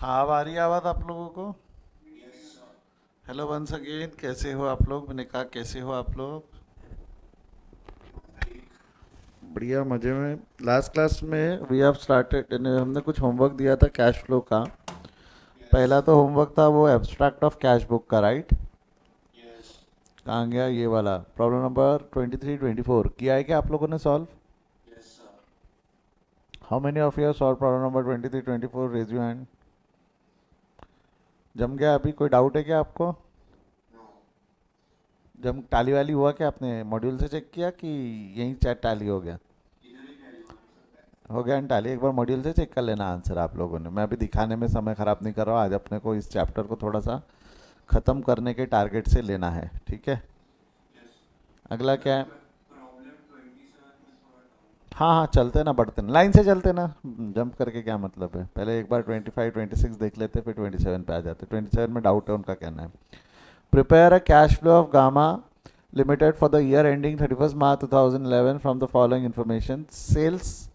हाँ, अब आ रही है आवाज़ आप लोगों को। हेलो वंस अगेन, कैसे हो आप लोग? मैंने कहा कैसे हो आप लोग? बढ़िया, मज़े में। लास्ट क्लास में वी हैव स्टार्टेड, हमने कुछ होमवर्क दिया था कैश फ्लो का। पहला तो होमवर्क था वो एब्स्ट्रैक्ट ऑफ कैश बुक का, राइट? कहाँ गया ये वाला? प्रॉब्लम नंबर 23-24 किया है क्या आप लोगों ने solve? How many of you solve problem number 23-24? Raise you hand. जम गया? अभी कोई डाउट है क्या आपको? जम टाली वाली हुआ क्या? आपने मॉड्यूल से चेक किया कि यहीं चैट टाली हो गया? हो गया अंटाली। एक बार मॉड्यूल से चेक कर लेना आंसर आप लोगों ने। मैं अभी दिखाने में समय ख़राब नहीं कर रहा हूँ। आज अपने को इस चैप्टर को थोड़ा सा ख़त्म करने के टारगेट से लेना है, ठीक है? अगला क्या है? हाँ हाँ, चलते ना, बढ़ते ना, लाइन से चलते ना। जंप करके क्या मतलब है? पहले एक बार 25-26 देख लेते, फिर 27 पे आ जाते। 27 में डाउट है उनका, कहना है prepare a cash flow of Gamma limited for the year ending 31 March 2011 from the following information. Sales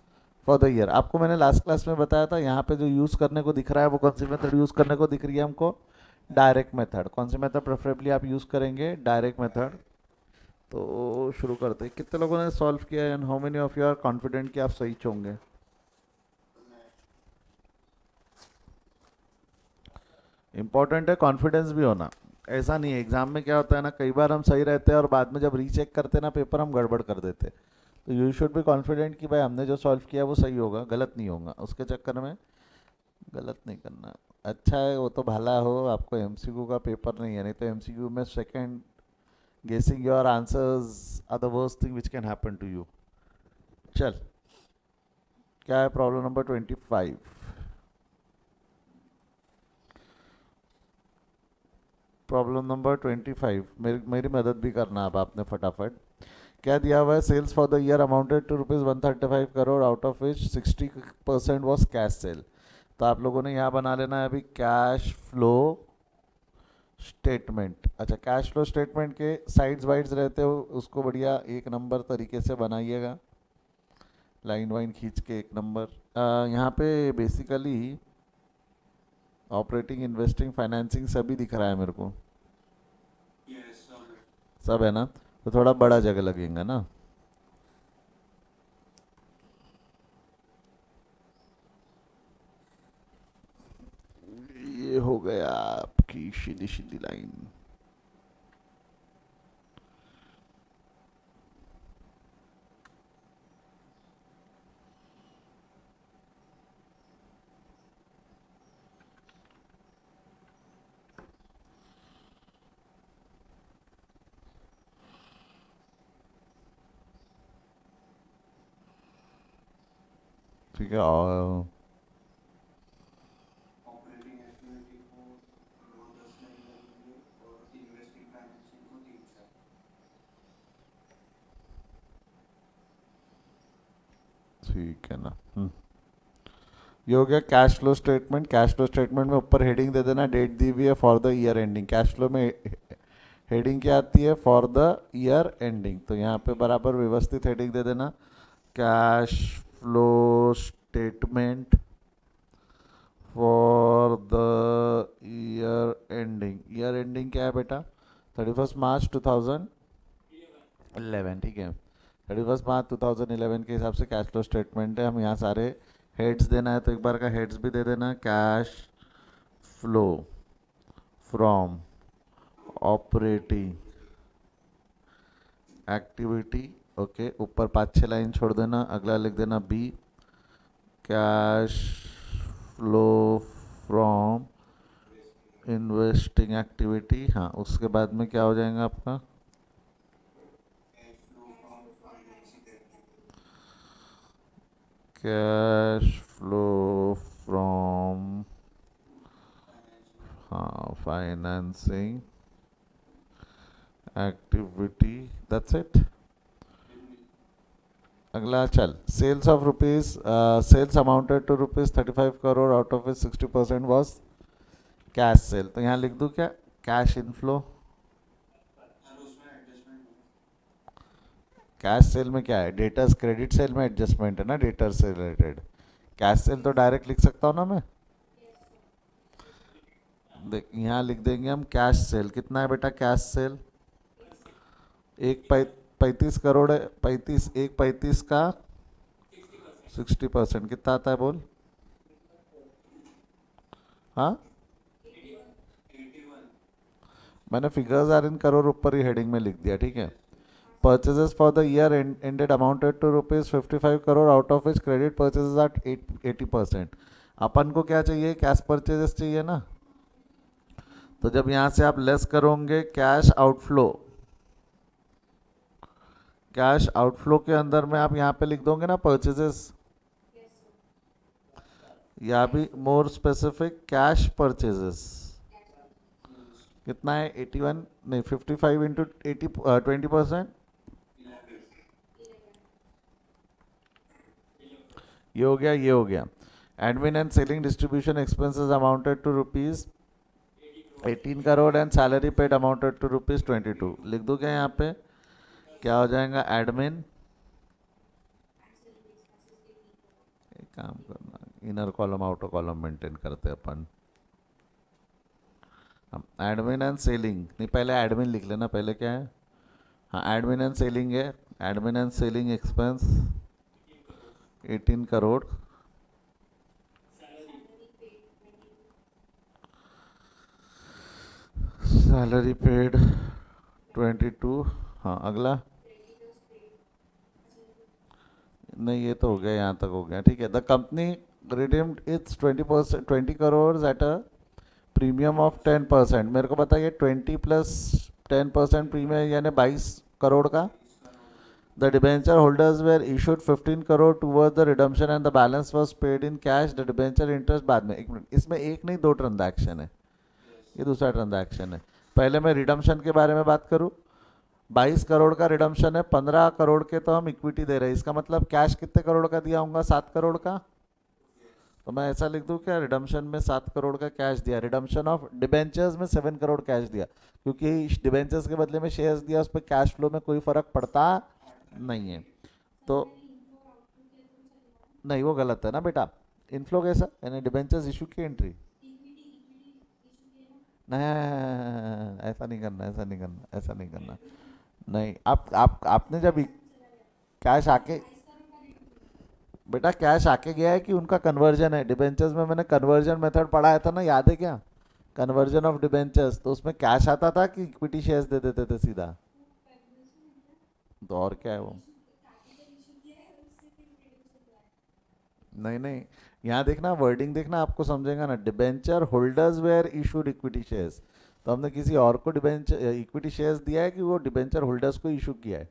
for the year, आपको मैंने लास्ट क्लास में बताया था। यहाँ पे जो यूज़ करने को दिख रहा है वो कौन सी मेथड यूज़ करने को दिख रही है हमको? Direct method. कौन सी मेथड प्रेफरेबली आप यूज़ करेंगे? Direct method. तो शुरू करते हैं। कितने लोगों ने सॉल्व किया है and how many of you are confident कि आप सही होंगे? इंपॉर्टेंट है कॉन्फिडेंस भी होना। ऐसा नहीं है, एग्जाम में क्या होता है ना, कई बार हम सही रहते हैं और बाद में जब रीचेक करते हैं ना पेपर, हम गड़बड़ कर देते हैं। तो यू शुड बी कॉन्फिडेंट कि भाई हमने जो सॉल्व किया वो सही होगा, गलत नहीं होगा। उसके चक्कर में गलत नहीं करना। अच्छा है वो तो भला हो, आपको एमसीक्यू का पेपर नहीं है। नहीं तो एमसीक्यू में second guessing your answers are the worst thing which can happen to you. चल, क्या है प्रॉब्लम नंबर 25? प्रॉब्लम नंबर 25, मेरी मदद भी करना अब आपने फटाफट। क्या दिया हुआ है? Sales for the year amounted to ₹135 crore, out of which 60% was cash sale. तो आप लोगों ने यहाँ बना लेना है अभी कैश फ्लो स्टेटमेंट। अच्छा, कैश फ्लो स्टेटमेंट के साइड्स वाइड्स रहते हो, उसको बढ़िया एक नंबर तरीके से बनाइएगा, लाइन वाइन खींच के एक नंबर। यहाँ पे बेसिकली ऑपरेटिंग, इन्वेस्टिंग, फाइनेंसिंग सभी दिख रहा है मेरे को। सब है ना? तो थोड़ा बड़ा जगह लगेगा ना। ये हो गया आपकी सीधी सीधी लाइन। ठीक है, और ठीक है ना। ये हो गया cash flow statement. Cash flow statement में ऊपर हेडिंग दे देना, डेट दी हुई है for the year ending. Cash flow में हेडिंग क्या आती है? For the year ending. तो यहाँ पे बराबर व्यवस्थित हेडिंग दे देना, cash flow statement for the year ending. Year ending क्या है बेटा? 31 मार्च 2011, ठीक है। 31 मार्च 2011 के हिसाब से कैश फ्लो स्टेटमेंट है। हम यहाँ सारे हेड्स देना है, तो एक बार का हेड्स भी दे देना, cash flow from operating activity. Okay, ऊपर 5-6 लाइन छोड़ देना। अगला लिख देना B, cash flow from investing activity. हाँ, उसके बाद में क्या हो जाएगा आपका? कैश फ्लो फ्रॉम, हाँ, फाइनेंसिंग एक्टिविटी। That's it. अगला चल, sales of rupees, sales amounted to ₹35 crore, out of it 60% was cash sale. तो यहाँ लिख दूँ क्या? Cash inflow. कैश सेल में क्या है? डेटर्स क्रेडिट सेल में एडजस्टमेंट है ना, डेटर से रिलेटेड। कैश सेल तो डायरेक्ट लिख सकता हूँ ना मैं। देख यहाँ लिख देंगे हम कैश सेल, कितना है बेटा कैश सेल? एक 35 करोड़ है, 35 का 60% कितना आता है बोल? हाँ, मैंने फिगर्स आर इन करोड़ ऊपर ही हेडिंग में लिख दिया, ठीक है। Purchases for the year ended amounted to rupees 55 crore, out of which credit purchases at 80%। अपन को क्या चाहिए? कैश परचेजेस चाहिए ना। तो जब यहाँ से आप लेस करोगे कैश आउटफ्लो, कैश आउटफ्लो के अंदर में आप यहाँ पे लिख दोगे ना परचेजेस, या भी मोर स्पेसिफिक कैश परचेजेस कितना है? 81 नहीं 55 इंटू 80 20%, ये हो गया, ये हो गया। Admin and selling distribution expenses amounted to rupees 18 crore and salary paid amounted to rupees 22। लिख दो क्या यहाँ पे? क्या हो जाएगा? एडमिन, एक काम करना, inner column outer column maintain करते अपन। हम एडमिन एंड सेलिंग नहीं, पहले एडमिन लिख लेना, पहले क्या है? हाँ एडमिन एंड सेलिंग है। Admin and selling expense 18 crore, salary paid 22। हाँ अगला, नहीं ये तो हो गया, यहाँ तक हो गया, ठीक है। The company redeemed it's 20%, 20 crore at a premium of 10%। मेरे को बताइए 20 प्लस 10% प्रीमियम यानी 22 करोड़ का। The debenture holders were issued 15 crore toward the redemption and the balance was paid in cash. The debenture interest बाद में। एक मिनट, इसमें एक नहीं दो ट्रांजैक्शन है, ये दूसरा ट्रांजैक्शन है। पहले मैं रिडम्पशन के बारे में बात करूँ। 22 करोड़ का रिडम्पशन है, 15 करोड़ के तो हम इक्विटी दे रहे हैं, इसका मतलब कैश कितने करोड़ का दिया होगा? 7 करोड़ का। तो मैं ऐसा लिख दूं क्या? रिडम्पशन में 7 करोड़ का कैश दिया, रिडम्पशन ऑफ डिबेंचर्स में 7 करोड़ कैश दिया, क्योंकि डिबेंचर्स के बदले में शेयर्स दिया, उस पर कैश फ्लो में कोई फर्क पड़ता नहीं है। तो नहीं, वो गलत है ना बेटा। इनफ्लो कैसा? यानी डिबेंचर्स इशू की एंट्री, नहीं ऐसा नहीं करना, ऐसा नहीं करना, ऐसा नहीं करना। नहीं, आप आपने जब कैश आके, बेटा कैश आके गया है कि उनका कन्वर्जन है? डिबेंचर्स में मैंने कन्वर्जन मेथड पढ़ाया था ना, याद है क्या? कन्वर्जन ऑफ डिबेंचर्स, तो उसमें कैश आता था कि इक्विटी शेयर्स दे देते थे सीधा? तो और क्या है वो? नहीं नहीं, यहाँ देखना, वर्डिंग देखना, आपको समझेगा ना। Debenture holders were issued equity shares, तो हमने किसी और को डिबेंचर इक्विटी शेयर्स दिया है कि वो डिबेंचर होल्डर्स को इशू किया है?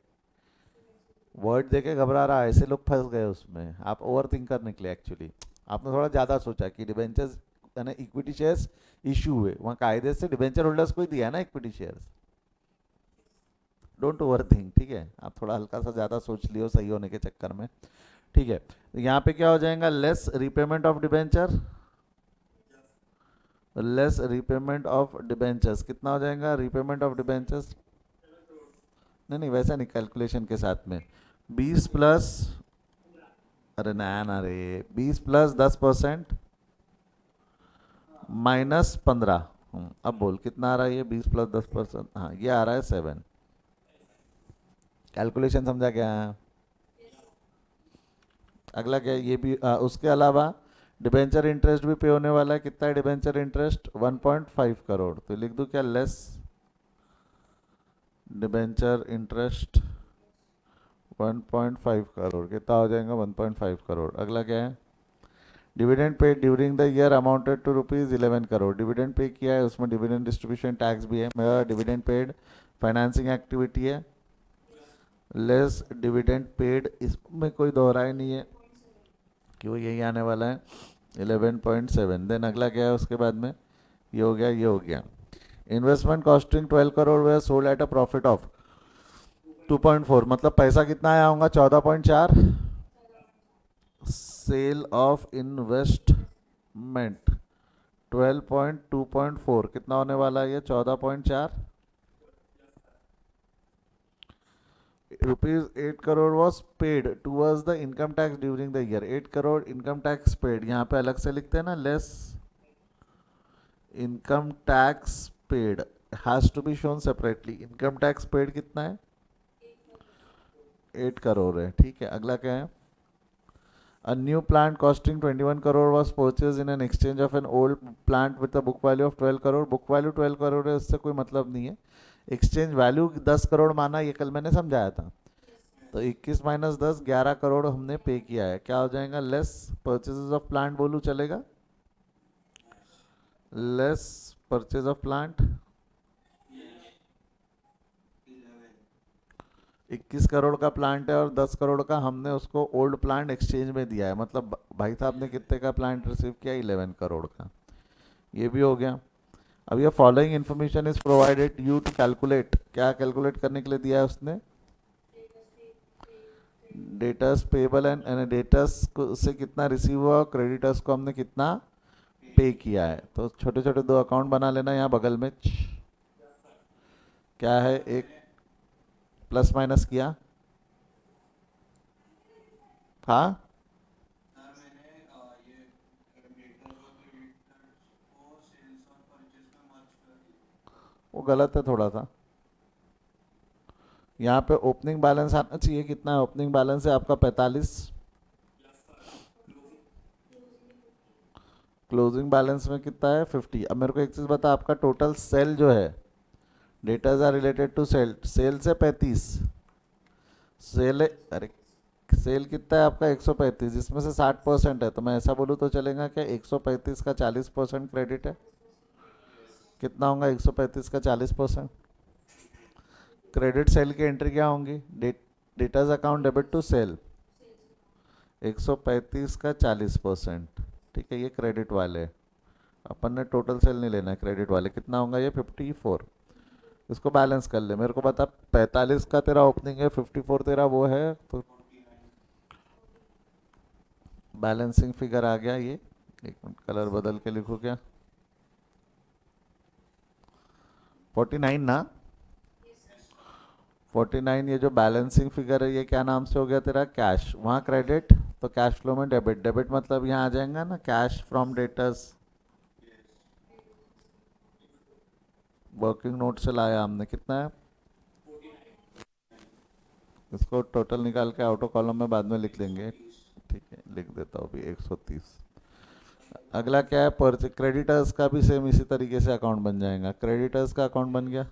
वर्ड देके घबरा रहा है, ऐसे लोग फंस गए उसमें। आप ओवर थिंक कर निकले एक्चुअली, आपने थोड़ा ज़्यादा सोचा कि डिबेंचर्स यानी इक्विटी शेयर्स इशू हुए, वहाँ कायदे से डिबेंचर होल्डर्स को ही दिया है ना equity shares. Don't over think, ठीक है? आप थोड़ा हल्का सा ज़्यादा सोच लियो सही होने के चक्कर में, ठीक है। तो यहाँ पे क्या हो जाएगा? Less repayment of debenture, less repayment of debentures कितना हो जाएगा? रीपेमेंट ऑफ डिबेंचर्स, नहीं नहीं वैसा नहीं, कैलकुलेशन के साथ में 20 प्लस, अरे ना रे, 20 प्लस 10% माइनस 15। अब बोल कितना आ रहा है ये? 20 प्लस 10%, हाँ ये आ रहा है 7। कैलकुलेशन समझा क्या? अगला क्या है? ये भी उसके अलावा डिबेंचर इंटरेस्ट भी पे होने वाला है। कितना है डिबेंचर इंटरेस्ट? 1.5 करोड़। तो लिख दूँ क्या? लेस डिबेंचर इंटरेस्ट 1.5 करोड़, कितना हो जाएगा? 1.5 करोड़। अगला क्या है? Dividend paid during the year amounted to rupees 11 crore. Dividend pay किया है, उसमें डिविडेंड डिस्ट्रीब्यूशन टैक्स भी है। मेरा डिविडेंड पेड फाइनेंसिंग एक्टिविटी है, लेस डिविडेंड पेड, इसमें कोई दोहराई नहीं है कि वो यही आने वाला है 11.7। देन अगला क्या है उसके बाद में? ये हो गया, ये हो गया। Investment costing 12 crore way sold at a profit of 2.4, मतलब पैसा कितना आया होगा? 14.4। सेल ऑफ इन्वेस्टमेंट 12.2.4, कितना होने वाला है ये? 14.4 rupees. 8 crore was paid towards the income tax during the year. 8 crore income tax paid, यहाँ पे अलग से लिखते हैं ना, less income tax paid has to be shown separately. Income tax paid कितना है? 8 करोड़ है, ठीक है। अगला क्या है? A new plant costing 21 crore was purchased in an exchange of an old plant with a book value of 12 crore. Book value 12 crore है, उससे कोई मतलब नहीं है। एक्सचेंज वैल्यू 10 करोड़ माना, ये कल मैंने समझाया था। तो 21 माइनस 10, 11 करोड़ हमने पे किया है। क्या हो जाएगा? लेस परचेजेस ऑफ प्लांट बोलूँ चलेगा? Less purchase of plant 21 crore का प्लांट है और 10 करोड़ का हमने उसको ओल्ड प्लांट एक्सचेंज में दिया है। मतलब भाई साहब ने कितने का प्लांट रिसीव किया? 11 करोड़ का। ये भी हो गया। अब ये following information is provided you to calculate. क्या कैलकुलेट करने के लिए दिया है उसने? डेटर्स पेबल एंड डेटर्स से कितना रिसीव हुआ, क्रेडिटर्स को हमने कितना पे किया है। तो छोटे छोटे दो अकाउंट बना लेना यहाँ बगल में। क्या है? एक प्लस माइनस किया, हाँ वो गलत है थोड़ा सा। यहाँ पे ओपनिंग बैलेंस आना चाहिए। कितना है ओपनिंग बैलेंस? है आपका 45। क्लोजिंग बैलेंस में कितना है? 50। अब मेरे को एक चीज़ बता, आपका टोटल सेल जो है, debtors are related to sale, sale से 35 सेल, अरे सेल कितना है आपका? 135, जिसमें से 60% है। तो मैं ऐसा बोलूँ तो चलेगा क्या? 135 का 40% क्रेडिट है। कितना होगा 135 का 40%? क्रेडिट सेल की एंट्री क्या होंगी? Debtors account debit to sale, 135 का 40%, ठीक है। ये क्रेडिट वाले, अपन ने टोटल सेल नहीं लेना है, क्रेडिट वाले। कितना होगा ये? 54। इसको बैलेंस कर ले। मेरे को बता, 45 का तेरा ओपनिंग है, 54 तेरा वो है, तो बैलेंसिंग फिगर आ गया ये। एक मिनट, कलर बदल के लिखो क्या? 49 ना? 49। ये जो बैलेंसिंग फिगर है, ये क्या नाम से हो गया तेरा? कैश। वहाँ क्रेडिट, तो कैश फ्लो में डेबिट। डेबिट मतलब यहाँ आ जाएगा ना, cash from debtors. Working note से लाया हमने। कितना है? इसको टोटल निकाल के आउटो कॉलम में बाद में लिख लेंगे, ठीक है। लिख देता हूँ अभी 130। अगला क्या है? पर क्रेडिटर्स का भी सेम इसी तरीके से अकाउंट बन जाएगा। क्रेडिटर्स का अकाउंट बन गया।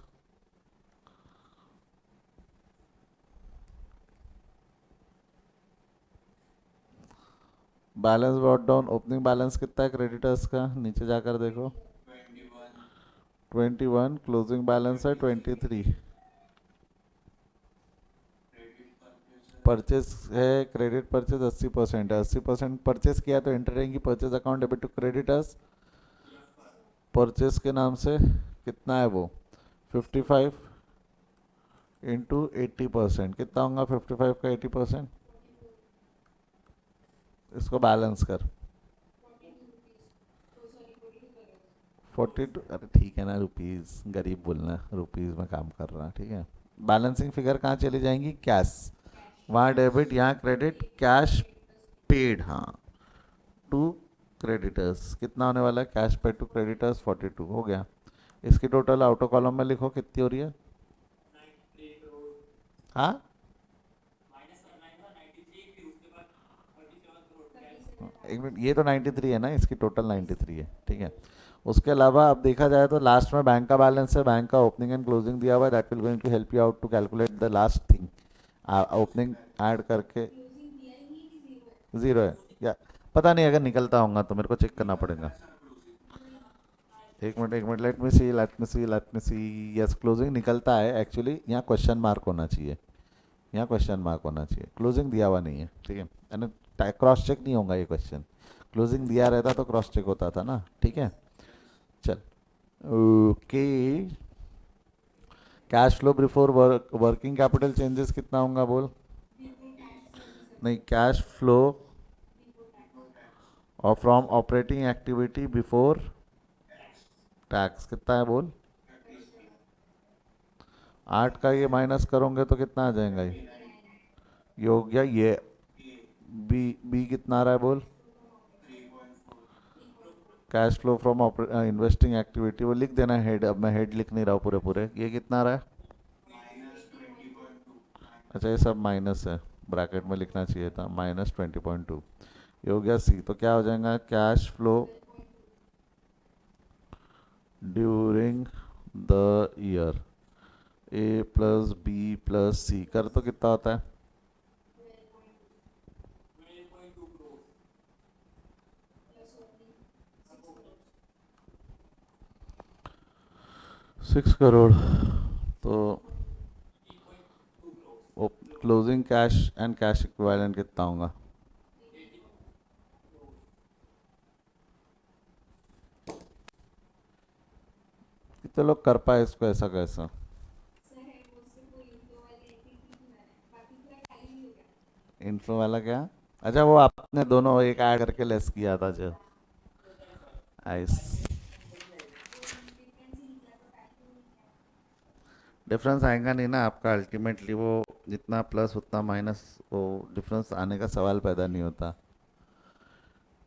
Balance brought down. Opening balance कितना है क्रेडिटर्स का? नीचे जाकर देखो, 21। क्लोजिंग बैलेंस है 23। परचेज है, क्रेडिट परचेज 80% है। 80% परचेज किया तो एंटर रहेंगी purchase account debit to creditors. Purchase के नाम से कितना है वो? 55 इंटू 80%। कितना होगा 55 का 80%? इसको बैलेंस कर। 42, अरे ठीक है ना, रुपीज़ गरीब बोलना, रुपीज़ में काम कर रहा, ठीक है। बैलेंसिंग फिगर कहाँ चली जाएंगी? कैश। वहाँ डेबिट, यहाँ क्रेडिट, कैश पेड, हाँ, टू क्रेडिटर्स। कितना होने वाला है? कैश पेड टू क्रेडिटर्स 42 हो गया। इसकी टोटल आउटो कॉलम में लिखो कितनी हो रही है। हाँ, एक मिनट, ये तो 93 है ना, इसकी टोटल 93 है, ठीक है। उसके अलावा अब देखा जाए तो लास्ट में बैंक का बैलेंस है, बैंक का ओपनिंग एंड क्लोजिंग दिया हुआ है। That will going to help you out to calculate the last thing. Opening add करके ज़ीरो है या पता नहीं, अगर निकलता होगा तो मेरे को चेक करना पड़ेगा। एक मिनट, लेट मी सी। यस, क्लोजिंग निकलता है एक्चुअली। यहाँ क्वेश्चन मार्क होना चाहिए, यहाँ क्वेश्चन मार्क होना चाहिए। क्लोजिंग दिया हुआ नहीं है, ठीक है। यानी क्रॉस चेक नहीं होगा ये क्वेश्चन। क्लोजिंग दिया रहता तो क्रॉस चेक होता था ना, ठीक है। चल, okay. Cash flow before working capital changes कितना होगा बोल? नहीं, कैश फ्लो और from operating activity before tax कितना है बोल? 8 का ये माइनस करोगे तो कितना आ जाएगा ये हो गया ये। बी बी कितना आ रहा है बोल? Cash flow from investing activity वो लिख देना हेड, अब मैं हेड लिख नहीं रहा हूँ पूरे पूरे। ये कितना आ रहा है? अच्छा ये सब माइनस है, ब्रैकेट में लिखना चाहिए था -20.2। ये हो गया सी। तो क्या हो जाएगा? Cash flow during the year, A plus B plus C कर तो कितना होता है? 6 करोड़। तो वो closing cash and cash equivalent कितना होगा? कितने लोग कर पाए इसको ऐसा कैसा? इन्फ्लो वाला क्या? अच्छा वो आपने दोनों एक ऐड करके लेस किया था जो। आइस डिफरेंस आएगा नहीं ना आपका अल्टीमेटली, वो जितना प्लस उतना माइनस, वो डिफरेंस आने का सवाल पैदा नहीं होता।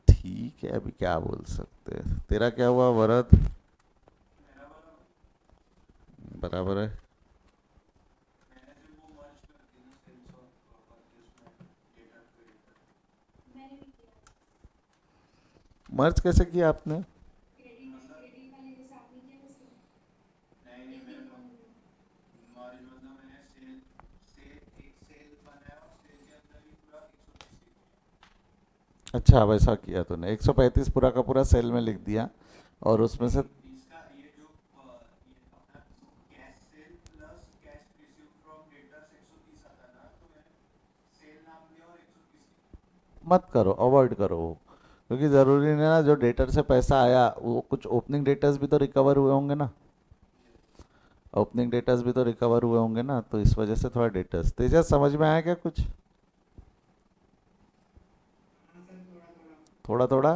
ठीक है, अभी क्या बोल सकते हैं। तेरा क्या हुआ वरद? बराबर है। मर्ज कैसे किया आपने? अच्छा वैसा किया तूने, 135 पूरा का पूरा सेल में लिख दिया और उसमें से मत करो, अवॉइड करो वो, क्योंकि ज़रूरी नहीं ना जो डेटर से पैसा आया वो कुछ ओपनिंग डेटर्स भी तो रिकवर हुए होंगे ना। ओपनिंग डेटर्स भी तो रिकवर हुए होंगे ना, तो इस वजह से थोड़ा डेटर्स। तेजस समझ में आया क्या कुछ? थोड़ा थोड़ा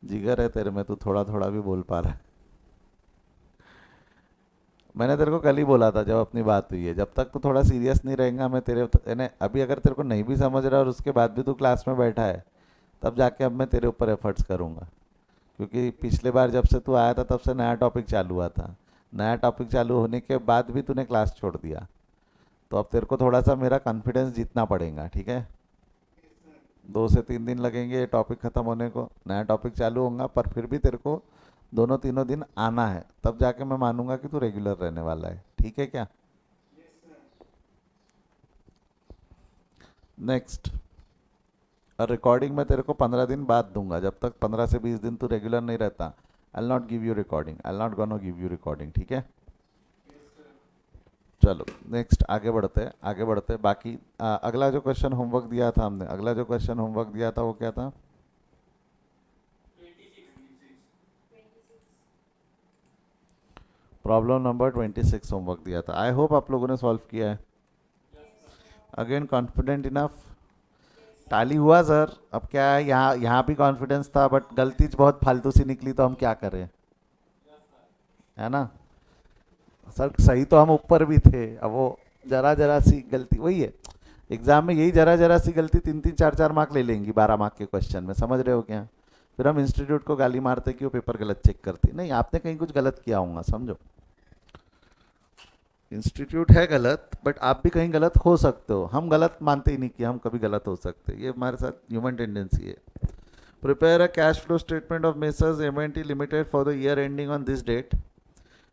जिगर है तेरे में, तू थोड़ा थोड़ा भी बोल पा रहा है। मैंने तेरे को कल ही बोला था जब अपनी बात हुई है, जब तक तू थोड़ा सीरियस नहीं रहेगा मैं तेरे यानी अभी अगर तेरे को नहीं भी समझ रहा और उसके बाद भी तू क्लास में बैठा है, तब जाके अब मैं तेरे ऊपर एफर्ट्स करूँगा। क्योंकि पिछले बार जब से तू आया था तब से नया टॉपिक चालू हुआ था, नया टॉपिक चालू होने के बाद भी तूने क्लास छोड़ दिया। तो अब तेरे को थोड़ा सा मेरा कॉन्फिडेंस जीतना पड़ेगा, ठीक है? 2 से 3 दिन लगेंगे ये टॉपिक ख़त्म होने को, नया टॉपिक चालू होगा, पर फिर भी तेरे को दोनों तीनों दिन आना है, तब जाके मैं मानूंगा कि तू रेगुलर रहने वाला है, ठीक है क्या? नेक्स्ट। और रिकॉर्डिंग मैं तेरे को 15 दिन बाद दूंगा, जब तक 15 से 20 दिन तू रेगुलर नहीं रहता, I L not give you recording, I L not gonna give you recording, ठीक है? चलो नेक्स्ट आगे बढ़ते हैं, आगे बढ़ते हैं। बाकी अगला जो क्वेश्चन होमवर्क दिया था हमने, अगला जो क्वेश्चन होमवर्क दिया था वो क्या था? प्रॉब्लम नंबर 26 होमवर्क दिया था। आई होप आप लोगों ने सॉल्व किया है। Again confident enough? टाली हुआ सर। अब क्या है, यहाँ यहाँ भी कॉन्फिडेंस था बट गलती बहुत फालतू सी निकली, तो हम क्या करें, है ना? सर सही तो हम ऊपर भी थे, अब वो जरा जरा सी गलती वही है। एग्जाम में यही जरा जरा सी गलती 3-3 4-4 मार्क ले लेंगी 12 मार्क के क्वेश्चन में, समझ रहे हो क्या? फिर हम इंस्टीट्यूट को गाली मारते कि वो पेपर गलत चेक करती, नहीं आपने कहीं कुछ गलत किया होगा, समझो। इंस्टीट्यूट है गलत बट आप भी कहीं गलत हो सकते हो, हम गलत मानते ही नहीं कि हम कभी गलत हो सकते, ये हमारे साथ ह्यूमन टेंडेंसी है। Prepare a cash flow statement of messrs M limited for the year ending on this date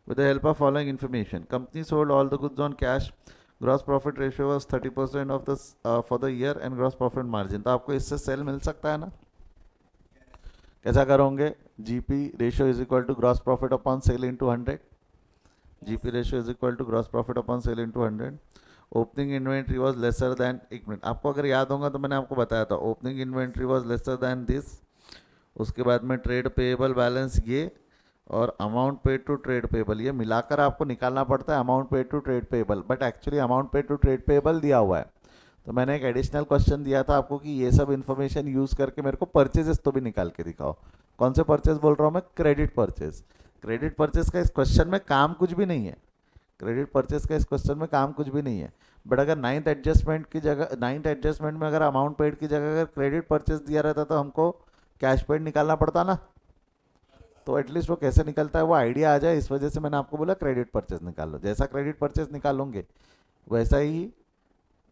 with the help of following information. Company sold all the goods on cash. Gross profit ratio was 30% of the for the year and gross profit margin. तो आपको इससे cell मिल सकता है ना? कैसा करोगे? GP ratio is equal to gross profit upon sale into 100। GP ratio is equal to gross profit upon sale into 100। Opening inventory was lesser than, एक minute आपको अगर याद होगा तो मैंने आपको बताया था, opening inventory was lesser than this. उसके बाद में ट्रेड पेएबल बैलेंस ये, और amount paid to trade payable, ये मिलाकर आपको निकालना पड़ता है amount paid to trade payable, but actually amount paid to trade payable दिया हुआ है। तो मैंने एक एडिशनल क्वेश्चन दिया था आपको कि ये सब इन्फॉर्मेशन यूज़ करके मेरे को परचेजेस तो भी निकाल के दिखाओ। कौन से परचेज बोल रहा हूँ मैं? Credit purchase. क्रेडिट परचेज का इस क्वेश्चन में काम कुछ भी नहीं है, क्रेडिट परचेज का इस क्वेश्चन में काम कुछ भी नहीं है। बट अगर नाइन्थ एडजस्टमेंट की जगह, नाइन्थ एडजस्टमेंट में अगर अमाउंट पेड की जगह अगर क्रेडिट परचेज दिया रहता तो हमको कैश पेड निकालना पड़ता ना, तो एटलीस्ट वो कैसे निकलता है वो आइडिया आ जाए, इस वजह से मैंने आपको बोला क्रेडिट परचेज निकाल लो। जैसा क्रेडिट परचेज निकालोगे वैसा ही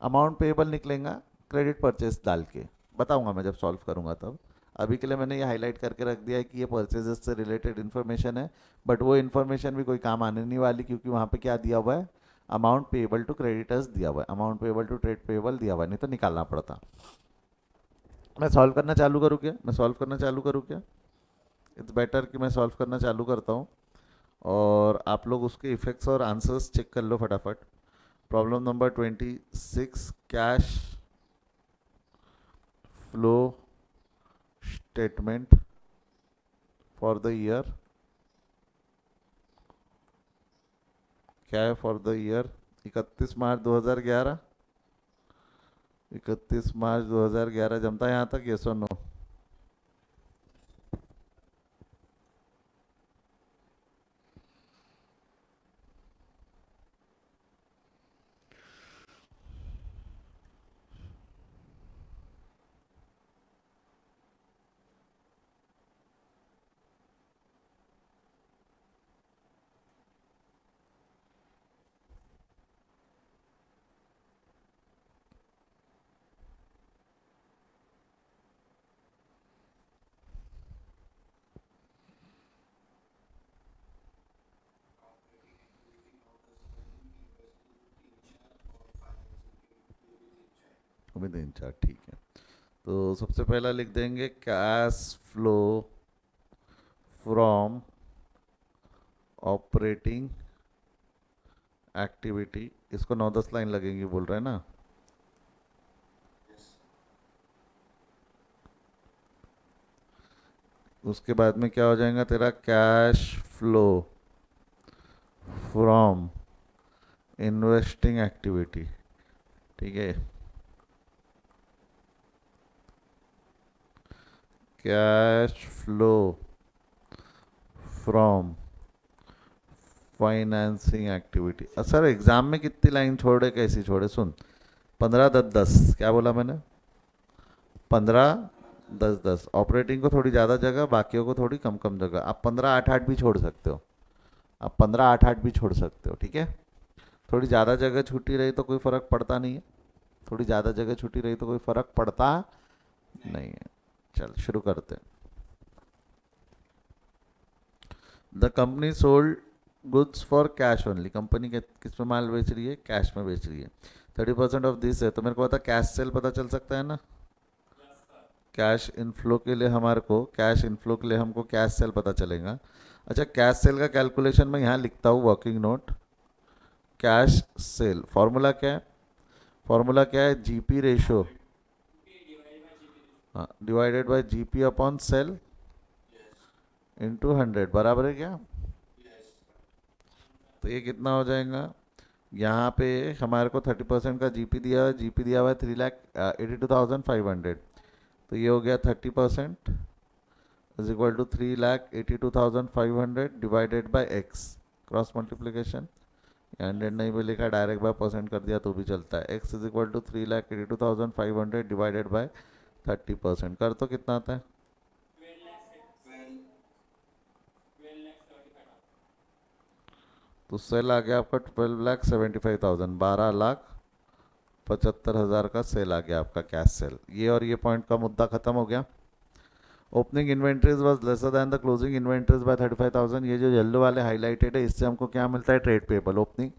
अमाउंट पेएबल निकलेगा क्रेडिट परचेज डाल के। बताऊंगा मैं जब सॉल्व करूंगा तब। अभी के लिए मैंने ये हाईलाइट करके रख दिया है कि ये परचेजेस से रिलेटेड इन्फॉर्मेशन है, बट वो इन्फॉर्मेशन भी कोई काम आने नहीं वाली, क्योंकि वहाँ पे क्या दिया हुआ है, अमाउंट पेएबल टू क्रेडिटर्स दिया हुआ है, amount payable to trade payable दिया हुआ है, नहीं तो निकालना पड़ता। मैं सॉल्व करना चालू करूँ क्या, मैं सॉल्व करना चालू करूँ क्या? इट्स बेटर कि मैं सॉल्व करना चालू करता हूँ और आप लोग उसके इफेक्ट्स और आंसर्स चेक कर लो फटाफट। Problem number 26, cash flow statement for the year, क्या है for the year 31 March 2011। 31 March 2011 जमता है यहाँ तक, ये सुनो। अभी तीन चार, ठीक है। तो सबसे पहला लिख देंगे cash flow from operating activity, इसको 9-10 लाइन लगेंगी बोल रहे हैं ना। उसके बाद में क्या हो जाएगा तेरा, cash flow from investing activity, ठीक है। Cash flow from financing activity. Sir exam में कितनी लाइन छोड़े, कैसी छोड़े, सुन। 15-10-10, क्या बोला मैंने? 15-10-10, ऑपरेटिंग को थोड़ी ज़्यादा जगह, बाकियों को थोड़ी कम कम जगह। आप 15-8-8 भी छोड़ सकते हो, आप 15-8-8 भी छोड़ सकते हो, ठीक है। थोड़ी ज़्यादा जगह छूटी रही तो कोई फ़र्क पड़ता नहीं है, थोड़ी ज़्यादा जगह छूटी रही तो कोई फ़र्क पड़ता नहीं है। चल शुरू करते हैं। The company sold goods for cash only, company के किस में माल बेच रही है, कैश में बेच रही है। 30% ऑफ दिस है, तो मेरे को पता कैश सेल पता चल सकता है ना। कैश इनफ्लो के लिए हमारे को, कैश इनफ्लो के लिए हमको कैश सेल पता चलेगा। अच्छा, कैश सेल का कैलकुलेशन मैं यहाँ लिखता हूँ, working note. Cash sale formula क्या है, फॉर्मूला क्या है, जीपी रेशो, हाँ, divided by GP upon sale into 100, बराबर है क्या? तो ये कितना हो जाएगा, यहाँ पे हमारे को 30% का जीपी दिया हुआ है, जीपी दिया हुआ है 3,82,500, तो ये हो गया 30% is equal to 3,82,500 divided by X, cross multiplication, 100 नहीं भी लिखा, डायरेक्ट बाय परसेंट कर दिया तो भी चलता है। X is equal to 3,82,500 divided by 30%, कर तो कितना आता है? तो सेल आ गया आपका 12,75,000, 12,75,000 का सेल आ गया आपका, कैश सेल। ये और ये पॉइंट का मुद्दा खत्म हो गया। Opening inventories was lesser than the closing inventories by 35,000, ये जो येलो वाले हाईलाइटेड है इससे हमको क्या मिलता है, ट्रेड पेबल। ओपनिंग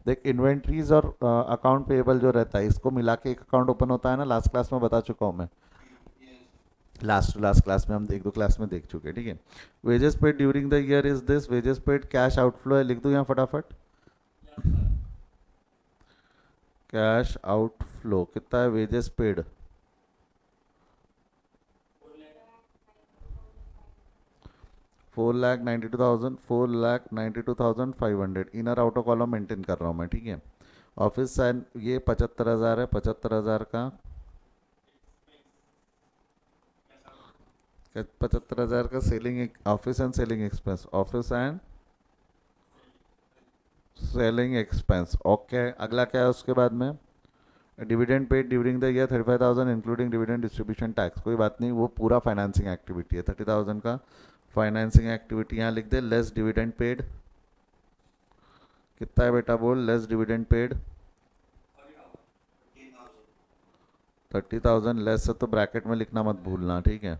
देख, इन्वेंट्रीज और अकाउंट पेबल जो रहता है इसको मिला के एक अकाउंट ओपन होता है ना, लास्ट क्लास में बता चुका हूँ मैं। लास्ट लास्ट क्लास में हम एक दो क्लास में देख चुके हैं, ठीक है। Wages paid during the year is this, wages paid cash outflow है, लिख दूँ यहाँ फटाफट। कैश आउटफ्लो कितना है, wages paid 4,92,000, 4,92,500, inner outer column maintain कर रहा हूँ मैं, ठीक है। ऑफिस साइन ये 75,000 है, 75,000 का 75,000 का selling, office and selling expense, office and selling expense, okay. अगला क्या है उसके बाद में, dividend paid during the year 35,000 including dividend distribution tax, कोई बात नहीं, वो पूरा फाइनेंसिंग एक्टिविटी है। 30,000 का फाइनेंसिंग एक्टिविटी यहाँ लिख दे। लेस डिविडेंड पेड कितना है बेटा, बोल। लेस डिविडेंड पेड 30,000, लेस है तो ब्रैकेट में लिखना मत भूलना, ठीक है।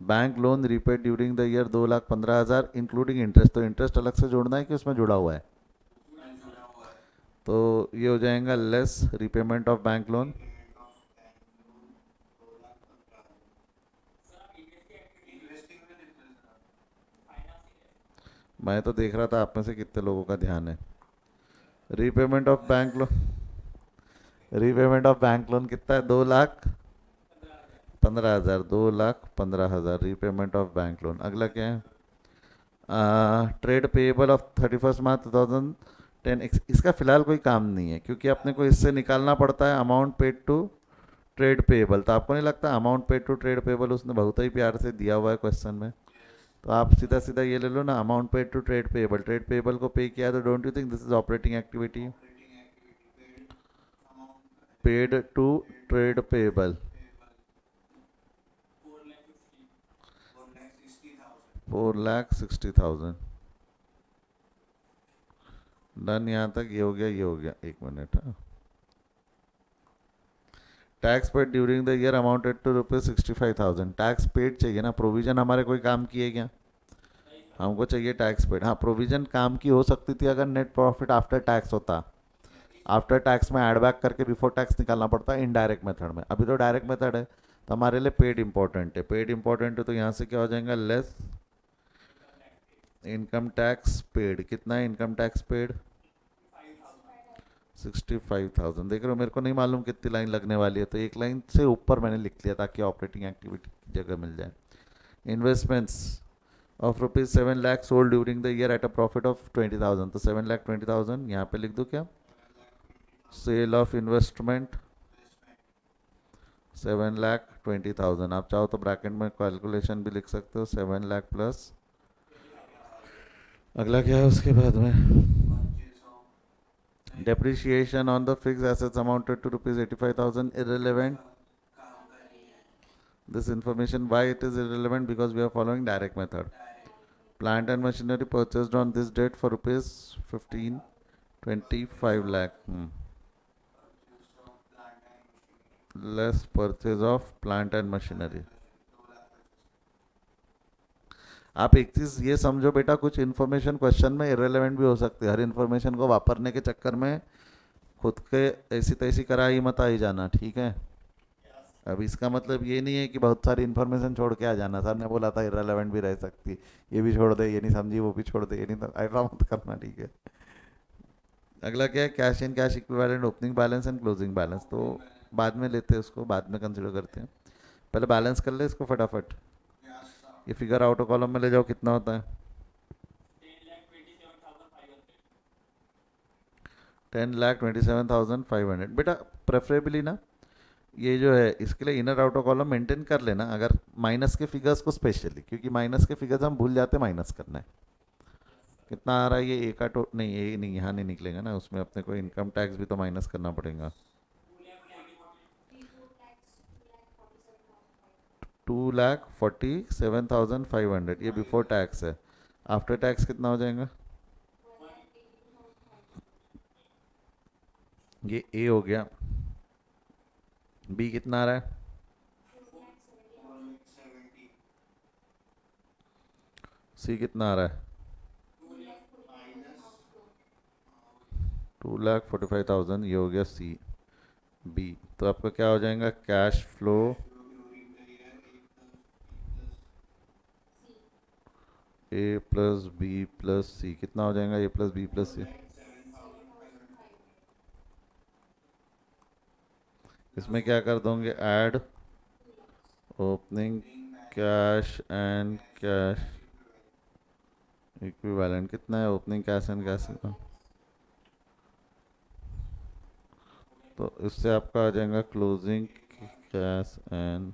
Bank loan repaid during the year 2,15,000 including interest, तो इंटरेस्ट अलग से जोड़ना है कि उसमें जुड़ा हुआ है? तो ये हो जाएगा less repayment of bank loan. मैं तो देख रहा था आप में से कितने लोगों का ध्यान है। Repayment of bank loan, repayment of bank loan कितना है? 2,15,000, 2,15,000 रीपेमेंट ऑफ बैंक लोन। अगला क्या है? ट्रेड पेएबल ऑफ 31 मार्च 2010। इसका फिलहाल कोई काम नहीं है क्योंकि अपने को इससे निकालना पड़ता है amount paid to trade payable. तो आपको नहीं लगता amount paid to trade payable उसने बहुत ही प्यार से दिया हुआ है क्वेश्चन में? तो आप सीधा सीधा ये ले लो ना, amount paid to trade payable. Trade payable को पे किया तो don't you think this is operating activity? Paid to trade payable 4,60,000। Done, यहाँ तक ये हो गया, ये हो गया। एक मिनट। हाँ, tax paid during the year amounted to ₹65,000। Tax paid चाहिए ना, प्रोविजन हमारे कोई काम की है क्या? हमको चाहिए टैक्स पेड। हाँ, प्रोविजन काम की हो सकती थी अगर नेट प्रॉफिट आफ्टर टैक्स होता। आफ्टर टैक्स में एड बैक करके बिफोर टैक्स निकालना पड़ता है इनडायरेक्ट मेथड में। अभी तो डायरेक्ट मेथड है, तो हमारे लिए पेड इंपॉर्टेंट है। पेड इंपॉर्टेंट है तो यहाँ से क्या हो जाएगा? Less income tax paid. कितना है इनकम टैक्स पेड? 65,000। देख रहे हो, मेरे को नहीं मालूम कितनी लाइन लगने वाली है, तो एक लाइन से ऊपर मैंने लिख लिया ताकि ऑपरेटिंग एक्टिविटी की जगह मिल जाए। Investments of ₹7 lakh sold during the year at a profit of 20,000। तो 7,20,000 यहाँ पे लिख दो क्या? Sale of investment 7,20,000। आप चाहो तो ब्रैकेट में कैलकुलेशन भी लिख सकते हो, 7 लाख प्लस। अगला क्या है उसके बाद में? Depreciation on the fixed assets amounted to ₹85,000 irrelevant. This information, why it is irrelevant? Because we are following direct method. Plant and machinery purchased on this date for ₹15.25 lakh. Less purchase of plant and machinery. आप एक चीज़ ये समझो बेटा, कुछ information question में irrelevant भी हो सकती है। हर इन्फॉर्मेशन को वापरने के चक्कर में खुद के ऐसी तैसी करा ही मत आई जाना, ठीक है? अब इसका मतलब ये नहीं है कि बहुत सारी इन्फॉर्मेशन छोड़ के आ जाना। सर ने बोला था इरेलीवेंट भी रह सकती, ये भी छोड़ दे, ये नहीं समझी वो भी छोड़ दे, ये नहीं, तो ऐसा मत करना, ठीक है? अगला क्या है? Cash in cash equivalent opening balance and closing balance. तो बाद में लेते हैं उसको, बाद में कंसिडर करते हैं। पहले बैलेंस कर ले इसको फटाफट। ये फिगर आउटर कॉलम में ले जाओ, कितना होता है? 10,27,500। बेटा प्रेफरेबली ना, ये जो है इसके लिए इनर आउटर कॉलम मेंटेन कर लेना, अगर माइनस के फिगर्स को स्पेशली, क्योंकि माइनस के फिगर्स हम भूल जाते हैं माइनस करना है। कितना आ रहा है ये? ए का नहीं, ये नहीं, यहाँ नहीं निकलेगा ना, उसमें अपने को इनकम टैक्स भी तो माइनस करना पड़ेगा। 2,47,500 ये बिफोर टैक्स है। आफ्टर टैक्स कितना हो जाएगा? ये ए हो गया। बी कितना आ रहा है? सी कितना आ रहा है? 2,45,000 ये हो गया सी। बी तो आपका क्या हो जाएगा? कैश फ्लो ए प्लस बी प्लस सी। कितना हो जाएगा? ए प्लस बी प्लस सी। इसमें क्या कर दोगे? Add opening cash and cash equivalent. कितना है ओपनिंग कैश एंड कैश? तो इससे आपका आ जाएगा क्लोजिंग कैश एंड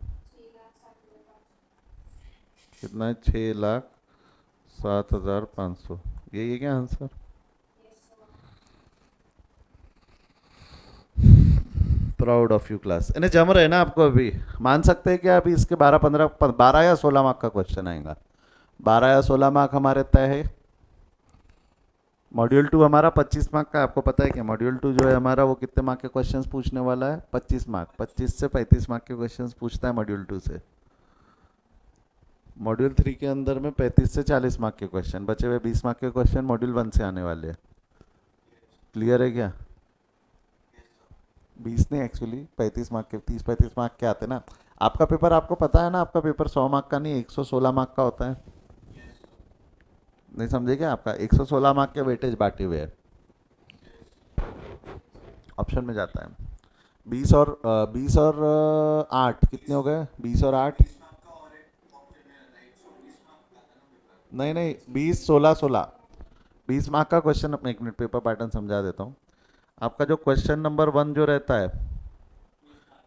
कितना है? 6,07,500। यही है क्या answer? Proud of you class, इन्हें जम रहे हैं ना आपको अभी? मान सकते हैं कि अभी इसके 12 या 16 मार्क का क्वेश्चन आएगा। 12 या 16 मार्क हमारे तय है। मॉड्यूल 2 हमारा 25 मार्क का, आपको पता है क्या? मॉड्यूल 2 जो है हमारा वो कितने मार्क के क्वेश्चंस पूछने वाला है? 25 मार्क, 25 से 35 मार्क के क्वेश्चंस पूछता है मॉड्यूल 2 से। मॉड्यूल 3 के अंदर में 35 से 40 मार्क के क्वेश्चन, बचे हुए 20 मार्क के क्वेश्चन मॉड्यूल 1 से आने वाले हैं। क्लियर है क्या? 20 नहीं, एक्चुअली 35 मार्क के, 30-35 मार्क के आते हैं ना। आपका पेपर आपको पता है ना, आपका पेपर 100 मार्क का नहीं 116 मार्क का होता है। नहीं समझे क्या? आपका 116 मार्क के वेटेज बांटे हुए हैं, ऑप्शन में जाता है। 20 और 8 कितने हो गए? 20 और 8, नहीं नहीं, 20, 16, 16, 20 मार्क का क्वेश्चन। अपने 1 मिनट पेपर पैटर्न समझा देता हूँ। आपका जो क्वेश्चन नंबर 1 जो रहता है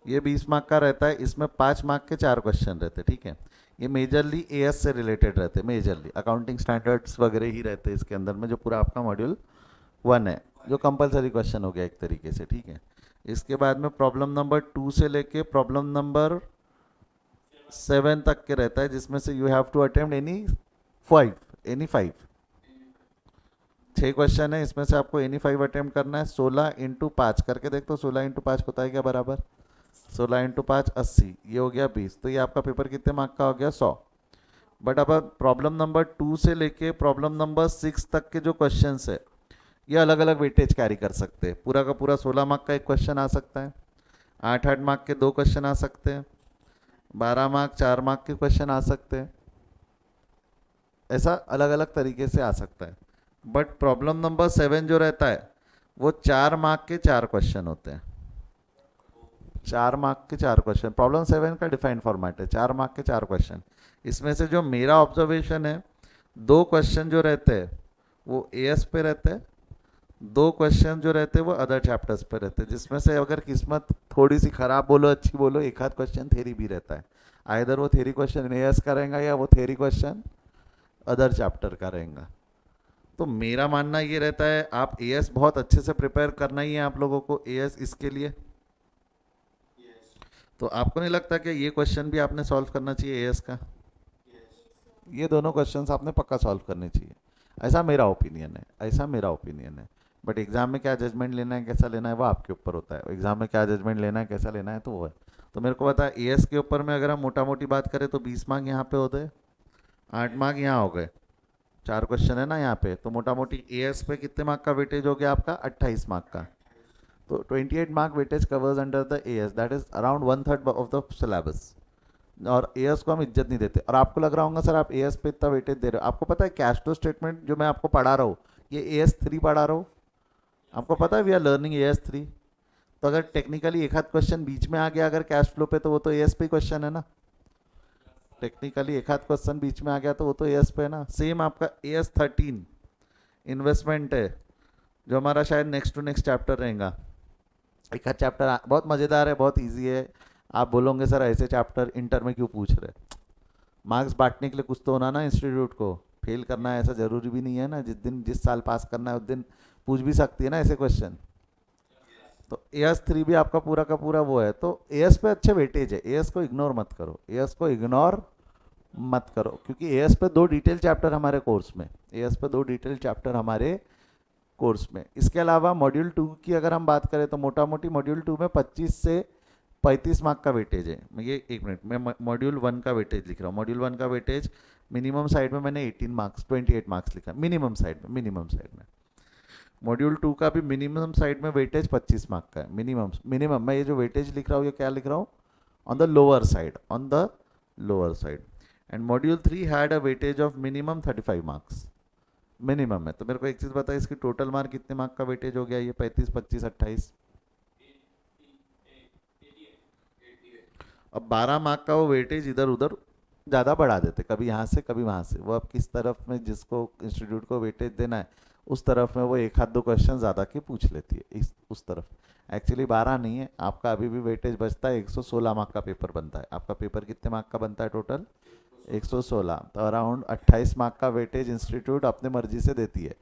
ये 20 मार्क का रहता है। इसमें 5 मार्क के 4 क्वेश्चन रहते हैं, ठीक है। ये मेजरली एएस से रिलेटेड रहते हैं, मेजरली अकाउंटिंग स्टैंडर्ड्स वगैरह ही रहते हैं इसके अंदर में, जो पूरा आपका मॉड्यूल 1 है, जो कंपलसरी क्वेश्चन हो गया एक तरीके से, ठीक है। इसके बाद में प्रॉब्लम नंबर 2 से लेके प्रॉब्लम नंबर 7 तक के रहता है, जिसमें से you have to attempt any 5 6 question है, इसमें से आपको एनी 5 अटेम्प्ट करना है। 16 × 5 करके देखो, 16 × 5 होता है क्या बराबर? 16 × 5 80, ये हो गया 20। तो ये आपका पेपर कितने मार्क का हो गया? 100। बट अब प्रॉब्लम नंबर 2 से लेके प्रॉब्लम नंबर 6 तक के जो क्वेश्चन है ये अलग अलग वेटेज कैरी कर सकते हैं। पूरा का पूरा 16 मार्क का एक क्वेश्चन आ सकता है, 8-8 मार्क के 2 क्वेश्चन आ सकते हैं, 12 मार्क 4 मार्क के क्वेश्चन आ सकते हैं, ऐसा अलग अलग तरीके से आ सकता है। बट प्रॉब्लम नंबर 7 जो रहता है वो 4 मार्क के 4 क्वेश्चन होते हैं, 4 मार्क के 4 क्वेश्चन। प्रॉब्लम 7 का डिफाइंड फॉर्मेट है, 4 मार्क के 4 क्वेश्चन। इसमें से जो मेरा ऑब्जर्वेशन है, 2 क्वेश्चन जो रहते हैं वो एएस पे रहते हैं, 2 क्वेश्चन जो रहते हैं वो अदर चैप्टर्स पे रहते हैं, जिसमें से अगर किस्मत थोड़ी सी खराब बोलो अच्छी बोलो, एक आध क्वेश्चन थेरी भी रहता है। आइदर वो थेरी क्वेश्चन एएस का रहेगा या वो थेरी क्वेश्चन अदर चैप्टर का रहेगा। तो मेरा मानना ये रहता है आप एएस बहुत अच्छे से प्रिपेयर करना ही है आप लोगों को, एएस इसके लिए। तो आपको नहीं लगता कि ये क्वेश्चन भी आपने सॉल्व करना चाहिए एएस का? ये दोनों क्वेश्चंस आपने पक्का सॉल्व करने चाहिए, ऐसा मेरा ओपिनियन है, ऐसा मेरा ओपिनियन है। बट एग्जाम में क्या जजमेंट लेना है, कैसा लेना है, वो आपके ऊपर होता है। एग्जाम में क्या जजमेंट लेना है, कैसा लेना है, तो वो है। तो मेरे को पता है एएस के ऊपर में अगर हम मोटा मोटी बात करें तो 20 मार्क यहाँ पे होते हैं, 8 मार्क यहाँ हो गए, 4 क्वेश्चन है ना यहाँ पे। तो मोटा मोटी एएस पे कितने मार्क का वेटेज हो गया आपका? 28 मार्क का। तो 28 mark weightage covers under the as, that is around 1/3 of the syllabus. और एएस को हम इज्जत नहीं देते। और आपको लग रहा होगा सर आप एएस पे इतना वेटेज दे रहे हो, आपको पता है कैश फ्लो स्टेटमेंट जो मैं आपको पढ़ा रहा हूँ ये AS3 पढ़ा रहा हूँ, आपको पता है वी आर लर्निंग AS3। तो अगर टेक्निकली एक आध क्वेश्चन बीच में आ गया अगर कैश फ्लो पे, तो वो तो एएस पे क्वेश्चन है ना। टेक्निकली एक आध क्वेश्चन बीच में आ गया तो वो तो एएस पे है ना। सेम आपका AS13 इन्वेस्टमेंट है, जो हमारा शायद नेक्स्ट टू नेक्स्ट चैप्टर रहेगा। एक आध चैप्टर बहुत मज़ेदार है, बहुत ईजी है। आप बोलोगे सर ऐसे चैप्टर इंटर में क्यों पूछ रहे? मार्क्स बांटने के लिए कुछ तो होना ना इंस्टीट्यूट को, फेल करना है ऐसा ज़रूरी भी नहीं है ना। जिस साल पास करना है उस दिन पूछ भी सकती है ना ऐसे क्वेश्चन। तो AS3 भी आपका पूरा का पूरा वो है। तो एएस पे अच्छे वेटेज है, एएस को इग्नोर मत करो, एएस को इग्नोर मत करो, क्योंकि एएस पे 2 डिटेल चैप्टर हमारे कोर्स में, एएस पे 2 डिटेल चैप्टर हमारे कोर्स में। इसके अलावा मॉड्यूल 2 की अगर हम बात करें तो मोटा मोटी मॉड्यूल 2 में 25 से 35 मार्क का वेटेज है। मैं ये 1 मिनट मैं मॉड्यूल 1 का वेटेज लिख रहा हूँ। मॉड्यूल 1 का वेटेज मिनिमम साइड में मैंने 18 मार्क्स 28 मार्क्स लिखा, मिनिमम साइड में, मिनिमम साइड में। मॉड्यूल 2 का भी मिनिमम साइड में वेटेज 25 मार्क का है, मिनिमम। मैं ये जो वेटेज लिख रहा हूँ ये क्या लिख रहा हूँ? On the lower side, on the lower side. And module 3 had a weightage of minimum 35 marks, minimum है। तो मेरे को एक चीज़ बताइए, इसकी टोटल मार्क कितने मार्क का वेटेज हो गया? ये 35, 25, 28। अब 12 मार्क का वो वेटेज इधर उधर ज़्यादा बढ़ा देते, कभी यहाँ से कभी वहाँ से। वो अब किस तरफ में जिसको इंस्टीट्यूट को वेटेज देना है उस तरफ में वो एक आध दो क्वेश्चन ज़्यादा के पूछ लेती है उस तरफ। एक्चुअली 12 नहीं है आपका, अभी भी वेटेज बचता है। 116 मार्क का पेपर बनता है आपका। पेपर कितने मार्क का बनता है टोटल? 116। तो अराउंड 28 मार्क का वेटेज इंस्टीट्यूट अपने मर्जी से देती है।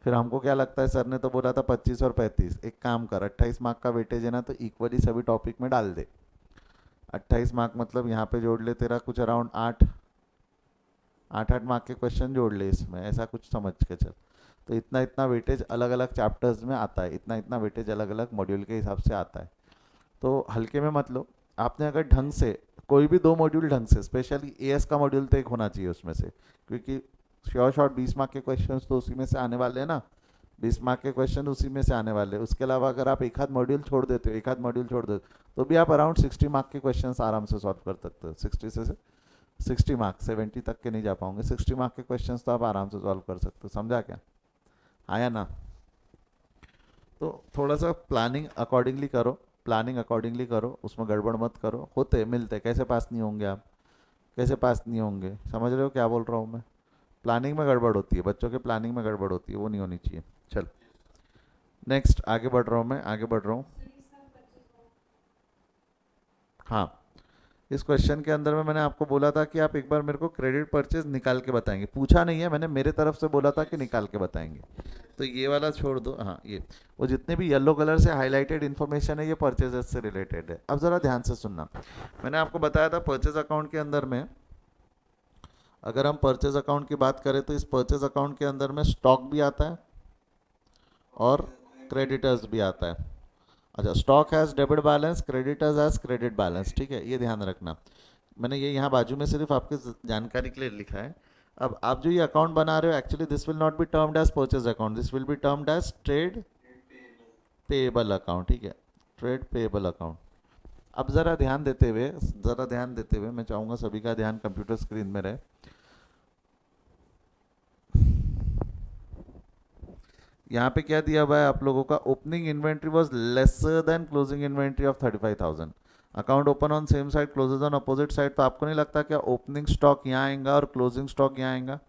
फिर हमको क्या लगता है, सर ने तो बोला था 25 और 35, एक काम कर 28 मार्क का वेटेज है ना, तो इक्वली सभी टॉपिक में डाल दे। 28 मार्क मतलब यहाँ पे जोड़ ले तेरा कुछ अराउंड 8 मार्क के क्वेश्चन जोड़ ले इसमें, ऐसा कुछ समझ के चल। तो इतना इतना वेटेज अलग अलग चैप्टर्स में आता है, इतना इतना वेटेज अलग अलग मॉड्यूल के हिसाब से आता है। तो हल्के में मत लो। आपने अगर ढंग से कोई भी 2 मॉड्यूल ढंग से, स्पेशली एएस का मॉड्यूल तो एक होना चाहिए उसमें से, क्योंकि श्योर शॉर्ट 20 मार्क के क्वेश्चन तो उसी में से आने वाले हैं ना, 20 मार्क के क्वेश्चन उसी में से आने वाले हैं। उसके अलावा अगर आप एक आध मॉड्यूल छोड़ देते हो, एक आध मॉड्यूल छोड़ देते हो, तो भी आप अराउंड 60 मार्क के क्वेश्चन आराम से सॉल्व कर सकते हो। 60 मार्क, 70 तक के नहीं जा पाओगे, 60 मार्क के क्वेश्चन तो आप आराम से सॉल्व कर सकते हो। समझा क्या? आया ना? तो थोड़ा सा प्लानिंग अकॉर्डिंगली करो, प्लानिंग अकॉर्डिंगली करो, उसमें गड़बड़ मत करो। होते मिलते, कैसे पास नहीं होंगे आप? कैसे पास नहीं होंगे? समझ रहे हो क्या बोल रहा हूँ मैं? प्लानिंग में गड़बड़ होती है, बच्चों के प्लानिंग में गड़बड़ होती है, वो नहीं होनी चाहिए। चल नेक्स्ट, आगे बढ़ रहा हूँ मैं, आगे बढ़ रहा हूँ। हाँ, इस क्वेश्चन के अंदर में मैंने आपको बोला था कि आप एक बार मेरे को क्रेडिट परचेज निकाल के बताएंगे। पूछा नहीं है मैंने, मेरे तरफ से बोला था कि निकाल के बताएंगे। तो ये वाला छोड़ दो। हाँ, ये वो जितने भी येलो कलर से हाईलाइटेड इन्फॉर्मेशन है, ये परचेजेस से रिलेटेड है। अब ज़रा ध्यान से सुनना। मैंने आपको बताया था परचेज अकाउंट के अंदर में, अगर हम परचेज अकाउंट की बात करें तो इस परचेज अकाउंट के अंदर में स्टॉक भी आता है और क्रेडिटर्स भी आता है। अच्छा, stock has debit balance, creditors has credit balance, ठीक है, ये ध्यान रखना। मैंने ये यहाँ बाजू में सिर्फ आपके जानकारी के लिए लिखा है। अब आप जो ये अकाउंट बना रहे हो, actually this will not be termed as purchase account, this will be termed as trade payable account, ठीक है, ट्रेड पेएबल अकाउंट। अब ज़रा ध्यान देते हुए मैं चाहूँगा सभी का ध्यान कंप्यूटर स्क्रीन में रहे। यहाँ पे क्या दिया हुआ है आप लोगों का? Opening inventory was lesser than closing inventory of 35,000। Account open on same side, closes on opposite side. तो आपको नहीं लगता क्या ओपनिंग स्टॉक यहाँ आएगा और क्लोजिंग स्टॉक यहाँ आएगा?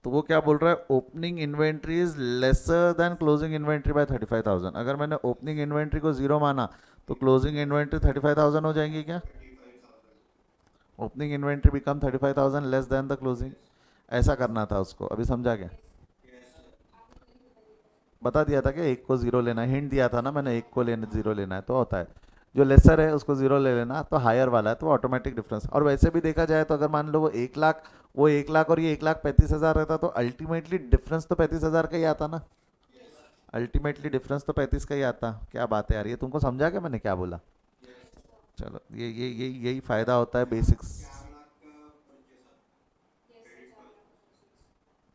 तो वो क्या बोल रहा है? Opening inventory is lesser than closing inventory by 35,000। अगर मैंने ओपनिंग इन्वेंट्री को 0 माना तो क्लोजिंग इन्वेंट्री 35,000 हो जाएंगी क्या? Opening inventory become 35,000 less than the closing. ऐसा करना था उसको, अभी समझा क्या? बता दिया था कि एक को 0 लेना है, हिंट दिया था ना मैंने, एक को लेने 0 लेना है तो होता है। जो लेसर है उसको 0 ले लेना, तो हायर वाला है तो ऑटोमेटिक डिफरेंस। और वैसे भी देखा जाए तो अगर मान लो वो 1 लाख और ये 1,35,000 रहता, तो अल्टीमेटली डिफरेंस तो 35,000 का ही आता ना। अल्टीमेटली डिफरेंस तो 35 का ही आता। क्या बात है यार, ये तुमको समझा क्या मैंने क्या बोला? चलो, ये यही फायदा होता है बेसिक्स।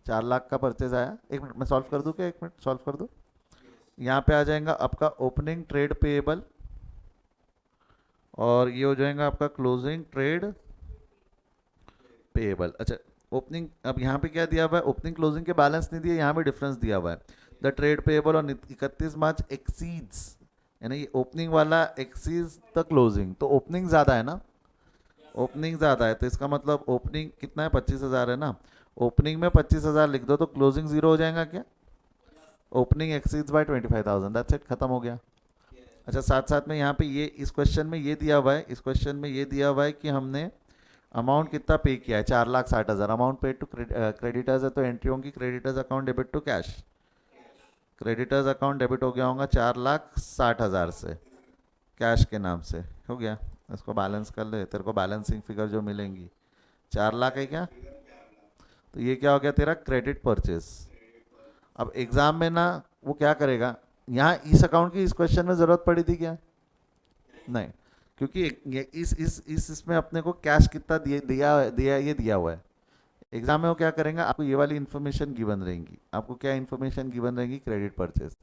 4 लाख का परचेज आया। एक मिनट मैं सॉल्व कर दूं क्या? एक मिनट सॉल्व कर दूं। यहाँ पे आ जाएगा आपका ओपनिंग ट्रेड पेएबल, और ये हो जाएगा आपका क्लोजिंग ट्रेड पेएबल। अच्छा, ओपनिंग, अब यहाँ पे क्या दिया हुआ है? ओपनिंग क्लोजिंग के बैलेंस नहीं दिए, यहाँ पे डिफरेंस दिया हुआ है। The trade payable on 31 March exceeds, यानी ये ओपनिंग वाला एक्सीड्स द क्लोजिंग, तो ओपनिंग ज़्यादा है ना, ओपनिंग ज़्यादा है, तो इसका मतलब ओपनिंग कितना है? 25,000 है ना। ओपनिंग में 25,000 लिख दो तो क्लोजिंग 0 हो जाएगा क्या? Opening exceeds by 25,000, that's it, खत्म हो गया। अच्छा, साथ साथ में यहाँ पे ये इस क्वेश्चन में ये दिया हुआ है, इस क्वेश्चन में ये दिया हुआ है कि हमने अमाउंट कितना पे किया है? 4,60,000। अमाउंट पेड टू क्रेडिटर्स है, तो एंट्री होगी creditors account debit to cash. Creditors account debit हो गया होगा 4,60,000 से कैश के नाम से, हो गया। इसको बैलेंस कर ले, तेरे को बैलेंसिंग फिगर जो मिलेंगी 4 लाख है क्या? तो ये क्या हो गया तेरा? Credit purchase. अब एग्जाम में ना वो क्या करेगा, यहाँ इस अकाउंट की इस क्वेश्चन में ज़रूरत पड़ी थी क्या? नहीं, क्योंकि ये इस इसमें अपने को कैश कितना दिया हुआ है। एग्जाम में वो क्या करेंगे, आपको ये वाली इन्फॉर्मेशन गिवन रहेंगी। आपको क्या इन्फॉर्मेशन गिवन रहेंगी? Credit purchase.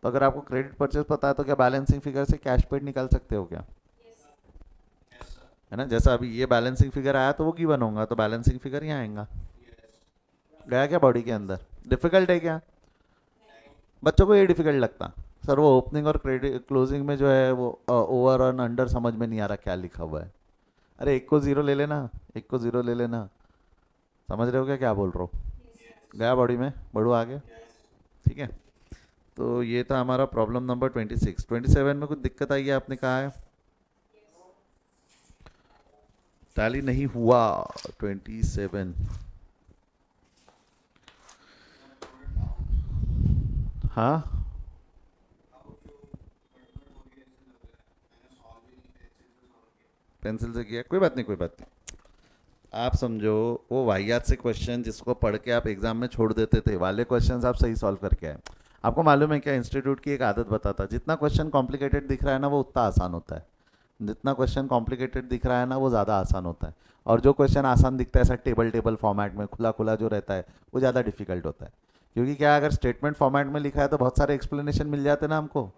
तो अगर आपको क्रेडिट परचेज पता है तो क्या बैलेंसिंग फिगर से कैश पेड निकाल सकते हो क्या? है ना, जैसा अभी ये बैलेंसिंग फिगर आया तो वो गिवन होगा, तो बैलेंसिंग फिगर यहाँ आएगा। गया क्या बॉडी के अंदर? डिफिकल्ट है क्या? बच्चों को ये डिफिकल्ट लगता, सर वो ओपनिंग और क्रेडिट क्लोजिंग में जो है वो ओवर और अंडर समझ में नहीं आ रहा क्या लिखा हुआ है। अरे एक को 0 ले लेना, एक को 0 ले लेना। समझ रहे हो क्या क्या बोल रहा हूँ? गया बॉडी में, बढ़ो आगे। ठीक है, तो ये था हमारा प्रॉब्लम नंबर 26। 27 में कुछ दिक्कत आई है आपने कहा है? टैली नहीं हुआ 27। हाँ, पेंसिल से किया, कोई बात नहीं, कोई बात नहीं। आप समझो, वो वाहियात से क्वेश्चन जिसको पढ़ के आप एग्जाम में छोड़ देते थे वाले क्वेश्चंस आप सही सॉल्व करके आए। आपको मालूम है क्या, इंस्टीट्यूट की एक आदत बताता, जितना क्वेश्चन कॉम्प्लिकेटेड दिख रहा है ना वो उतना आसान होता है। जितना क्वेश्चन कॉम्प्लिकेटेड दिख रहा है ना वो ज़्यादा आसान होता है। और जो क्वेश्चन आसान दिखता है ऐसा टेबल टेबल फॉर्मेट में खुला खुला जो रहता है वो ज़्यादा डिफिकल्ट होता है। क्योंकि क्या, अगर स्टेटमेंट फॉर्मेट में लिखा है तो बहुत सारे एक्सप्लेनेशन मिल जाते ना हमको।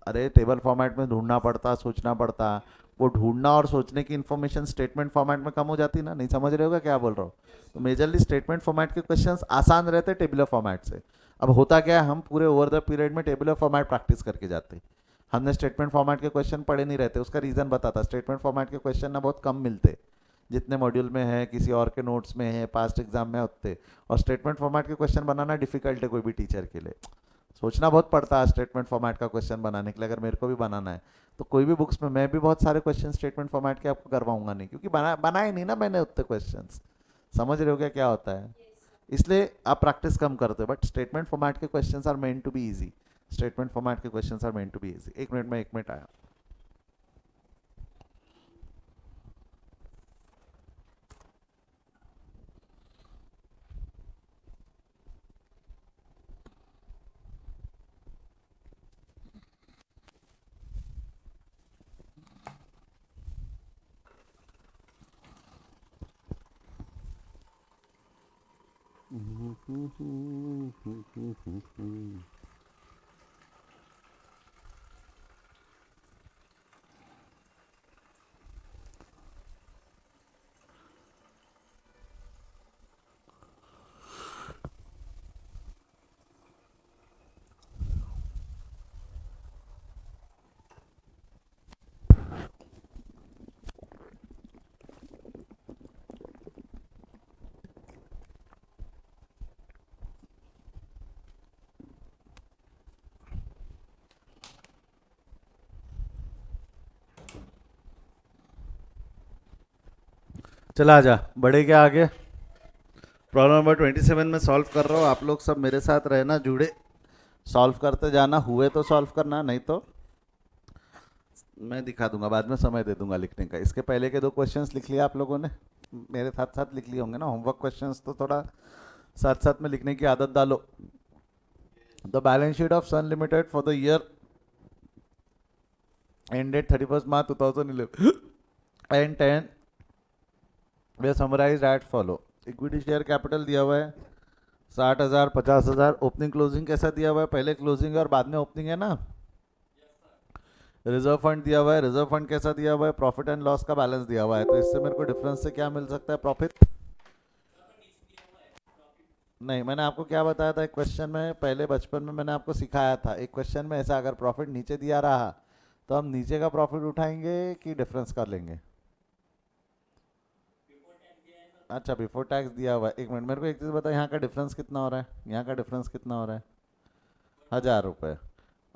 अरे टेबल फॉर्मेट में ढूंढना पड़ता, सोचना पड़ता। वो ढूंढना और सोचने की इन्फॉर्मेशन स्टेटमेंट फॉर्मेट में कम हो जाती ना। नहीं समझ रहे होगा क्या बोल रहा हूँ। तो मेजरली स्टेटमेंट फॉर्मेट के क्वेश्चंस आसान रहते हैं टेबुलर फॉर्मेट से। अब होता क्या है, हम पूरे ओवर द पीरियड में टेबुलर फॉर्मेट प्रैक्टिस करके जाते हैं। हमने स्टेटमेंट फॉर्मेट के क्वेश्चन पढ़े नहीं रहते। उसका रीज़न बताता, स्टेटमेंट फॉर्मेट के क्वेश्चन ना बहुत कम मिलते, जितने मॉड्यूल में है, किसी और के नोट्स में है, पास्ट एग्जाम में होते। और स्टेटमेंट फॉर्मेट के क्वेश्चन बनाना डिफिकल्ट है कोई भी टीचर के लिए। सोचना बहुत पड़ता है स्टेटमेंट फॉर्मेट का क्वेश्चन बनाने के लिए। अगर मेरे को भी बनाना है तो कोई भी बुक्स में मैं भी बहुत सारे क्वेश्चन स्टेटमेंट फॉर्मेट के आपको करवाऊंगा नहीं, क्योंकि बनाए नहीं ना मैंने उतने क्वेश्चंस। समझ रहे हो क्या क्या होता है। इसलिए आप प्रैक्टिस कम करते हो, बट स्टेटमेंट फॉर्मेट के questions are meant to be easy. Statement format के questions are meant to be easy. एक मिनट में, एक मिनट आया। चला जा, बढ़े क्या आगे। प्रॉब्लम नंबर 27 में सॉल्व कर रहा हूँ, आप लोग सब मेरे साथ रहना, जुड़े, सॉल्व करते जाना। हुए तो सॉल्व करना, नहीं तो मैं दिखा दूंगा, बाद में समय दे दूंगा लिखने का। इसके पहले के दो क्वेश्चंस लिख लिया आप लोगों ने, मेरे साथ साथ लिख लिए होंगे ना। होमवर्क क्वेश्चंस तो थोड़ा साथ साथ में लिखने की आदत डालो। The balance sheet of Sun limited for the year ended 31st March 2011 and 10 were summarise at follow. Equity share capital दिया हुआ है 60,000, 50,000। ओपनिंग क्लोजिंग कैसा दिया हुआ है, पहले क्लोजिंग है और बाद में ओपनिंग है ना। रिजर्व फंड दिया हुआ है, रिजर्व फंड कैसा दिया हुआ है, प्रॉफिट एंड लॉस का बैलेंस दिया हुआ है। तो इससे मेरे को डिफरेंस से क्या मिल सकता है, प्रॉफिट। नहीं, मैंने आपको क्या बताया था एक क्वेश्चन में, पहले बचपन में मैंने आपको सिखाया था एक क्वेश्चन में ऐसा, अगर प्रॉफिट नीचे दिया रहा तो हम नीचे का प्रॉफिट उठाएंगे कि डिफरेंस कर लेंगे। अच्छा, बिफोर टैक्स दिया हुआ है। एक मिनट, मेरे को एक चीज़ बता, यहाँ का डिफरेंस कितना हो रहा है, यहाँ का डिफरेंस कितना हो रहा है, 1,000 रुपये।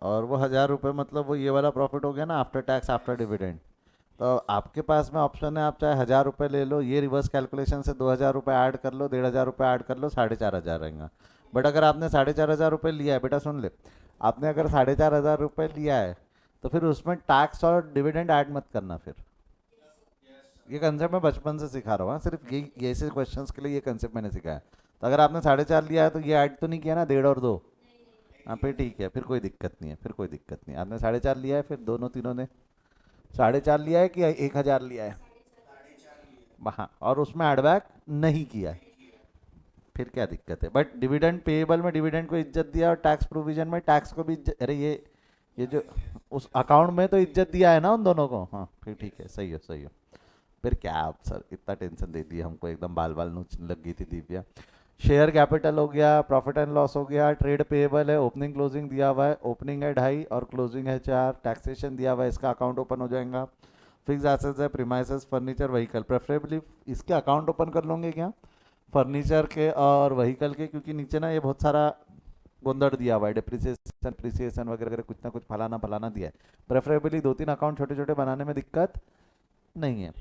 और वो 1,000 रुपये मतलब वो ये वाला प्रॉफिट हो गया ना, आफ्टर टैक्स आफ्टर डिविडेंड। तो आपके पास में ऑप्शन है, आप चाहे 1,000 रुपये ले लो, ये रिवर्स कैलकुलेशन से 2,000 रुपये ऐड कर लो, 1,500 रुपये ऐड कर लो, 4,500 रहेगा। बट अगर आपने 4,500 रुपये लिया है, बेटा सुन ले, आपने अगर 4,500 रुपये लिया है तो फिर उसमें टैक्स और डिविडेंड ऐड मत करना फिर। ये कंसेप्ट मैं बचपन से सिखा रहा हूँ, हाँ, सिर्फ ये ऐसे क्वेश्चंस के लिए ये कंसेप्ट मैंने सिखाया। तो अगर आपने 4,500 लिया है तो ये ऐड तो नहीं किया ना, 1,500 और 2। हाँ फिर ठीक है, फिर कोई दिक्कत नहीं है, फिर कोई दिक्कत नहीं है। आपने 4,500 लिया है, फिर दोनों तीनों ने 4,500 लिया है कि 1,000 लिया है। हाँ, और उसमें एडबैक नहीं किया है, फिर क्या दिक्कत है। बट डिविडेंड पेएबल में डिविडेंड को इज्जत दिया और टैक्स प्रोविजन में टैक्स को भी इज्जत। अरे ये जो उस अकाउंट में तो इज्जत दिया है ना उन दोनों को। हाँ फिर ठीक है, सही है सही है। फिर क्या आप सर इतना टेंशन दे दिया हमको, एकदम बाल बाल नोचने लग गई थी दिव्या। शेयर कैपिटल हो गया, प्रॉफिट एंड लॉस हो गया, ट्रेड पेएबल है, ओपनिंग क्लोजिंग दिया हुआ है, ओपनिंग है 2.5 और क्लोजिंग है 4, टैक्सेशन दिया हुआ है, इसका अकाउंट ओपन हो जाएगा। फिक्स एसेट्स है, प्रीमाइसेस, फर्नीचर, व्हीकल। प्रेफरेबली इसके अकाउंट ओपन कर लोगे क्या, फर्नीचर के और व्हीकल के, क्योंकि नीचे ना ये बहुत सारा गोंदड़ दिया हुआ है, डिप्रिसिएशन डिप्रिसिएशन वगैरह कुछ ना कुछ फलाना फलाना दिया है। प्रेफरेबली 2-3 अकाउंट छोटे छोटे बनाने में दिक्कत नहीं है।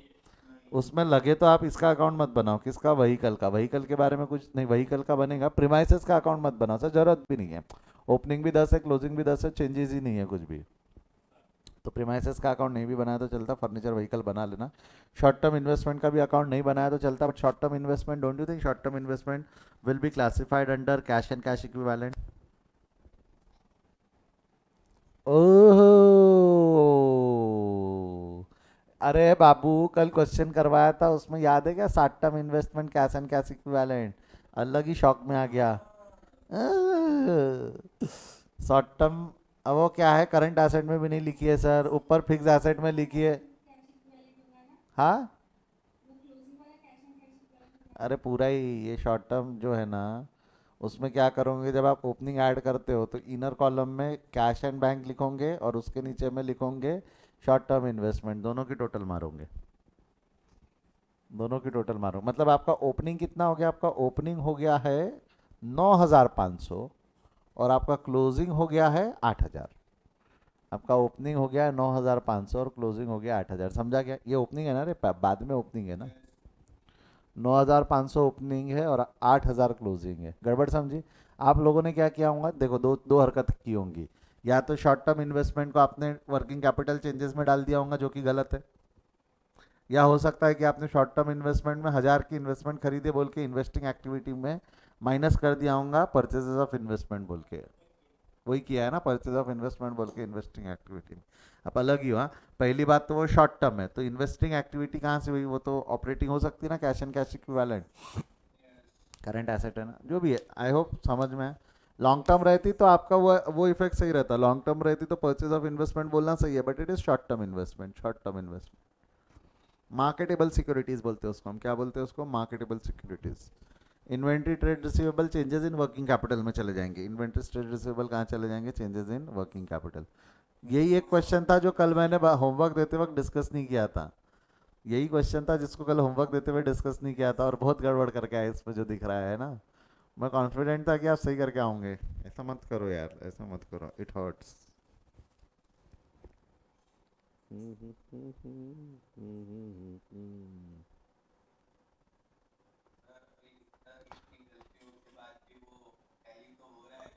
उसमें लगे तो आप इसका अकाउंट मत बनाओ, किसका, व्हीकल का। व्हीकल के बारे में कुछ नहीं, व्हीकल का बनेगा, प्रीमाइसेस का अकाउंट मत बनाओ सर, जरूरत भी नहीं है। ओपनिंग भी 10 है, क्लोजिंग भी 10 है, चेंजेस ही नहीं है कुछ भी। तो प्रीमाइसेस का अकाउंट नहीं भी बनाया तो चलता, फर्नीचर व्हीकल बना लेना। शॉर्ट टर्म इन्वेस्टमेंट का भी अकाउंट नहीं बनाया तो चलता, but short term investment, don't you think short term investment will be classified under cash and cash equivalent? Oh, अरे बाबू, कल क्वेश्चन करवाया था, उसमें याद है क्या? Short term investment cash and cash equivalent. अलग ही शौक में आ गया। शॉर्ट टर्म, अब वो क्या है, करंट एसेट में भी नहीं लिखी है सर, ऊपर फिक्स एसेट में लिखी है। हाँ, अरे पूरा ही, ये शॉर्ट टर्म जो है ना, उसमें क्या करोगे, जब आप ओपनिंग ऐड करते हो तो इनर कॉलम में कैश एंड बैंक लिखोगे और उसके नीचे में लिखोगे शॉर्ट टर्म इन्वेस्टमेंट, दोनों की टोटल मारोगे। दोनों की टोटल मारो, मतलब आपका ओपनिंग कितना हो गया? आपका ओपनिंग हो गया है 9,500 और आपका क्लोजिंग हो गया है 8,000। आपका ओपनिंग हो गया है 9,500 और क्लोजिंग हो गया 8,000, समझा क्या? ये ओपनिंग है ना रे, बाद में ओपनिंग है ना। 9,500 ओपनिंग है और 8,000 क्लोजिंग है, गड़बड़ समझी? आप लोगों ने क्या किया होगा, देखो दो दो हरकत की होंगी। या तो शॉर्ट टर्म इन्वेस्टमेंट को आपने वर्किंग कैपिटल चेंजेस में डाल दिया होगा, जो कि गलत है। या हो सकता है कि आपने शॉर्ट टर्म इन्वेस्टमेंट में 1,000 की इन्वेस्टमेंट खरीदे बोल के इन्वेस्टिंग एक्टिविटी में माइनस कर दिया होगा परचेजेस ऑफ इन्वेस्टमेंट बोल के। वही किया है ना, परचेज ऑफ इन्वेस्टमेंट बोल के इन्वेस्टिंग एक्टिविटी में। अब अलग ही हुआ। पहली बात तो वो शॉर्ट टर्म है, तो इन्वेस्टिंग एक्टिविटी कहाँ से हुई? वो तो ऑपरेटिंग हो सकती है ना, cash and cash equivalent, current asset है ना, जो भी है। आई होप समझ में है। लॉन्ग टर्म रहती तो आपका वो इफेक्ट सही रहता, लॉन्ग टर्म रहती तो परचेज ऑफ इन्वेस्टमेंट बोलना सही है, but it is short term investment, short term investment. Marketable securities बोलते हैं उसको, हम क्या बोलते हैं उसको? Marketable securities. Inventory trade receivable changes in working capital में चले जाएंगे, इन्वेंट्री ट्रेड रिसीवेबल कहाँ चले जाएंगे? Changes in working capital. यही एक क्वेश्चन था जो कल मैंने होमवर्क देते वक्त डिस्कस नहीं किया था। यही क्वेश्चन था जिसको कल होमवर्क देते हुए डिस्कस नहीं किया था, और बहुत गड़बड़ करके आया इस पर जो दिख रहा है ना। मैं कॉन्फिडेंट था कि आप सही करके आओगे। ऐसा मत करो यार, ऐसा मत करो, इट हर्ट्स।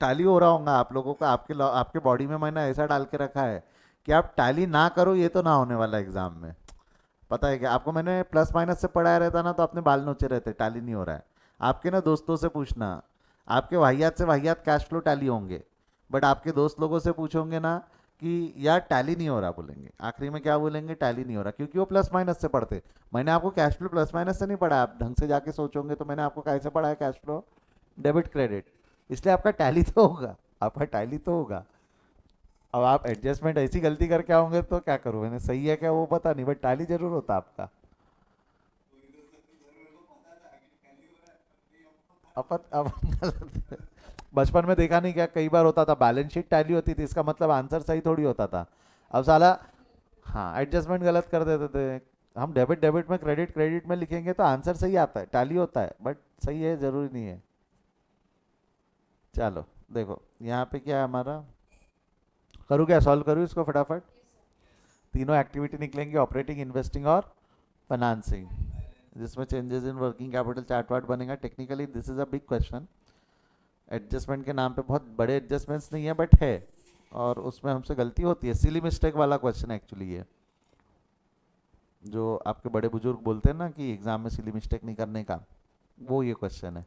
टैली हो रहा होगा आप लोगों का, आपके बॉडी में मैंने ऐसा डाल के रखा है कि आप टैली ना करो, ये तो ना होने वाला एग्जाम में। पता है क्या आपको? मैंने प्लस माइनस से पढ़ाया रहता ना तो अपने बाल नोचे रहते, टैली नहीं हो रहा है। आपके ना दोस्तों से पूछना, आपके वाहियात से वाहियात कैश फ्लो टैली होंगे, बट आपके दोस्त लोगों से पूछोगे ना कि यार टैली नहीं हो रहा, बोलेंगे आखिरी में क्या बोलेंगे? टैली नहीं हो रहा, क्योंकि वो प्लस माइनस से पढ़ते। मैंने आपको कैश फ्लो प्लस माइनस से नहीं पढ़ा, आप ढंग से जाके सोचोगे तो मैंने आपको कैसे पढ़ा है कैश फ्लो? Debit credit. इसलिए आपका टैली तो होगा, आपका टैली तो होगा। अब आप एडजस्टमेंट ऐसी गलती करके आओगे तो क्या करूँ मैंने, सही है क्या वो पता नहीं, बट टैली जरूर होता आपका। अपन गलत। बचपन में देखा नहीं क्या, कई बार होता था बैलेंस शीट टैली होती थी, इसका मतलब आंसर सही थोड़ी होता था। अब साला, हाँ, एडजस्टमेंट गलत कर देते थे। हम डेबिट डेबिट में, क्रेडिट क्रेडिट में लिखेंगे तो आंसर सही आता है, टैली होता है, बट सही है जरूरी नहीं है। चलो देखो, यहाँ पे क्या है हमारा, करूँ क्या, सॉल्व करूँ इसको फटाफट? तीनों एक्टिविटी निकलेंगी, ऑपरेटिंग, इन्वेस्टिंग और फाइनेंसिंग, जिसमें changes in working capital chart वार्ट बनेगा। Technically this is a big question. Adjustment के नाम पे बहुत बड़े एडजस्टमेंट्स नहीं है, बट है, और उसमें हमसे गलती होती है, सिली मिस्टेक वाला क्वेश्चन एक्चुअली ये, जो आपके बड़े बुजुर्ग बोलते हैं ना कि एग्जाम में सिली मिस्टेक नहीं करने का, वो ये क्वेश्चन है।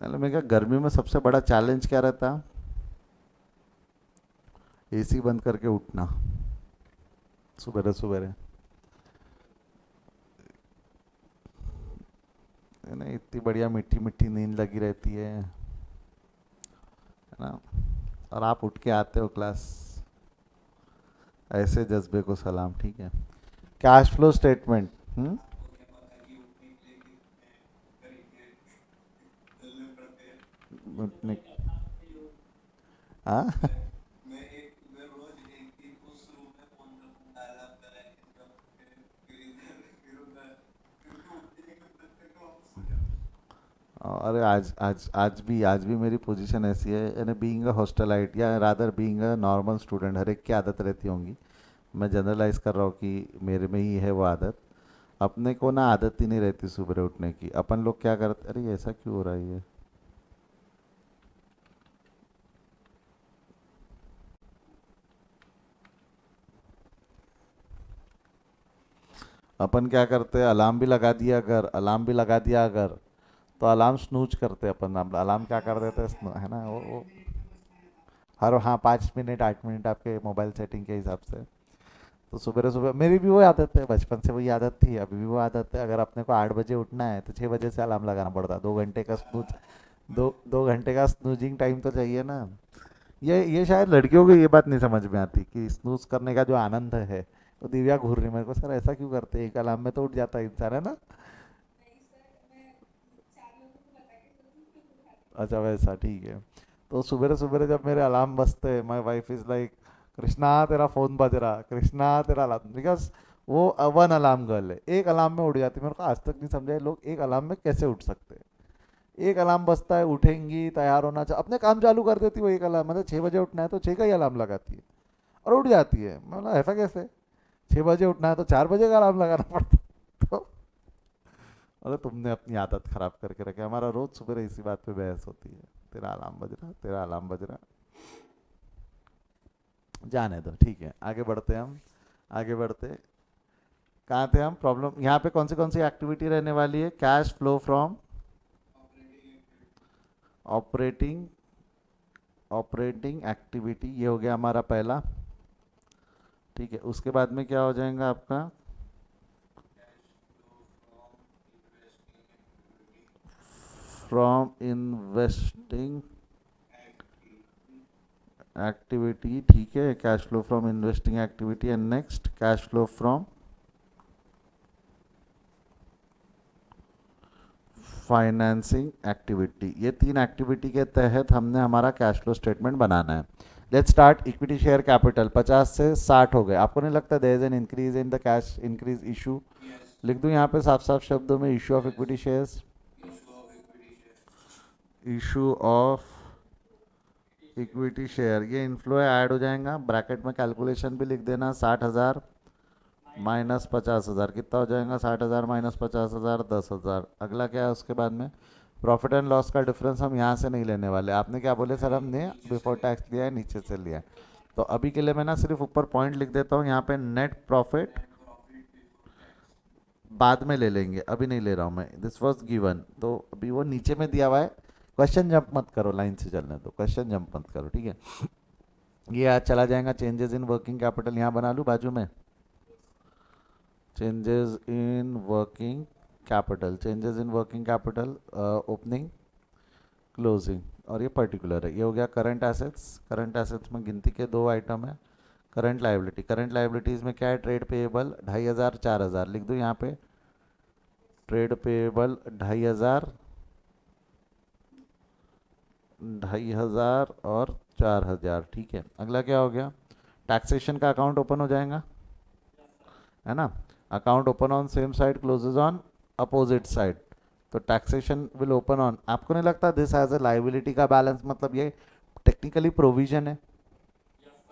चलो, मैं क्या, गर्मी में सबसे बड़ा चैलेंज क्या रहता? एसी बंद करके उठना सुबह सुबह, है ना, इतनी बढ़िया मीठी मीठी नींद लगी रहती है ना, और आप उठ के आते हो क्लास। ऐसे जज्बे को सलाम, ठीक है। Cash flow statement. हम्म। उठने, हाँ। अरे आज भी मेरी पोजीशन ऐसी है, यानी बीइंग अ हॉस्टलाइट या rather being a normal student, हर एक की आदत रहती होंगी। मैं जनरलाइज कर रहा हूँ कि मेरे में ही है वो आदत। अपने को ना आदत ही नहीं रहती सुबह उठने की। अपन लोग क्या करते, अरे ऐसा क्यों हो रहा है ये। अपन क्या करते हैं, अलार्म भी लगा दिया अगर, अलार्म भी लगा दिया अगर, तो अलार्म स्नूज करते हैं अपन। अलार्म क्या कर देते हैं, है ना वो हर, हाँ, 5 मिनट 8 मिनट आपके मोबाइल सेटिंग के हिसाब से। तो सुबह सुबह मेरी भी वो आदत है, बचपन से वही आदत थी, अभी भी वो आदत है। अगर अपने को 8 बजे उठना है तो 6 बजे से अलार्म लगाना पड़ता है। 2 घंटे का स्नूज, 2 घंटे का स्नूजिंग टाइम तो चाहिए ना। ये शायद लड़कियों को ये बात नहीं समझ में आती कि स्नूज करने का जो आनंद है। तो दिव्या घूर रही मेरे को, सर ऐसा क्यों करते हैं, एक अलार्म में तो उठ जाता है इंसान, है ना। अच्छा वैसा, ठीक है। तो सुबह सुबह जब मेरे अलार्म बजते हैं, my wife is like, Krishna तेरा फोन बज रहा, कृष्णा तेरा अलार्म, बिकॉज वो वन अलार्म गर्ल है, एक अलार्म में उठ जाती है। मेरे को आज तक नहीं समझा ये लोग एक अलार्म में कैसे उठ सकते हैं। एक अलार्म बजता है, उठेंगी, तैयार होना चाहिए, अपने काम चालू कर देती है वो एक अलार्म, मतलब 6 बजे उठना है तो 6 का ही अलार्म लगाती है और उठ जाती है। मतलब ऐसा कैसे, 6 बजे उठना है तो 4 बजे का अलार्म लगाना पड़ता है। तो अरे तुमने अपनी आदत खराब करके रखे, हमारा रोज सुबह इसी बात पे बहस होती है। तेरा अलार्म बज रहा, तेरा अलार्म बज रहा। जाने दो, ठीक है, आगे बढ़ते हैं हम। आगे बढ़ते, कहाँ थे हम, प्रॉब्लम यहाँ पे कौन सी एक्टिविटी रहने वाली है, cash flow from operating, operating activity, ये हो गया हमारा पहला। ठीक है, उसके बाद में क्या हो जाएगा आपका, फ्रॉम इन्वेस्टिंग एक्टिविटी। ठीक है, cash flow from investing activity, and next cash flow from financing activity. ये 3 एक्टिविटी के तहत हमने हमारा कैश फ्लो स्टेटमेंट बनाना है। Let's start. Equity share capital 50 से 60 हो गए। आपको नहीं लगता there is an increase in the cash increase issue? लिख दूं यहाँ पे साफ साफ शब्दों में, issue of equity shares, issue of equity share, ये इनफ्लो ऐड हो जाएगा। ब्रैकेट में कैलकुलेशन भी लिख देना, 60,000 माइनस 50,000 कितना हो जाएगा, 60,000 माइनस 50,000, 10,000। अगला क्या है उसके बाद में, प्रॉफिट एंड लॉस का डिफरेंस हम यहाँ से नहीं लेने वाले। आपने क्या बोले सर, हमने बिफोर टैक्स लिया है, नीचे से लिया है। तो अभी के लिए मैं ना सिर्फ ऊपर पॉइंट लिख देता हूँ यहाँ पे, नेट प्रॉफिट बाद में ले लेंगे, अभी नहीं ले रहा हूँ मैं, दिस वॉज गिवन, तो अभी वो नीचे में दिया हुआ है। क्वेश्चन जंप मत करो, लाइन से चलने दो, क्वेश्चन जंप मत करो, ठीक है। ये आज चला जाएगा, चेंजेस इन वर्किंग कैपिटल यहाँ बना लूँ बाजू में, changes in working capital, changes in working capital, opening closing, और ये पर्टिकुलर है। ये हो गया करंट एसेट्स। करंट एसेट्स में गिनती के 2 आइटम है। करंट लाइबिलिटी, करंट लाइबिलिटीज़ में क्या है, ट्रेड पेएबल 2,500 4,000, लिख दूँ यहाँ पे, ट्रेड पेएबल 2,500, 2,500 और 4,000, ठीक है। अगला क्या हो गया, टैक्सेशन का अकाउंट ओपन हो जाएगा, है ना। Account open on same side closes on opposite side, तो टैक्सेशन विल ओपन ऑन, आपको नहीं लगता दिस हैज अ लाइबिलिटी का बैलेंस, मतलब ये टेक्निकली प्रोविजन है।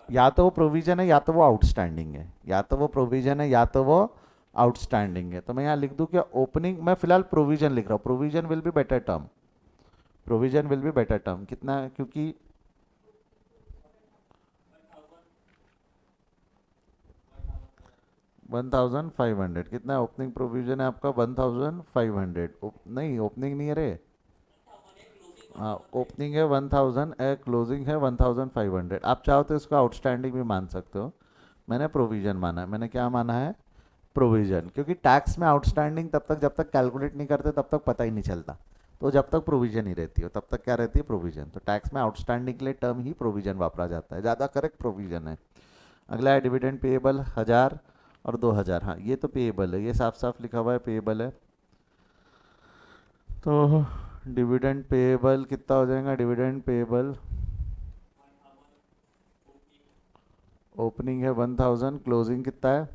या तो वो प्रोविजन है या तो वो आउटस्टैंडिंग है, या तो वो प्रोविजन है या तो वो आउटस्टैंडिंग है। तो मैं यहाँ लिख दूँ क्या, ओपनिंग, मैं फिलहाल प्रोविजन लिख रहा हूँ, provision will be better term, provision will be better term, कितना है? क्योंकि 1,500, कितना ओपनिंग प्रोविजन है आपका, 1,500। नहीं, ओपनिंग नहीं है रे, हाँ, ओपनिंग है 1,000, क्लोजिंग है 1,500। आप चाहो तो इसको आउटस्टैंडिंग भी मान सकते हो। मैंने प्रोविजन माना है, मैंने क्या माना है, प्रोविजन, क्योंकि टैक्स में आउटस्टैंडिंग तब तक जब तक कैलकुलेट नहीं करते तब तक पता ही नहीं चलता। तो जब तक प्रोविजन ही रहती है तब तक क्या रहती है, प्रोविजन। तो टैक्स में आउटस्टैंडिंग के लिए टर्म ही प्रोविजन वापरा जाता है, ज़्यादा करेक्ट प्रोविजन है। अगला है डिविडेंड पेएबल 1,000 और 2,000, हाँ ये तो पेएबल है, ये साफ साफ लिखा हुआ है पेएबल है। तो डिविडेंड पेएबल कितना हो जाएगा, डिविडेंड पेएबल ओपनिंग है 1,000, क्लोजिंग कितना है,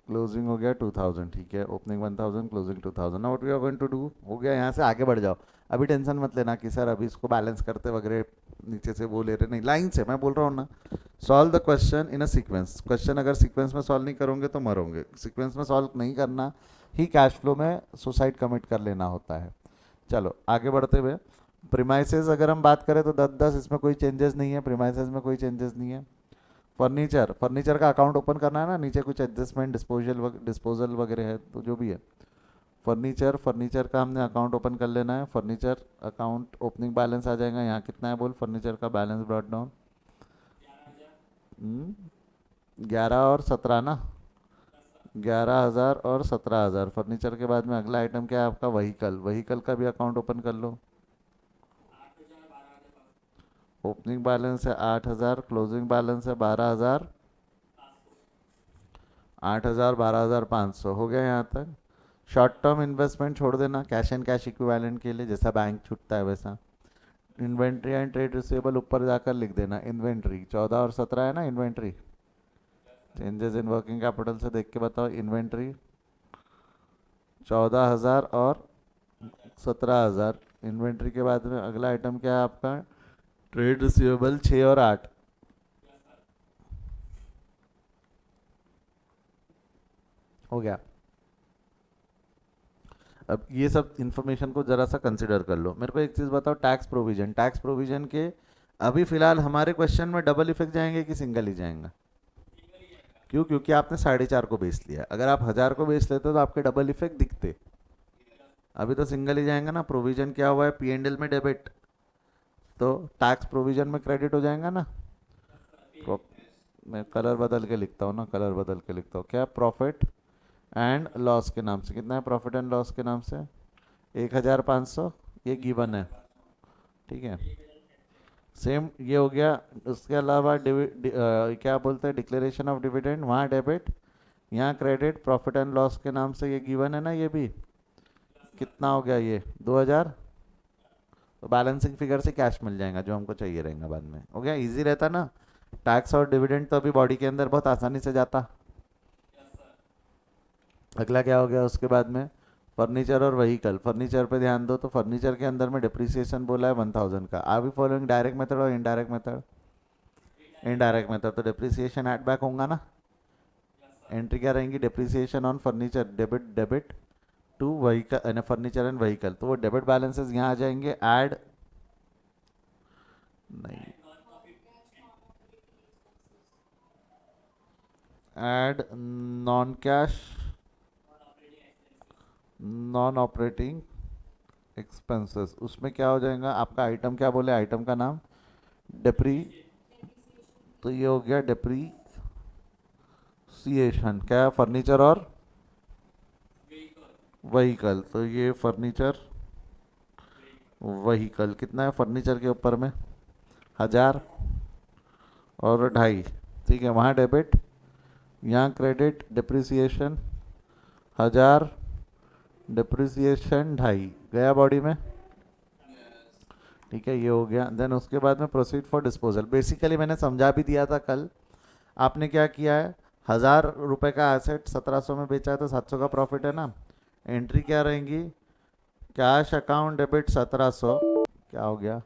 क्लोजिंग हो गया 2000, ठीक है, opening 1000, closing 2000। Now what we are going to do, हो गया, यहाँ से आगे बढ़ जाओ। अभी टेंशन मत लेना कि सर अभी इसको बैलेंस करते वगैरह नीचे से वो ले रहे, नहीं, लाइन से मैं बोल रहा हूँ ना। Solve the question in a sequence, question अगर सीक्वेंस में सॉल्व नहीं करोगे तो मरोगे, सीक्वेंस में सॉल्व नहीं करना ही कैश फ्लो में सुसाइड कमिट कर लेना होता है। चलो आगे बढ़ते हुए, प्रीमाइसेस अगर हम बात करें तो 10-10, इसमें कोई चेंजेस नहीं है, प्रीमाइसेस में कोई चेंजेस नहीं है। फर्नीचर, फर्नीचर का अकाउंट ओपन करना है ना, नीचे कुछ एडजस्टमेंट डिस्पोजल वगैरह है तो जो भी है, फर्नीचर, फर्नीचर का हमने अकाउंट ओपन कर लेना है। फर्नीचर अकाउंट ओपनिंग बैलेंस आ जाएगा, यहाँ कितना है बोल, फर्नीचर का बैलेंस ब्रॉट डाउन 11 और 17 ना, 11,000 और 17,000। फर्नीचर के बाद में अगला आइटम क्या है आपका, वहीकल, वहीकल का भी अकाउंट ओपन कर लो। ओपनिंग बैलेंस है 8,000, क्लोजिंग बैलेंस है 12,000, 8,000, 12,500 हो गया यहाँ तक। शॉर्ट टर्म इन्वेस्टमेंट छोड़ देना, कैश एंड कैश इक्विवेलेंट के लिए जैसा बैंक छूटता है वैसा। इन्वेंट्री एंड ट्रेड रिसीवेबल ऊपर जाकर लिख देना, इन्वेंट्री 14 और 17 है ना inventory. Changes in working capital से देख के बताओ, इन्वेंट्री 14,000 और 17,000। इन्वेंट्री के बाद में अगला आइटम क्या है आपका, ट्रेड रिसीवेबल 6 और 8। हो गया। अब ये सब इन्फॉर्मेशन को जरा सा कंसिडर कर लो। मेरे को एक चीज़ बताओ, टैक्स प्रोविजन, टैक्स प्रोविजन के अभी फिलहाल हमारे क्वेश्चन में डबल इफेक्ट जाएंगे कि सिंगल ही जाएंगे? क्यों? क्योंकि आपने 4.5 को बेच लिया, अगर आप 1000 को बेच लेते तो आपके डबल इफेक्ट दिखते। अभी तो सिंगल ही जाएंगे ना, प्रोविजन क्या हुआ है, पी&एल में डेबिट, तो टैक्स प्रोविजन में क्रेडिट हो जाएगा ना। मैं कलर बदल के लिखता हूँ ना, कलर बदल के लिखता हूँ, क्या, प्रॉफिट एंड लॉस के नाम से। कितना है प्रॉफिट एंड लॉस के नाम से, 1,500, ये गिवन है, ठीक है, सेम ये हो गया। उसके अलावा क्या बोलते हैं, डिक्लेरेशन ऑफ डिविडेंड, वहाँ डेबिट, यहाँ क्रेडिट, प्रॉफिट एंड लॉस के नाम से ये गिवन है ना, ये भी कितना हो गया, ये 2,000। तो बैलेंसिंग फिगर से कैश मिल जाएगा जो हमको चाहिए रहेगा बाद में, हो गया, इजी रहता ना। टैक्स और डिविडेंड तो अभी बॉडी के अंदर बहुत आसानी से जाता। अगला क्या हो गया उसके बाद में, फर्नीचर और व्हीकल। फर्नीचर पे ध्यान दो, तो फर्नीचर के अंदर में डिप्रिसिएशन बोला है 1,000 का। Are we following direct method और इनडायरेक्ट मेथड? इनडायरेक्ट मेथड, तो डिप्रिसिएशन एड बैक होगा ना। एंट्री क्या रहेंगी, depreciation on furniture, debit debit to vehicle, furniture and vehicle, तो वो डेबिट बैलेंसेस यहाँ आ जाएंगे, ऐड नहीं, add non cash, non operating expenses, उसमें क्या हो जाएगा आपका, आइटम क्या बोले, आइटम का नाम डेप्री, तो ये हो गया डेप्रीसिएशन, क्या, फर्नीचर और व्हीकल, तो ये फर्नीचर व्हीकल कितना है, फर्नीचर के ऊपर में 1,000 और 2.5, ठीक है, वहाँ डेबिट, यहाँ क्रेडिट, डिप्रिसिएशन 1,000, डिप्रिसिएशन 2.5 गया बॉडी में, ठीक है, ये हो गया। देन उसके बाद में प्रोसीड फॉर डिस्पोजल, बेसिकली मैंने समझा भी दिया था कल। आपने क्या किया है, 1,000 रुपये का एसेट 1,700 में बेचा है तो 700 का प्रॉफिट है ना। एंट्री क्या रहेंगी, कैश अकाउंट डेबिट 1,700, क्या हो गया,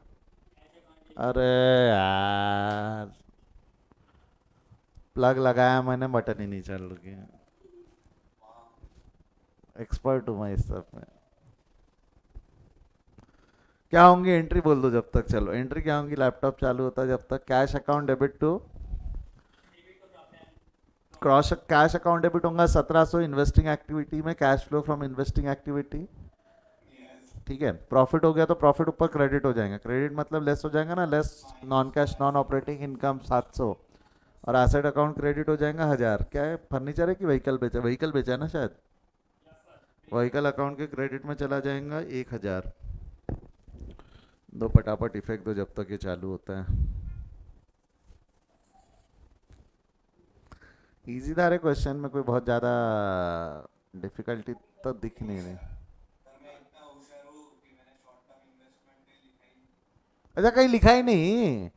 अरे यार प्लग लगाया मैंने, बटन ही नहीं चल रही है, एक्सपर्ट हूँ मैं इस सब में। क्या होंगी एंट्री बोल दो जब तक, चलो एंट्री क्या होंगी, लैपटॉप चालू होता है जब तक, cash account debit to cross, cash account debit होगा 1,700 इन्वेस्टिंग एक्टिविटी में, cash flow from investing activity, ठीक है। प्रॉफिट हो गया तो प्रॉफिट ऊपर क्रेडिट हो जाएगा, क्रेडिट मतलब लेस हो जाएगा ना, less non cash non operating income 700, और एसेट अकाउंट क्रेडिट हो जाएगा 1,000। क्या है, फर्नीचर है कि व्हीकल बेचा, व्हीकल बेचा है ना शायद, व्हीकल अकाउंट के क्रेडिट में चला जाएगा 1,000। दो फटाफट इफेक्ट दो जब तक ये चालू होता है। इजी था रे क्वेश्चन में, कोई बहुत ज़्यादा डिफिकल्टी तो दिख नहीं रही। अच्छा कहीं लिखा ही नहीं,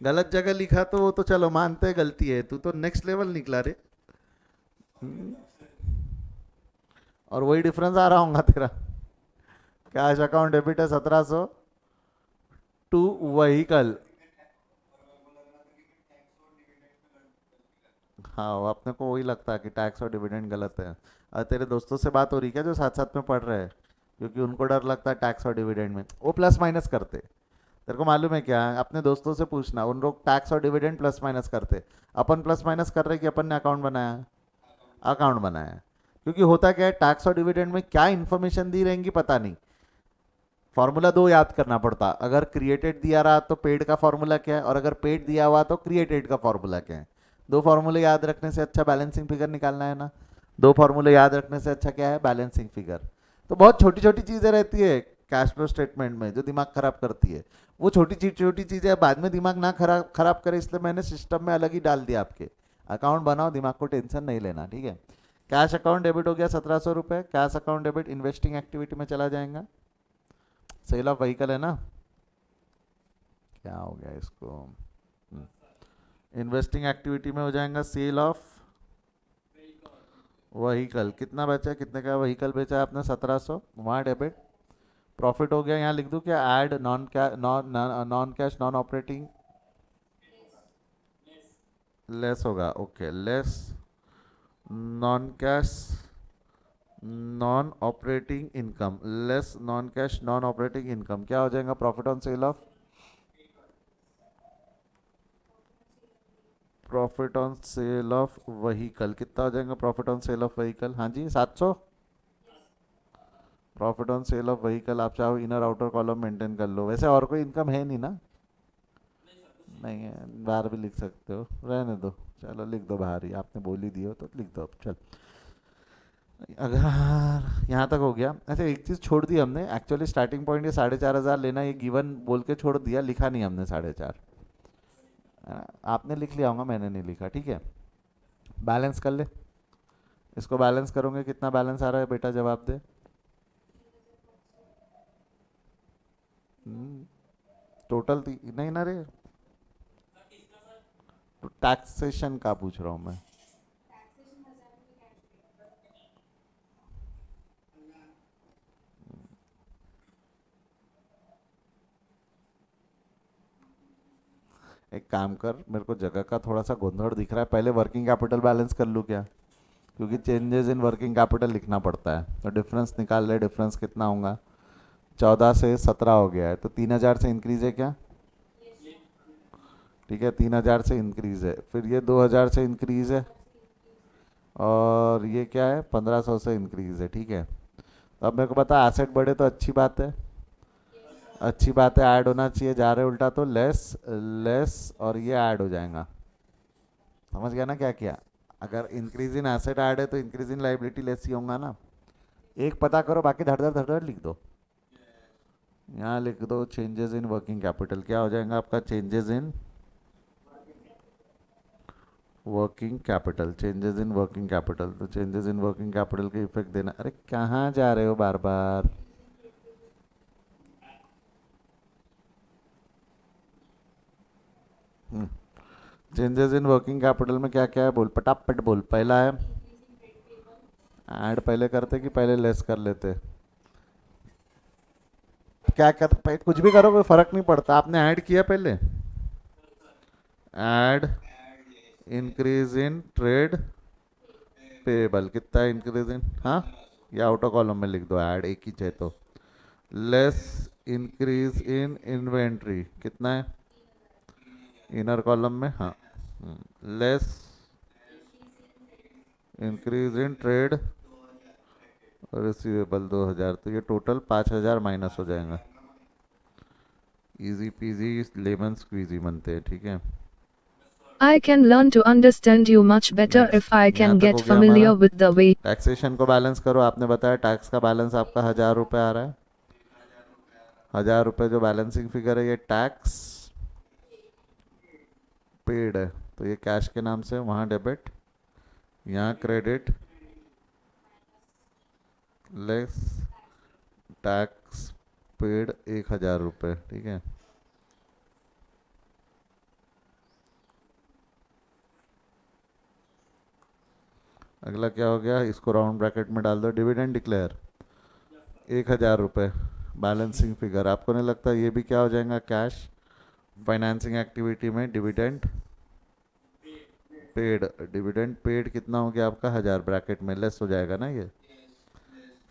गलत जगह लिखा तो वो तो चलो मानते हैं गलती है, तू तो नेक्स्ट लेवल निकला रे। और वही डिफरेंस आ रहा होगा तेरा। कैश अकाउंट डेबिट है 1700 टू व्हीकल। हाँ वो अपने को वही लगता है कि टैक्स और डिविडेंड गलत है। तेरे दोस्तों से बात हो रही क्या जो साथ साथ में पढ़ रहे हैं? क्योंकि उनको डर लगता है टैक्स और डिविडेंड में, वो प्लस माइनस करते। तेरे को मालूम है क्या? अपने दोस्तों से पूछना, उन लोग टैक्स और डिविडेंड प्लस माइनस करते। अपन प्लस माइनस कर रहे कि अपन ने अकाउंट बनाया? अकाउंट बनाया। क्योंकि होता क्या है, टैक्स और डिविडेंड में क्या इन्फॉर्मेशन दी रहेंगी पता नहीं। फॉर्मूला दो याद करना पड़ता, अगर क्रिएटेड दिया रहा तो पेड का फॉर्मूला क्या है, और अगर पेड दिया हुआ तो क्रिएटेड का फॉर्मूला क्या है। दो फॉर्मूले याद रखने से अच्छा बैलेंसिंग फिगर निकालना है ना। दो फॉर्मूले याद रखने से अच्छा क्या है, बैलेंसिंग फिगर। तो बहुत छोटी छोटी चीज़ें रहती है कैश फ्लो स्टेटमेंट में जो दिमाग खराब करती है। वो छोटी चीज़ें बाद में दिमाग ना खराब खराब करे, इसलिए मैंने सिस्टम में अलग ही डाल दिया आपके। अकाउंट बनाओ, दिमाग को टेंशन नहीं लेना, ठीक है। कैश अकाउंट डेबिट हो गया 1700 रुपये। Cash account debit investing activity में चला जाएगा। सेल ऑफ व्हीकल है ना, क्या हो गया इसको, इन्वेस्टिंग एक्टिविटी में हो जाएगा सेल ऑफ व्हीकल। कितना बचा, कितने का व्हीकल बेचा है आपने? 1700, वहाँ डेबिट। प्रॉफिट हो गया, यहाँ लिख दूँ क्या? Add non cash non operating less होगा, okay, less non cash non operating income. Less non cash non operating income क्या हो जाएगा? Profit on sale of, profit on sale of vehicle. कितना हो जाएगा profit on sale of vehicle? हाँ जी, 700। Profit on sale of vehicle आप चाहो इनर आउटर कॉलम मेंटेन कर लो। वैसे और कोई इनकम है नहीं ना? नहीं है, बाहर भी लिख सकते हो, रहने दो। चलो लिख दो बाहर ही, आपने बोल ही दियो तो लिख दो अब, चल। अगर यहाँ तक हो गया। अच्छा एक चीज़ छोड़ दी हमने, एक्चुअली स्टार्टिंग पॉइंट ये 4500 लेना, ये गिवन बोल के छोड़ दिया, लिखा नहीं हमने 4.5। आपने लिख लिया होगा, मैंने नहीं लिखा, ठीक है। बैलेंस कर ले, इसको बैलेंस करोगे कितना बैलेंस आ रहा है बेटा, जवाब दे। टोटल नहीं ना रे, तो टैक्सेशन का पूछ रहा हूँ मैं। एक काम कर, मेरे को जगह का थोड़ा सा गोंधड़ दिख रहा है, पहले वर्किंग कैपिटल बैलेंस कर लूँ क्या? क्योंकि चेंजेस इन वर्किंग कैपिटल लिखना पड़ता है, तो डिफरेंस निकाल ले। डिफरेंस कितना होगा? 14 से 17 हो गया है, तो 3000 से इंक्रीज है क्या? ठीक है, 3000 से इंक्रीज है, फिर ये 2000 से इंक्रीज है, और ये क्या है, 1500 से इंक्रीज है, ठीक है। तो अब मेरे को पता, एसेट बढ़े तो अच्छी बात है, अच्छी बात है, ऐड होना चाहिए, जा रहे उल्टा तो लेस लेस, और ये ऐड हो जाएगा। समझ गया ना क्या किया? अगर इंक्रीज इन एसेट ऐड है तो इंक्रीज इन लाइबिलिटी लेस ही होगा ना। एक पता करो, बाकी धड़ धड़ धड़ धड़ लिख दो। यहाँ लिख दो चेंजेस इन वर्किंग कैपिटल। क्या हो जाएगा आपका? Changes in working capital, changes in working capital. तो चेंजेस इन वर्किंग कैपिटल के इफेक्ट देना। अरे कहाँ जा रहे हो बार बार? चेंजेस इन वर्किंग कैपिटल में क्या क्या है, बोल पटापट बोल। पहला है ऐड, पहले करते कि पहले लेस कर लेते? क्या कर, कुछ भी करो कोई फर्क नहीं पड़ता। आपने ऐड किया पहले, add increase in trade payable. कितना इंक्रीज इन, हाँ, या आउटर कॉलम में लिख दो, ऐड एक ही चाहिए तो। लेस इंक्रीज इन इन्वेंट्री, कितना है? इनर कॉलम में, हाँ। Less increase in trade receivable 2000, तो ये टोटल 5000 माइनस हो जाएगा। इजी पीजी लेमन स्क्वीजी बनते हैं, ठीक है। I can learn to understand you much better if next, I यहाँ can तक हो get गया हमारा। familiar with the way. Taxation को बैलेंस करो। आपने बताया टैक्स का बैलेंस आपका 1000 रुपये आ रहा है। 1000 रुपये जो बैलेंसिंग फिगर है, ये टैक्स पेड है, तो ये कैश के नाम से वहाँ डेबिट, यहाँ क्रेडिट, लेस टैक्स पेड 1000 रुपये, ठीक है। अगला क्या हो गया, इसको राउंड ब्रैकेट में डाल दो, डिविडेंड डिक्लेयर 1,000 रुपये, बैलेंसिंग फिगर। आपको नहीं लगता ये भी क्या हो जाएगा, कैश फाइनेंसिंग एक्टिविटी में डिविडेंड पेड, डिविडेंड पेड कितना हो गया आपका 1,000, ब्रैकेट में लेस हो जाएगा ना ये।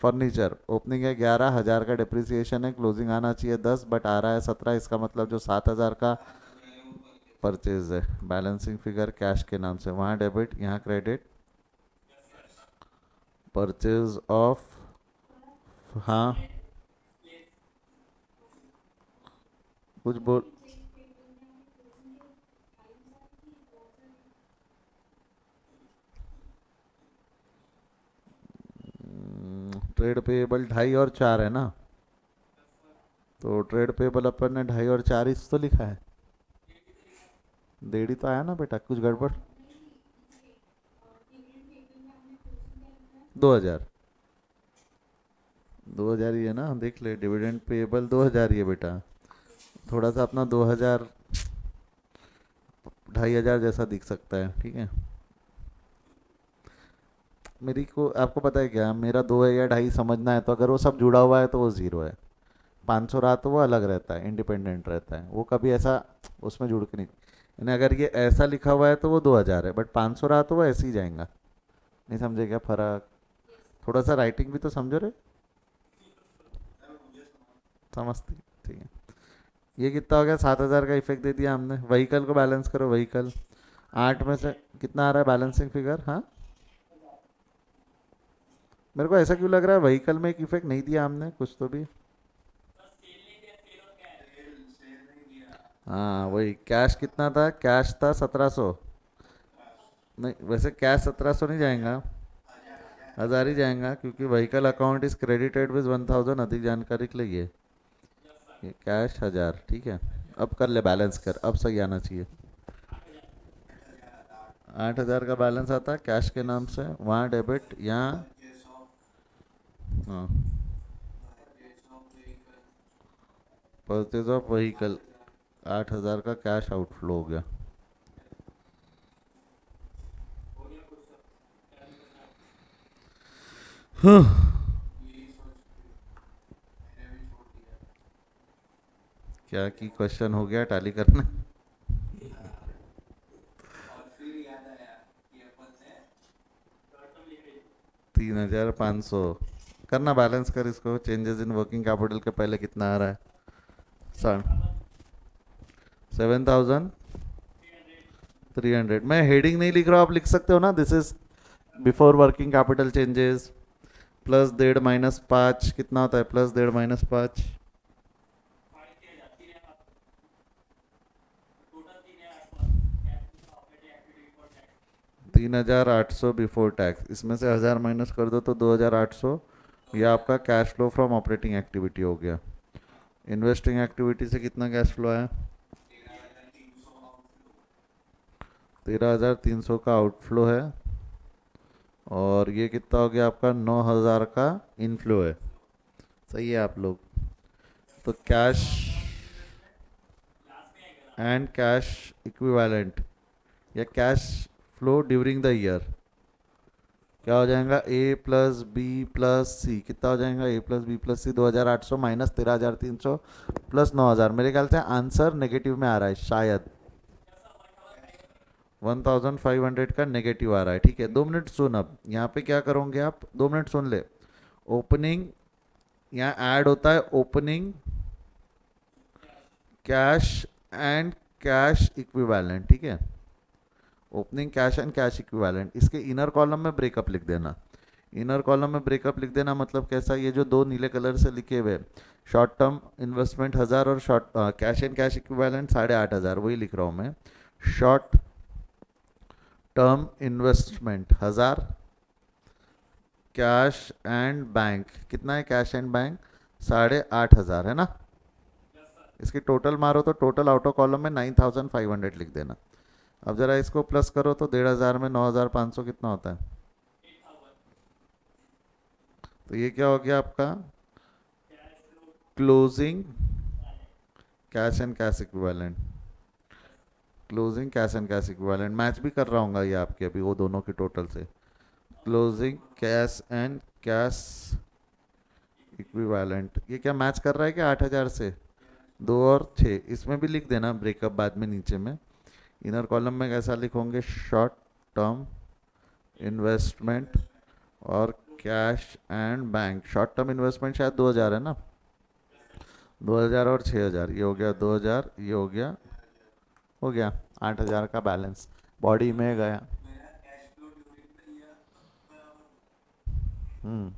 फर्नीचर ओपनिंग है 11,000 का, डिप्रिसिएशन है, क्लोजिंग आना चाहिए 10 बट आ रहा है 17, इसका मतलब जो 7,000 का परचेज है, बैलेंसिंग फिगर कैश के नाम से, वहाँ डेबिट यहाँ क्रेडिट, परचेज ऑफ, हाँ कुछ बोल, ट्रेड पेएबल 2.5 और 4 है ना, तो ट्रेड पेएबल अपन ने 2.5 और 4 ही तो लिखा है, 1.5 ही तो आया ना बेटा, कुछ गड़बड़। 2,000, 2,000 ही है ना, देख ले, डिविडेंड पेएबल 2,000 ही है बेटा, थोड़ा सा अपना 2,000 2,500 जैसा दिख सकता है, ठीक है। मेरी को आपको पता है क्या, मेरा 2 है या 2.5 समझना है, तो अगर वो सब जुड़ा हुआ है तो वो ज़ीरो है, 500 रहा तो वो अलग रहता है, इंडिपेंडेंट रहता है, वो कभी ऐसा उसमें जुड़ के नहीं, यानी अगर ये ऐसा लिखा हुआ है तो वो 2,000 है, बट 500 रहा तो वो ऐसे ही जाएगा। नहीं समझे क्या फ़र्क, थोड़ा सा राइटिंग भी तो समझो रे, समझती, ठीक है। ये कितना हो गया, 7,000 का इफेक्ट दे दिया हमने। व्हीकल को बैलेंस करो, व्हीकल 8 में से कितना आ रहा है बैलेंसिंग फिगर, हाँ मेरे को ऐसा क्यों लग रहा है व्हीकल में एक इफेक्ट नहीं दिया हमने कुछ तो भी। हाँ वही, कैश कितना था, कैश था 1,700, नहीं वैसे कैश 1,700 नहीं जाएगा, 1,000 ही जाएगा, क्योंकि vehicle account is credited with 1,000, अधिक जानकारी के लिए ये कैश 1,000, ठीक है। अब कर ले बैलेंस कर, अब सही आना चाहिए। 8,000 का बैलेंस आता है कैश के नाम से, वहाँ डेबिट, यहाँ हाँ परचेज ऑफ व्हीकल, 8,000 का कैश आउटफ्लो हो गया। क्या की क्वेश्चन हो गया टैली करना। 3,500 करना, बैलेंस कर इसको, चेंजेस इन वर्किंग कैपिटल के पहले कितना आ रहा है, 7,300। मैं हेडिंग नहीं लिख रहा हूँ, आप लिख सकते हो ना, this is before working capital changes, plus 1.5 minus 5 कितना होता है, प्लस 1.5 माइनस 5, 3,800 बिफोर टैक्स, इसमें से 1,000 माइनस कर दो तो 2,800, यह आपका cash flow from operating activity हो गया। इन्वेस्टिंग एक्टिविटी से कितना कैश फ्लो आया, 13,300 का आउटफ्लो है, और ये कितना हो गया आपका, 9,000 का इनफ्लो है। सही है आप लोग, तो कैश एंड कैश इक्विवेलेंट या cash flow during the year क्या हो जाएगा, ए प्लस बी प्लस सी, कितना हो जाएगा, ए प्लस बी प्लस सी 2,800 माइनस 13,300 प्लस 9,000। मेरे ख्याल से आंसर नेगेटिव में आ रहा है शायद, 1,500 का नेगेटिव आ रहा है, ठीक है। 2 मिनट सुन, अब यहाँ पे क्या करोगे आप, 2 मिनट सुन ले। ओपनिंग, यहाँ ऐड होता है opening cash and cash equivalent, ठीक है, opening cash and cash equivalent, इसके इनर कॉलम में ब्रेकअप लिख देना। इनर कॉलम में ब्रेकअप लिख देना मतलब कैसा, ये जो दो नीले कलर से लिखे हुए, शॉर्ट टर्म इन्वेस्टमेंट 1,000 और short cash and cash equivalent 8,500, वही लिख रहा हूँ मैं। Short term investment 1,000, cash and bank कितना है, कैश एंड बैंक 8,500 है ना। इसकी टोटल मारो तो टोटल आउटर कॉलम में 9,500 लिख देना। अब जरा इसको प्लस करो तो 1,500 में 9,500 कितना होता है, तो ये क्या हो गया आपका, closing cash and cash equivalent, closing cash and cash equivalent match भी कर रहा हूँ ये आपके अभी वो दोनों के टोटल से, closing cash and cash equivalent, ये क्या मैच कर रहा है क्या 8,000 से? 2 और 6, इसमें भी लिख देना ब्रेकअप बाद में नीचे में। इनर कॉलम में कैसा लिखोगे? शॉर्ट टर्म इन्वेस्टमेंट और cash and bank. Short term investment शायद 2,000 है ना, 2,000 और 6,000, ये हो गया 2,000, ये हो गया 8,000 का बैलेंस बॉडी में गया। हम्म।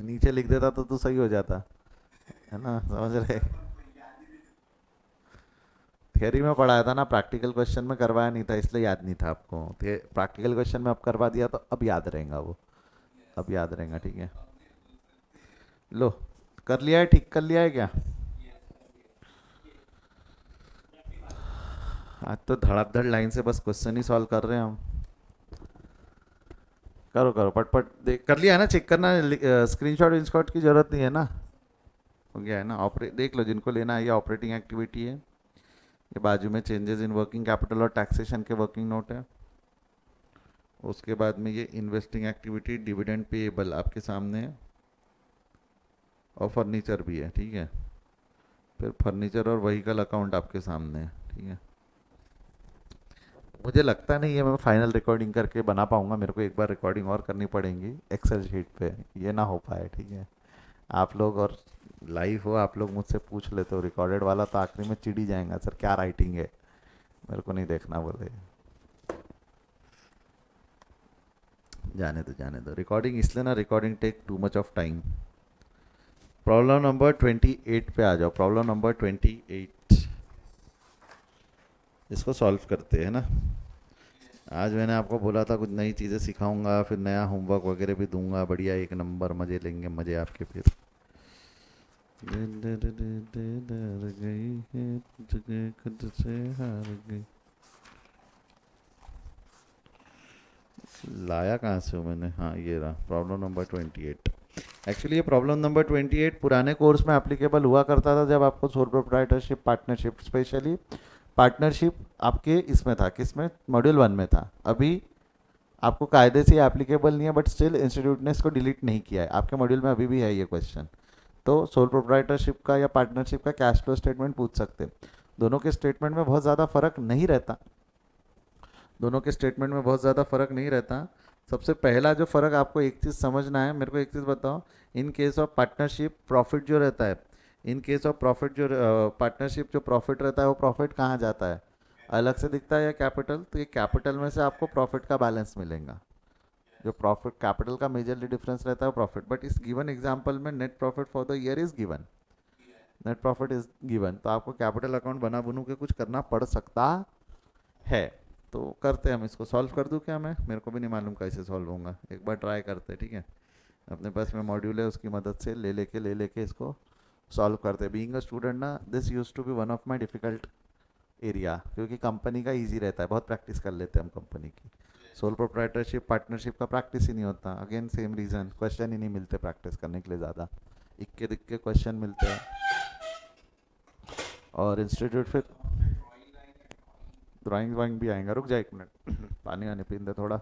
नीचे लिख देता तो सही हो जाता, है ना, समझ रहे? थियरी में पढ़ाया था ना, प्रैक्टिकल क्वेश्चन में करवाया नहीं था, इसलिए याद नहीं था आपको। प्रैक्टिकल क्वेश्चन में अब करवा दिया तो अब याद रहेगा वो, अब याद रहेगा, ठीक है। लो, कर लिया है, ठीक कर लिया है क्या? आज तो धड़ाधड़ लाइन से बस क्वेश्चन ही सॉल्व कर रहे हैं हम। करो करो पट पट, देख कर लिया है ना, चेक करना, स्क्रीनशॉट विनशॉट की जरूरत नहीं है ना, हो गया है ना। ऑपरेट देख लो, जिनको लेना है, ये ऑपरेटिंग एक्टिविटी है, ये बाजू में चेंजेस इन वर्किंग कैपिटल और टैक्सेशन के वर्किंग नोट है। उसके बाद में ये इन्वेस्टिंग एक्टिविटी, डिविडेंड पेएबल आपके सामने है, और फर्नीचर भी है, ठीक है। फिर फर्नीचर और व्हीकल अकाउंट आपके सामने है, ठीक है। मुझे लगता नहीं है मैं फाइनल रिकॉर्डिंग करके बना पाऊंगा, मेरे को एक बार रिकॉर्डिंग और करनी पड़ेगी एक्सेल शीट पे, ये ना हो पाए, ठीक है। आप लोग और लाइव हो, आप लोग मुझसे पूछ लेते हो, रिकॉर्डेड वाला तो आखिरी में चिढ़ ही जाएगा, सर क्या राइटिंग है, मेरे को नहीं देखना बोले। जाने दो रिकॉर्डिंग, इसलिए ना recording take too much of time. Problem number 28 पे आ जाओ, प्रॉब्लम नंबर 28, इसको सॉल्व करते हैं ना। आज मैंने आपको बोला था कुछ नई चीज़ें सिखाऊंगा, फिर नया होमवर्क वगैरह भी दूंगा, बढ़िया एक नंबर, मज़े लेंगे मज़े आपके फिर। गई है जगह खुद से हार गई, लाया कहाँ से हूँ मैंने, हाँ ये रहा प्रॉब्लम नंबर 28। एक्चुअली ये प्रॉब्लम नंबर 28 पुराने कोर्स में एप्लीकेबल हुआ करता था, जब आपको sole proprietorship partnership, specially partnership आपके इसमें था, किसमें, मॉड्यूल 1 में था। अभी आपको कायदे से एप्लीकेबल नहीं है, बट स्टिल इंस्टीट्यूट ने इसको डिलीट नहीं किया है, आपके मॉड्यूल में अभी भी है ये क्वेश्चन। तो सोल प्रोप्राइटरशिप का या पार्टनरशिप का कैश फ्लो स्टेटमेंट पूछ सकते हैं। दोनों के स्टेटमेंट में बहुत ज़्यादा फर्क नहीं रहता, दोनों के स्टेटमेंट में बहुत ज़्यादा फर्क नहीं रहता। सबसे पहला जो फ़र्क आपको एक चीज़ समझना है, मेरे को एक चीज़ बताओ, in case of partnership profit जो रहता है, इन केस ऑफ प्रॉफिट जो पार्टनरशिप जो प्रॉफिट रहता है, वो प्रॉफिट कहाँ जाता है, अलग से दिखता है या कैपिटल? तो ये कैपिटल में से आपको प्रॉफिट का बैलेंस मिलेगा, जो प्रॉफिट कैपिटल का मेजरली डिफरेंस रहता है वो प्रॉफिट। बट इस गिवन एग्जांपल में net profit for the year is given, net profit is given, तो आपको कैपिटल अकाउंट बना बनू के कुछ करना पड़ सकता है। तो करते हैं हम, इसको सॉल्व कर दूं क्या मैं, मेरे को भी नहीं मालूम कैसे सॉल्व होगा, एक बार ट्राई करते हैं, ठीक है। अपने पास में मॉड्यूल है, उसकी मदद से ले लेके इसको सॉल्व करते हैं। बीइंग अ स्टूडेंट ना, this use to be one of my difficult area, क्योंकि कंपनी का ईजी रहता है, बहुत प्रैक्टिस कर लेते हैं हम कंपनी की। सोल प्रोप्राइटरशिप पार्टनरशिप का प्रैक्टिस ही नहीं होता, अगेन सेम रीज़न, क्वेश्चन ही नहीं मिलते प्रैक्टिस करने के लिए ज़्यादा, इक्के दिक्के क्वेश्चन मिलते हैं। और इंस्टीट्यूट फिर ड्राइंग वाइंग भी आएगा, रुक जाए एक मिनट पानी वानी पीन दे थोड़ा।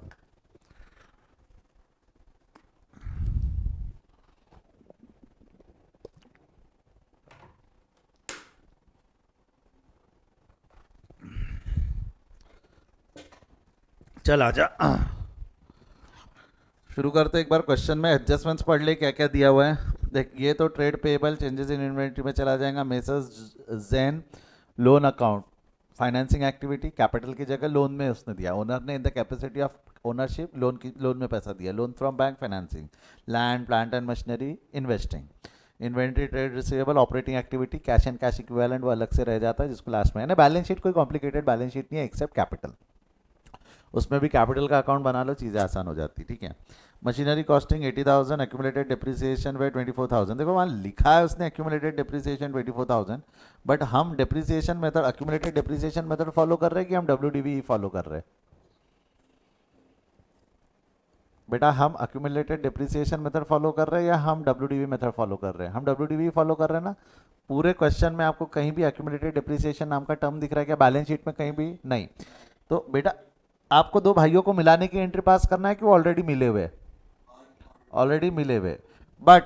चल आजा, शुरू करते एक बार क्वेश्चन में, एडजस्टमेंट्स पढ़ ले क्या क्या दिया हुआ है। देख, ये तो trade payable changes in inventory में चला जाएगा, messrs Jain loan account, financing activity, capital की जगह लोन में उसने दिया, ओनर ने in the capacity of ownership loan की, लोन में पैसा दिया, loan from bank, financing, land plant and machinery, investing, inventory, trade receivable, operating activity, cash and cash equivalent वो अलग से रह जाता है, जिसको लास्ट में है ना। बैलेंस शीट कोई कॉम्प्लिकेटेड बैलेंस शीट नहीं है एक्सेप्ट कैपिटल, उसमें भी कैपिटल का अकाउंट बना लो, चीज़ें आसान हो जाती, ठीक है। मशीनरी कॉस्टिंग 80,000, एक्यूमुलेटेड डिप्रिसिएशन वे 24,000। देखो वहाँ लिखा है उसने एक्यूमुलेटेड डिप्रिसिएशन 24,000, बट हम depreciation method, accumulated depreciation method follow कर रहे हैं कि हम WDV फॉलो कर रहे हैं? बेटा हम अक्यूमुलेटेड डिप्रिसिएशन मेथड फॉलो कर रहे हैं या हम डब्ल्यूडीवी मेथड फॉलो कर रहे हैं? हम डब्ल्यूडीवी फॉलो कर रहे हैं ना। पूरे क्वेश्चन में आपको कहीं भी अक्यूमुलेटेड डिप्रिसिएशन नाम का टर्म दिख रहा है क्या बैलेंस शीट में? कहीं भी नहीं। तो बेटा आपको दो भाइयों को मिलाने की एंट्री पास करना है कि वो ऑलरेडी मिले हुए? ऑलरेडी मिले हुए। बट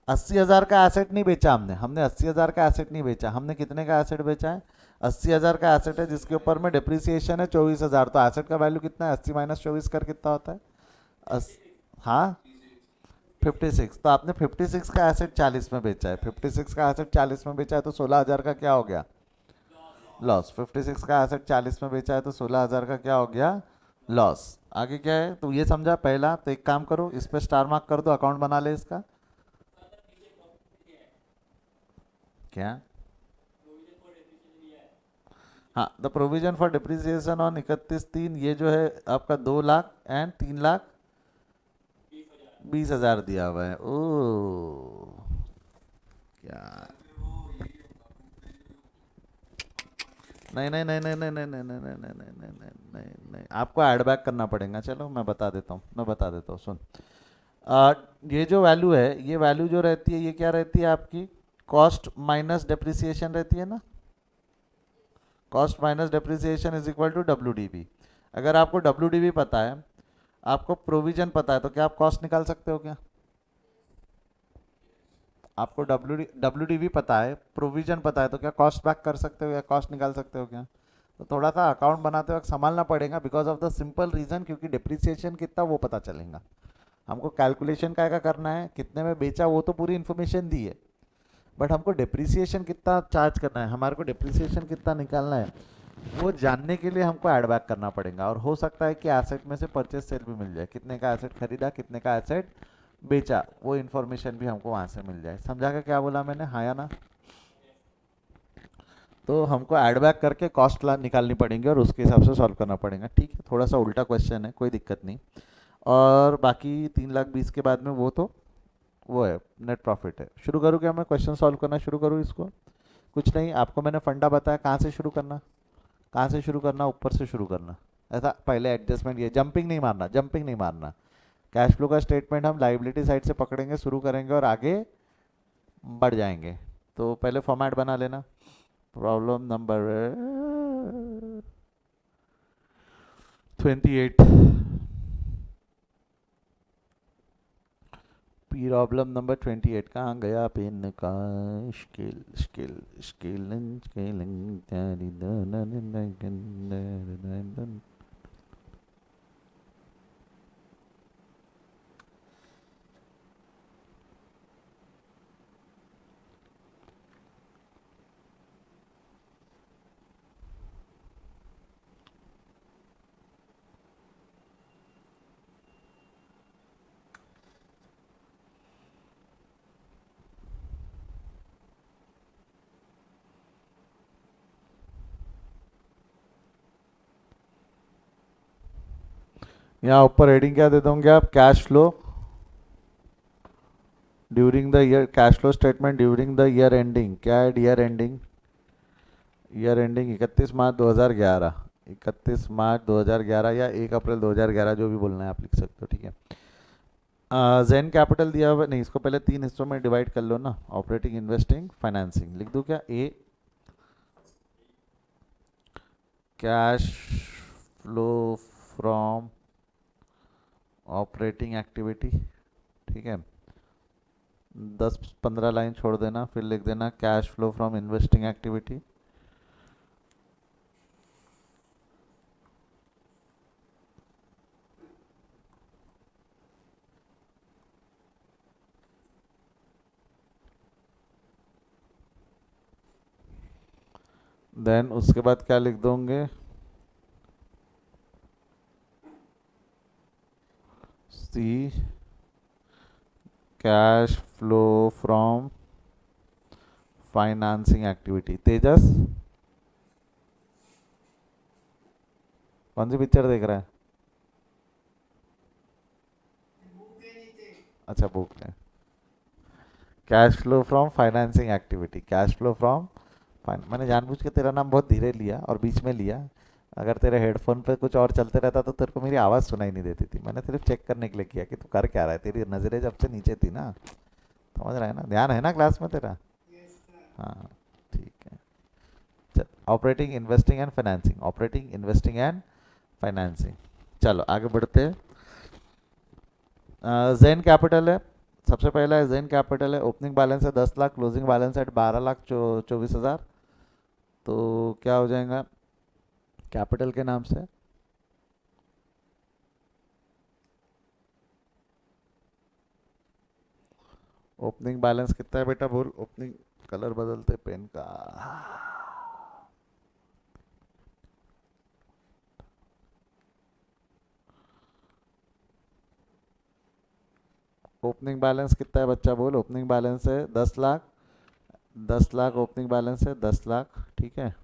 80,000 का एसेट नहीं बेचा हमने। हमने 80,000 का एसेट नहीं बेचा। हमने कितने का एसेट बेचा है? 80,000 का एसेट है जिसके ऊपर में डिप्रिसिएशन है 24,000। तो एसेट का वैल्यू कितना है? 80 माइनस 24 कर कितना होता है? अस, हाँ 56। तो आपने 56 का एसेट 40 में बेचा है। 56 का एसेट 40 में बेचा है तो 16,000 का क्या हो गया? लॉस। 56 का एसेट 40 में बेचा है तो 16,000 का क्या हो गया? लॉस। आगे क्या है? तो ये समझा पहला। तो एक काम करो, इस पे स्टार मार्क कर दो, अकाउंट बना ले इसका। क्या? हाँ, the provision for depreciation on 31/3 ये जो है आपका 2 लाख एंड 3,20,000 दिया हुआ है। ओ क्या? नहीं नहीं नहीं नहीं नहीं नहीं नहीं नहीं नहीं नहीं नहीं नहीं नहीं नहीं नहीं, आपको ऐड बैक करना पड़ेगा। चलो मैं बता देता हूँ, मैं बता देता हूँ, सुन। आ, ये जो वैल्यू है, ये वैल्यू जो रहती है ये क्या रहती है आपकी? कॉस्ट माइनस डेप्रिसिएशन रहती है ना। Cost minus depreciation is equal to W D V. अगर आपको डब्ल्यू डी बी पता है, आपको प्रोविजन पता है, तो क्या आप कॉस्ट निकाल सकते हो क्या? आपको डब्ल्यू डी बी पता है, प्रोविजन पता है, तो क्या कॉस्ट बैक कर सकते हो या कॉस्ट निकाल सकते हो क्या? तो थोड़ा सा अकाउंट बनाते वक्त संभालना पड़ेगा, because of the simple reason, क्योंकि डिप्रिसिएशन कितना वो पता चलेगा। हमको कैलकुलेशन क्या क्या करना है, कितने में बेचा वो तो पूरी इन्फॉर्मेशन दी है, बट हमको डिप्रिसिएशन कितना चार्ज करना है, हमारे को डिप्रिसिएशन कितना निकालना है, वो जानने के लिए हमको ऐड बैक करना पड़ेगा। और हो सकता है कि एसेट में से परचेज सेल भी मिल जाए, कितने का एसेट खरीदा, कितने का एसेट बेचा, वो इन्फॉर्मेशन भी हमको वहाँ से मिल जाए। समझा क्या क्या बोला मैंने, हाँ या ना? तो हमको ऐड बैक करके कॉस्ट निकालनी पड़ेंगी और उसके हिसाब से सॉल्व करना पड़ेगा। ठीक है, थोड़ा सा उल्टा क्वेश्चन है, कोई दिक्कत नहीं। और बाकी 3,20,000 के बाद में वो है नेट प्रॉफिट है। शुरू करूँ क्या मैं क्वेश्चन सॉल्व करना शुरू करूँ इसको? कुछ नहीं, आपको मैंने फंडा बताया कहाँ से शुरू करना। कहाँ से शुरू करना? ऊपर से शुरू करना। ऐसा पहले एडजस्टमेंट, ये जंपिंग नहीं मारना, जंपिंग नहीं मारना। कैश फ्लो का स्टेटमेंट हम लाइबिलिटी साइड से पकड़ेंगे, शुरू करेंगे और आगे बढ़ जाएंगे। तो पहले फॉर्मेट बना लेना। Problem number 28। प्रॉब्लम नंबर 28 कहाँ गया पेन का? Scale scale scale scale. यहाँ ऊपर हेडिंग क्या दे दोगे आप? Cash flow during the year, cash flow statement during the year ending. क्या है year ending? Year ending 31 March 2011। 31 March 2011 या 1 अप्रैल 2011, जो भी बोलना है आप लिख सकते हो, ठीक है। जेन कैपिटल दिया हुआ नहीं, इसको पहले 3 हिस्सों में डिवाइड कर लो ना, ऑपरेटिंग, इन्वेस्टिंग, फाइनेंसिंग। लिख दूँ क्या? A cash flow from operating activity, ठीक है। 10-15 लाइन छोड़ देना, फिर लिख देना cash flow from investing activity. Then उसके बाद क्या लिख दोगे? C cash flow from financing activity. Tejas कौन सी पिक्चर देख रहा है? अच्छा, बुक है। Cash flow from financing activity, cash flow from मैंने जानबूझ के तेरा नाम बहुत धीरे लिया और बीच में लिया, अगर तेरे हेडफोन पे कुछ और चलते रहता तो तेरे को मेरी आवाज़ सुनाई नहीं देती थी। मैंने सिर्फ चेक करने के लिए किया कि तू कर क्या रहा है, तेरी नज़रें जब से नीचे थी ना। समझ रहा है ना, ध्यान है ना क्लास में तेरा। हाँ, ठीक है। चल, operating investing and financing, operating investing and financing. चलो आगे बढ़ते हैं। जेन कैपिटल है, सबसे पहला है जेन कैपिटल है। ओपनिंग बैलेंस है 10 लाख, क्लोजिंग बैलेंस है 12,24,000। तो क्या हो जाएगा कैपिटल के नाम से? ओपनिंग बैलेंस कितना है बेटा, बोल। ओपनिंग, कलर बदलते पेन का। ओपनिंग बैलेंस कितना है बच्चा, बोल। ओपनिंग बैलेंस है 10 लाख। 10 लाख ओपनिंग बैलेंस है, 10 लाख, ठीक है।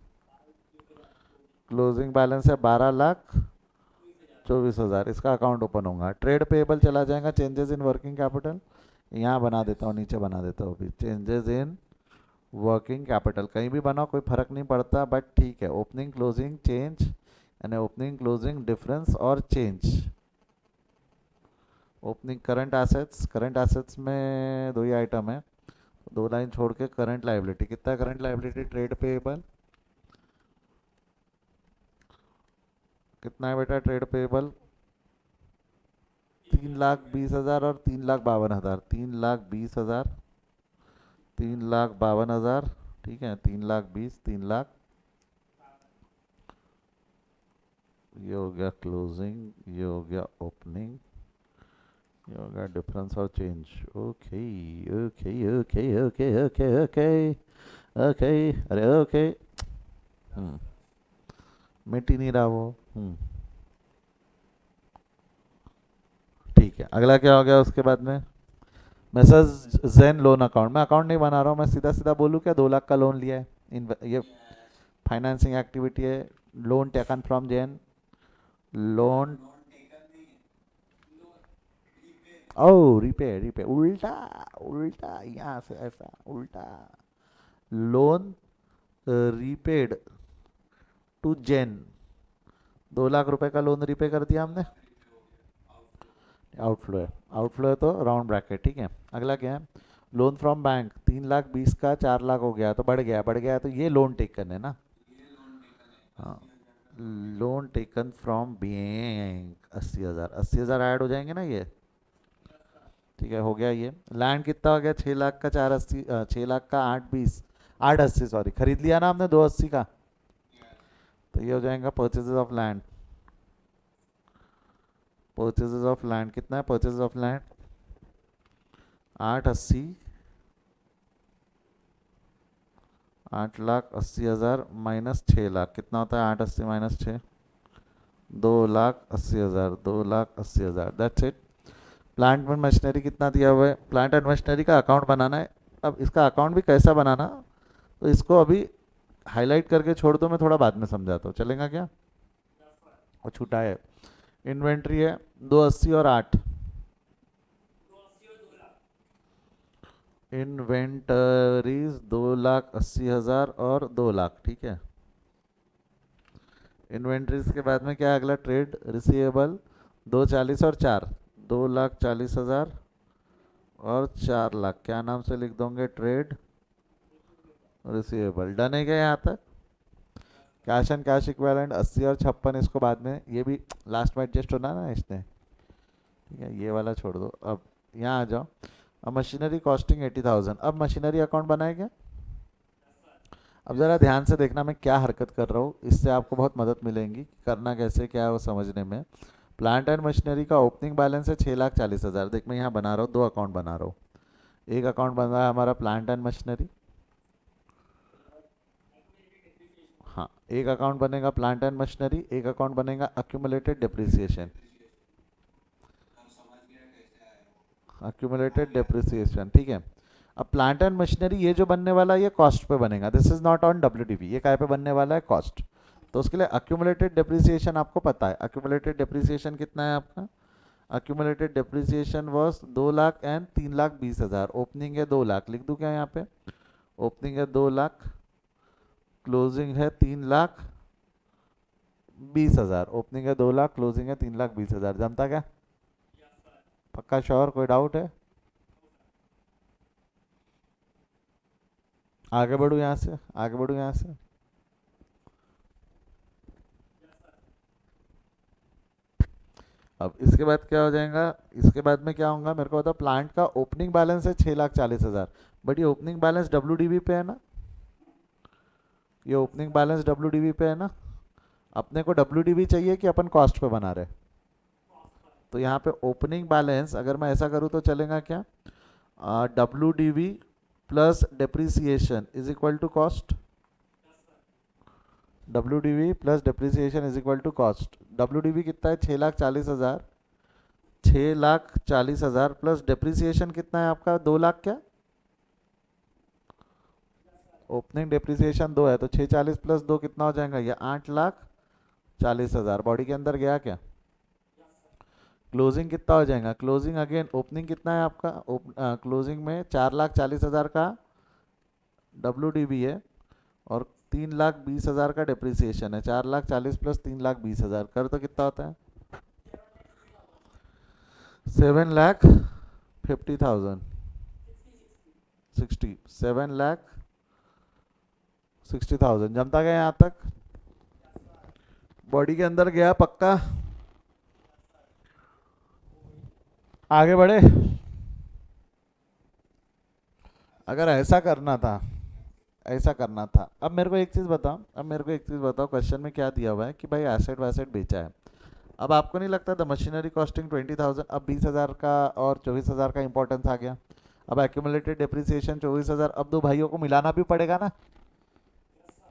क्लोजिंग बैलेंस है 12,24,000। इसका अकाउंट ओपन होगा। ट्रेड पेएबल चला जाएगा, चेंजेस इन वर्किंग कैपिटल। यहाँ बना देता हूँ, नीचे बना देता हूँ अभी, चेंजेस इन वर्किंग कैपिटल। कहीं भी बनाओ कोई फर्क नहीं पड़ता, बट ठीक है। ओपनिंग क्लोजिंग चेंज यानी ओपनिंग क्लोजिंग डिफरेंस और change. Opening current assets, current assets में दो ही आइटम है, दो लाइन छोड़ के। करंट लाइबिलिटी कितना है, करंट लाइबिलिटी ट्रेड पेएबल कितना है बेटा, ट्रेड पेएबल 3,20,000 और 3,52,000। 3,20,000, 3,52,000, ठीक है। 3,20,000, 3 लाख, ये हो गया क्लोजिंग, ये हो गया ओपनिंग, ये हो गया डिफरेंस और change. Okay okay okay okay okay okay okay, अरे ओके। हम्म, मिट ही नहीं रहा वो। ठीक है, अगला क्या हो गया उसके बाद में? मैसेज जेन लोन अकाउंट। मैं अकाउंट नहीं बना रहा हूँ, मैं सीधा सीधा बोलूँ क्या, 2 लाख का लोन लिया है। ये फाइनेंसिंग एक्टिविटी है। Loan taken from Jane, loan. Oh repay, repay उल्टा, उल्टा यहाँ से ऐसा उल्टा। Loan repaid to Jane, 2 lakh रुपए का लोन रिपे कर दिया हमने। आउटफ्लो है, आउटफ्लो है तो राउंड ब्रैकेट, ठीक है। अगला क्या है? लोन फ्रॉम बैंक, 3,20,000 का 4 लाख हो गया, तो बढ़ गया, बढ़ गया, तो ये लोन टेकन है ना। हाँ, loan taken from bank 80,000, 80,000 add हो जाएंगे ना ये। ठीक है, हो गया ये। लैंड कितना हो गया, 6 लाख का 480, 6 लाख का 820, 880 सॉरी, खरीद लिया ना हमने 280 का। तो ये हो जाएगा purchases of land. Purchases of land कितना है, purchases of land 880, 8,80,000 minus 6 lakh कितना होता है, 880 minus 6, 2,80,000, 2,80,000, that's it. Plant and machinery कितना दिया हुआ है, प्लांट एंड मशीनरी का अकाउंट बनाना है। अब इसका अकाउंट भी कैसा बनाना, तो इसको अभी हाईलाइट करके छोड़ दो, मैं थोड़ा बाद में समझाता हूँ, चलेगा क्या? और छूटा है, इन्वेंट्री है 280 और 8, इन्वेंटरीज 2,80,000 और 2 लाख, ठीक है। इन्वेंट्रीज के बाद में क्या है अगला, ट्रेड रिसीवेबल 240 और 4, 2,40,000 और 4 लाख, क्या नाम से लिख दोगे, ट्रेड रिसीवेबल। डन है क्या यहाँ तक? कैश एंड कैश इक्विवेलेंट 80 और 56, इसको बाद में, ये भी लास्ट में एडजस्ट होना ना इसने, ठीक है। ये वाला छोड़ दो, अब यहाँ आ जाओ। अब मशीनरी कॉस्टिंग 80,000, अब मशीनरी अकाउंट बनाए क्या? अब ज़रा ध्यान से देखना मैं क्या हरकत कर रहा हूँ, इससे आपको बहुत मदद मिलेगी, करना कैसे क्या है वो समझने में। प्लांट एंड मशीनरी का ओपनिंग बैलेंस है 6,40,000। देख मैं यहाँ बना रहा हूँ, दो अकाउंट बना रहा हूँ। एक अकाउंट बन रहा है हमारा प्लांट एंड मशीनरी, हाँ, एक अकाउंट बनेगा प्लांट एंड मशीनरी, एक अकाउंट बनेगा अक्यूमुलेटेड डिप्रिसिएशन। अक्यूमुलेटेड डिप्रिसिएशन, ठीक है। अब प्लांट एंड मशीनरी ये जो बनने वाला है ये कॉस्ट पे बनेगा, दिस इज नॉट ऑन डब्ल्यूडीपी, ये काय पे बनने वाला है, कॉस्ट। तो उसके लिए अक्यूमुलेटेड डिप्रिसिएशन आपको पता है, अक्यूमुलेटेड डिप्रिसिएशन कितना है आपका? Accumulated depreciation was 2 lakh and 3,20,000। Opening है 2 लाख, लिख दूँ क्या यहाँ पे? ओपनिंग है 2 लाख, क्लोजिंग है 3,20,000, 20,000, ओपनिंग है 2 लाख, क्लोजिंग है 3,20,000, जमता क्या? पक्का श्योर? कोई डाउट है? आगे बढ़ू यहाँ से, आगे बढ़ू यहाँ से। अब इसके बाद क्या हो जाएगा, इसके बाद में क्या होगा मेरे को बताओ। प्लांट का ओपनिंग बैलेंस है 6,40,000, बट ये ओपनिंग बैलेंस डब्ल्यू पे है ना, ये ओपनिंग बैलेंस डब्ल्यू पे है ना। अपने को डब्ल्यू चाहिए कि अपन कॉस्ट पे बना रहे? तो यहाँ पे ओपनिंग बैलेंस अगर मैं ऐसा करूँ तो चलेगा क्या? W plus depreciation is equal to cost. W plus depreciation is equal to cost. W कितना है? 6,40,000, 6,40,000 प्लस डेप्रिसिएशन कितना है आपका? 2 लाख क्या? ओपनिंग डेप्रिसिएशन 2 है, तो 640 प्लस 2 कितना हो जाएगा? ये 8,40,000 बॉडी के अंदर गया क्या? क्लोजिंग कितना हो जाएगा? क्लोजिंग अगेन, ओपनिंग कितना है आपका? क्लोजिंग में 4,40,000 का डब्ल्यू है और 3,20,000 का डेप्रिसिएशन है। 4,40,000 प्लस 3,20,000 कर तो कितना होता है? 7,50,000, 7,60,000, जमता गया यहाँ तक? बॉडी के अंदर गया पक्का? आगे बढ़े। अगर ऐसा करना था, ऐसा करना था। अब मेरे को एक चीज़ बताओ, अब मेरे को एक चीज़ बताओ, क्वेश्चन में क्या दिया हुआ है कि भाई एसेट वैसेट बेचा है। अब आपको नहीं लगता द मशीनरी कॉस्टिंग 20,000, अब 20,000 का और 24,000 का इंपॉर्टेंस आ गया। अब एक्यूमुलेटेड डेप्रिसिएशन 24,000, अब दो भाइयों को मिलाना भी पड़ेगा ना।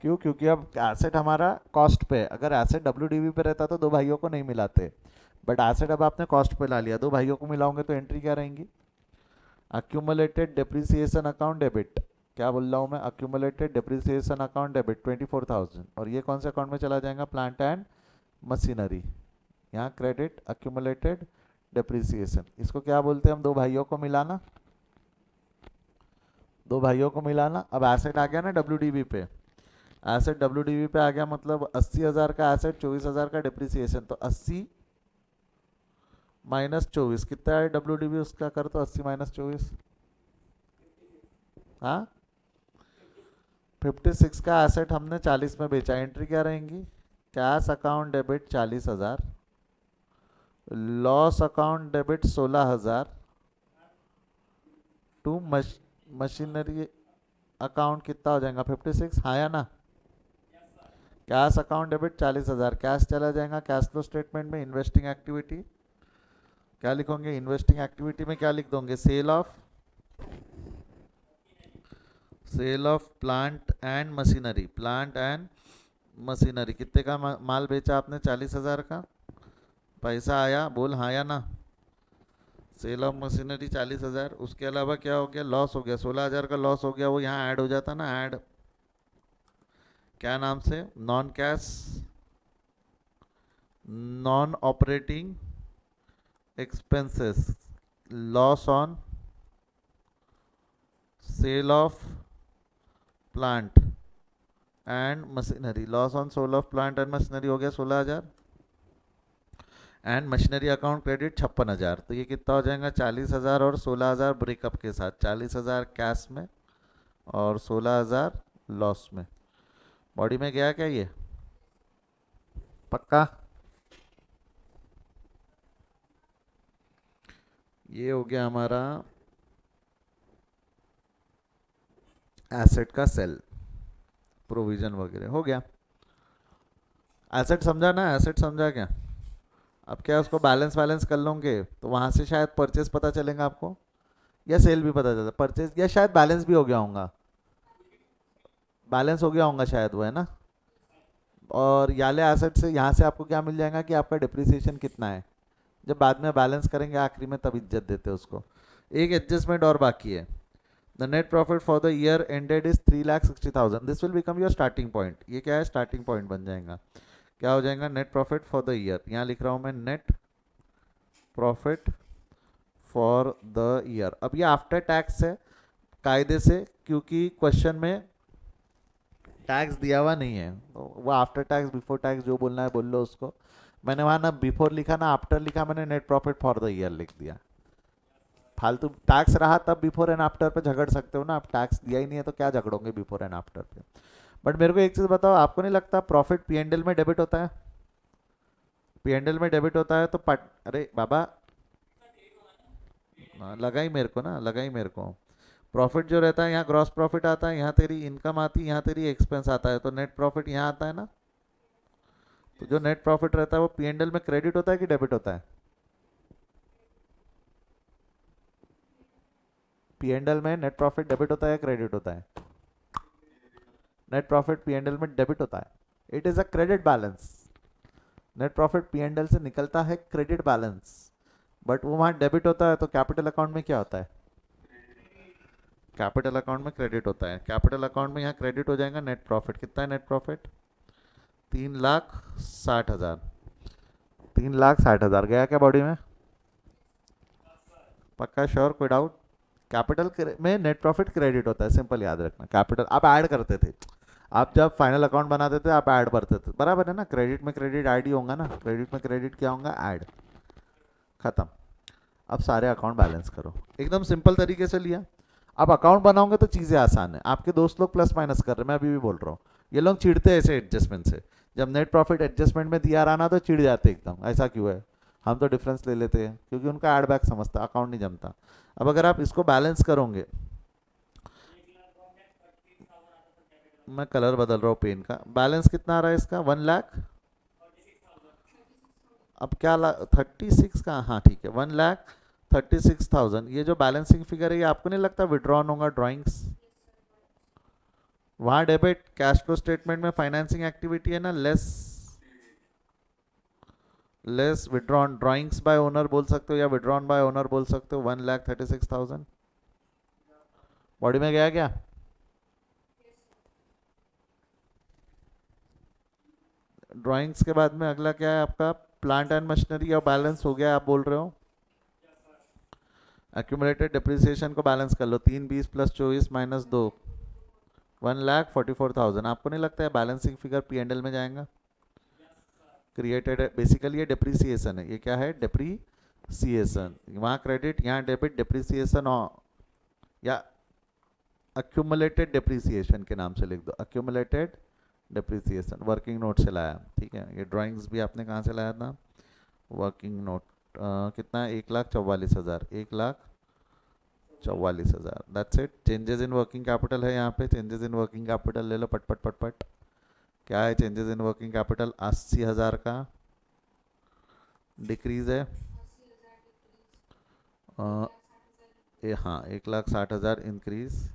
क्यों? क्योंकि अब एसेट हमारा कॉस्ट पे है। अगर एसेट डब्ल्यू पे रहता तो दो भाइयों को नहीं मिलाते, बट एसेट अब आपने कॉस्ट पे ला लिया, दो भाइयों को मिलाओगे तो एंट्री क्या रहेंगी? Accumulated depreciation account debit. क्या बोल रहा हूँ मैं? अक्यूमुलेटेड डेप्रिसिएशन अकाउंट डेबिट 24,000, और ये कौन से अकाउंट में चला जाएगा? Plant and machinery. यहाँ क्रेडिट अक्यूमुलेटेड डेप्रिसिएशन, इसको क्या बोलते हैं हम? दो भाइयों को मिलाना, दो भाइयों को मिलाना। अब एसेट आ गया ना डब्ल्यू पे, एसेट डब्ल्यू पे आ गया, मतलब 80,000 का एसेट, 24,000 का डेप्रिसिएशन, तो 80 माइनस 24 कितना है डब्ल्यू? उसका कर तो 80 माइनस 24, हाँ 56 का एसेट हमने 40 में बेचा, एंट्री क्या रहेंगी? Cash account debit 40,000, loss account debit 16,000 to machinery account कितना हो जाएगा? 56, हाँ या ना? कैश अकाउंट डेबिट 40,000, कैश चला जाएगा कैश फ्लो स्टेटमेंट में, इन्वेस्टिंग एक्टिविटी। क्या लिखोगे इन्वेस्टिंग एक्टिविटी में? क्या लिख दोगे? Sale of plant and machinery. Plant and machinery कितने का माल बेचा आपने? 40,000 का। पैसा आया? बोल हाँ या ना। Sale of machinery 40,000। उसके अलावा क्या हो गया? लॉस हो गया, 16,000 का लॉस हो गया। वो यहाँ ऐड हो जाता ना, ऐड क्या नाम से? Non cash, non operating expenses, loss on sale of plant and machinery. Loss on sale of plant and machinery हो गया 16,000, एंड मशीनरी अकाउंट क्रेडिट 56,000। तो ये कितना हो जाएगा? 40,000 और 16,000 ब्रेकअप के साथ, 40,000 कैश में और 16,000 लॉस में। बॉडी में गया क्या ये? पक्का? ये हो गया हमारा एसेट का सेल, प्रोविजन वगैरह हो गया। एसेट समझा ना? एसेट समझा क्या? अब क्या उसको बैलेंस कर लोगे तो वहाँ से शायद परचेज पता चलेगा आपको, या सेल भी पता चलता। परचेज या शायद बैलेंस भी हो गया होगा, बैलेंस हो गया होगा शायद, वो है ना। और याले एसेट से यहाँ से आपको क्या मिल जाएगा कि आपका डिप्रिसिएशन कितना है। जब बाद में बैलेंस करेंगे आखिरी में तब इज्जत देते हैं उसको। एक एडजस्टमेंट और बाकी है। The net profit for the year ended is 3,60,000। This will become your starting point. ये क्या है? स्टार्टिंग पॉइंट बन जाएगा। क्या हो जाएगा? Net profit for the year. यहाँ लिख रहा हूँ मैं net profit for the year. अब ये आफ्टर टैक्स है कायदे से, क्योंकि क्वेश्चन में टैक्स दिया हुआ नहीं है, तो वो आफ्टर टैक्स बिफोर टैक्स जो बोलना है बोल लो उसको। मैंने वहाँ ना बिफोर लिखा ना आफ्टर लिखा, मैंने net profit for the year लिख दिया। फालतू टैक्स रहा तब बिफोर एंड आफ्टर पे झगड़ सकते हो ना, आप टैक्स दिया ही नहीं है तो क्या झगड़ोगे बिफोर एंड आफ्टर पे। बट मेरे को एक चीज़ बताओ, आपको नहीं लगता प्रॉफिट पीएनडल में डेबिट होता है? पीएनडल में डेबिट होता है तो अरे बाबा, लगा ही मेरे को ना, लगा ही मेरे को। प्रॉफिट जो रहता है यहाँ ग्रॉस प्रॉफिट आता है, यहाँ तेरी इनकम आती है, यहाँ तेरी एक्सपेंस आता है, तो नेट प्रॉफिट यहाँ आता है ना। तो जो नेट प्रॉफिट रहता है वो पीएनडल में क्रेडिट होता है कि डेबिट होता है? पीएनडल में नेट प्रॉफिट डेबिट होता है या क्रेडिट होता है? नेट प्रॉफिट पीएनडल में डेबिट होता है, it is a credit balance. Net profit पीएनडल से निकलता है क्रेडिट बैलेंस, बट वो वहाँ डेबिट होता है, तो कैपिटल अकाउंट में क्या होता है? कैपिटल अकाउंट में क्रेडिट होता है। कैपिटल अकाउंट में यहाँ क्रेडिट हो जाएगा नेट प्रॉफिट। कितना है नेट प्रॉफिट? 3,60,000। 3,60,000 गया क्या बॉडी में? पक्का श्योर, कोई डाउट? कैपिटल में नेट प्रॉफिट क्रेडिट होता है, सिंपल याद रखना। कैपिटल आप ऐड करते थे, आप जब फाइनल अकाउंट बनाते थे आप ऐड भरते थे, बराबर है ना। क्रेडिट में क्रेडिट ऐड ही होगा ना, क्रेडिट में क्रेडिट क्या होगा? ऐड। खत्म। अब सारे अकाउंट बैलेंस करो, एकदम सिंपल तरीके से लिया। अब अकाउंट बनाओगे तो चीज़ें आसान है। आपके दोस्त लोग प्लस माइनस कर रहे हैं, मैं अभी भी बोल रहा हूँ। ये लोग चिढ़ते हैं ऐसे एडजस्टमेंट से, जब नेट प्रॉफिट एडजस्टमेंट में दिया रहा ना तो चिढ़ जाते एकदम, ऐसा क्यों है। हम तो डिफरेंस ले लेते हैं क्योंकि उनका एड बैक समझता, अकाउंट नहीं जमता। अब अगर आप इसको बैलेंस करोगे, मैं कलर बदल रहा हूँ पेन का, बैलेंस कितना आ रहा है इसका? 1,00,000। अब क्या 36 का, हाँ ठीक है, 1,36,000। ये जो बैलेंसिंग फिगर है ये आपको नहीं लगता विड्रॉन होगा ड्राइंग्स? वहाँ डेबिट कैश फ्लो स्टेटमेंट में फाइनेंसिंग एक्टिविटी है ना, less less withdrawn drawings bye owner बोल सकते हो या विड्रॉन बाय ओनर बोल सकते हो। 1,36,000 बॉडी में गया क्या? ड्राइंग्स के बाद में अगला क्या है आपका? प्लांट एंड मशीनरी, और बैलेंस हो गया आप बोल रहे हो। एक्यूमुलेटेड डिप्रिसिएशन को बैलेंस कर लो, 3,20 प्लस 24 माइनस 2, 1,44,000। आपको नहीं लगता है बैलेंसिंग फिगर पीएनडल में जाएगा? क्रिएटेड है बेसिकली, ये डिप्रिसिएशन है। ये क्या है? डिप्रिसिएशन। वहाँ क्रेडिट यहाँ डेबिट, डिप्रिसिएशन या अक्यूमुलेटेड डिप्रिसिएशन के नाम से लिख दो, अक्यूमुलेटेड डिप्रिसिएशन। वर्किंग नोट से लाया, ठीक है। ये ड्राइंग्स भी आपने कहाँ से लाया था? Working note. कितना है? 1,44,000। 1,44,000, that's it. Changes in working capital है यहाँ पे, चेंजेस इन वर्किंग कैपिटल ले लो पट पट पट पट। क्या है चेंजेस इन वर्किंग कैपिटल? 80,000 का डिक्रीज है। हाँ, 1,60,000 इंक्रीज,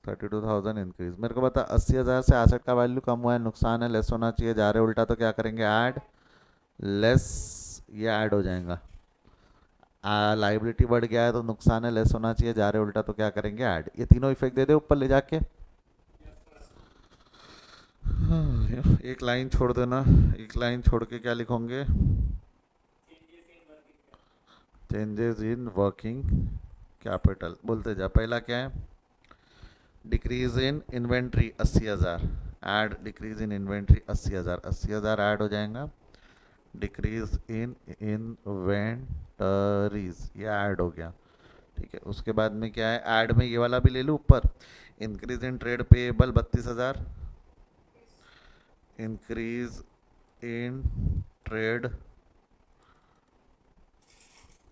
32,000 इंक्रीज। मेरे को बता, 80,000 से 61 का वैल्यू कम हुआ है, नुकसान है, लेस होना चाहिए, जा रहे उल्टा तो क्या करेंगे? Add less. ये ऐड हो जाएगा। लाइबिलिटी बढ़ गया है तो नुकसान है, लेस होना चाहिए, जा रहे उल्टा तो क्या करेंगे? ऐड। ये तीनों इफेक्ट दे दे ऊपर ले जाके। एक लाइन छोड़ देना, एक लाइन छोड़ के क्या लिखोगे? चेंजेस इन वर्किंग कैपिटल बोलते जा। पहला क्या है? Decrease in inventory 80,000, add decrease in inventory 80,000, 80,000 add हो जाएगा। डिक्रीज इन इन्वेंटरीज, ये ऐड हो गया, ठीक है। उसके बाद में क्या है? ऐड में ये वाला भी ले लूँ ऊपर, increase in trade payable 32,000, increase in trade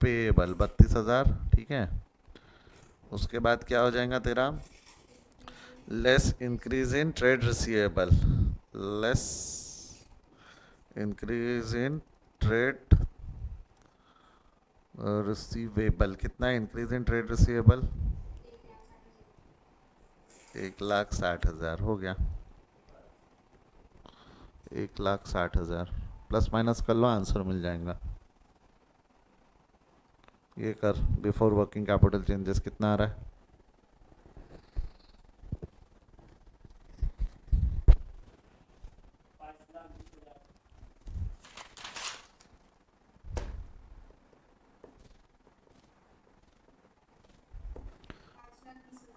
payable 32,000, ठीक है। उसके बाद क्या हो जाएगा तेरा? Less increase in trade receivable, less increase in trade receivable. कितना है इंक्रीज इन ट्रेड रिसीवेबल? 1,60,000 हो गया। 1,60,000 प्लस माइनस कर लो, आंसर मिल जाएगा। ये कर, बिफोर वर्किंग कैपिटल चेंजेस कितना आ रहा है?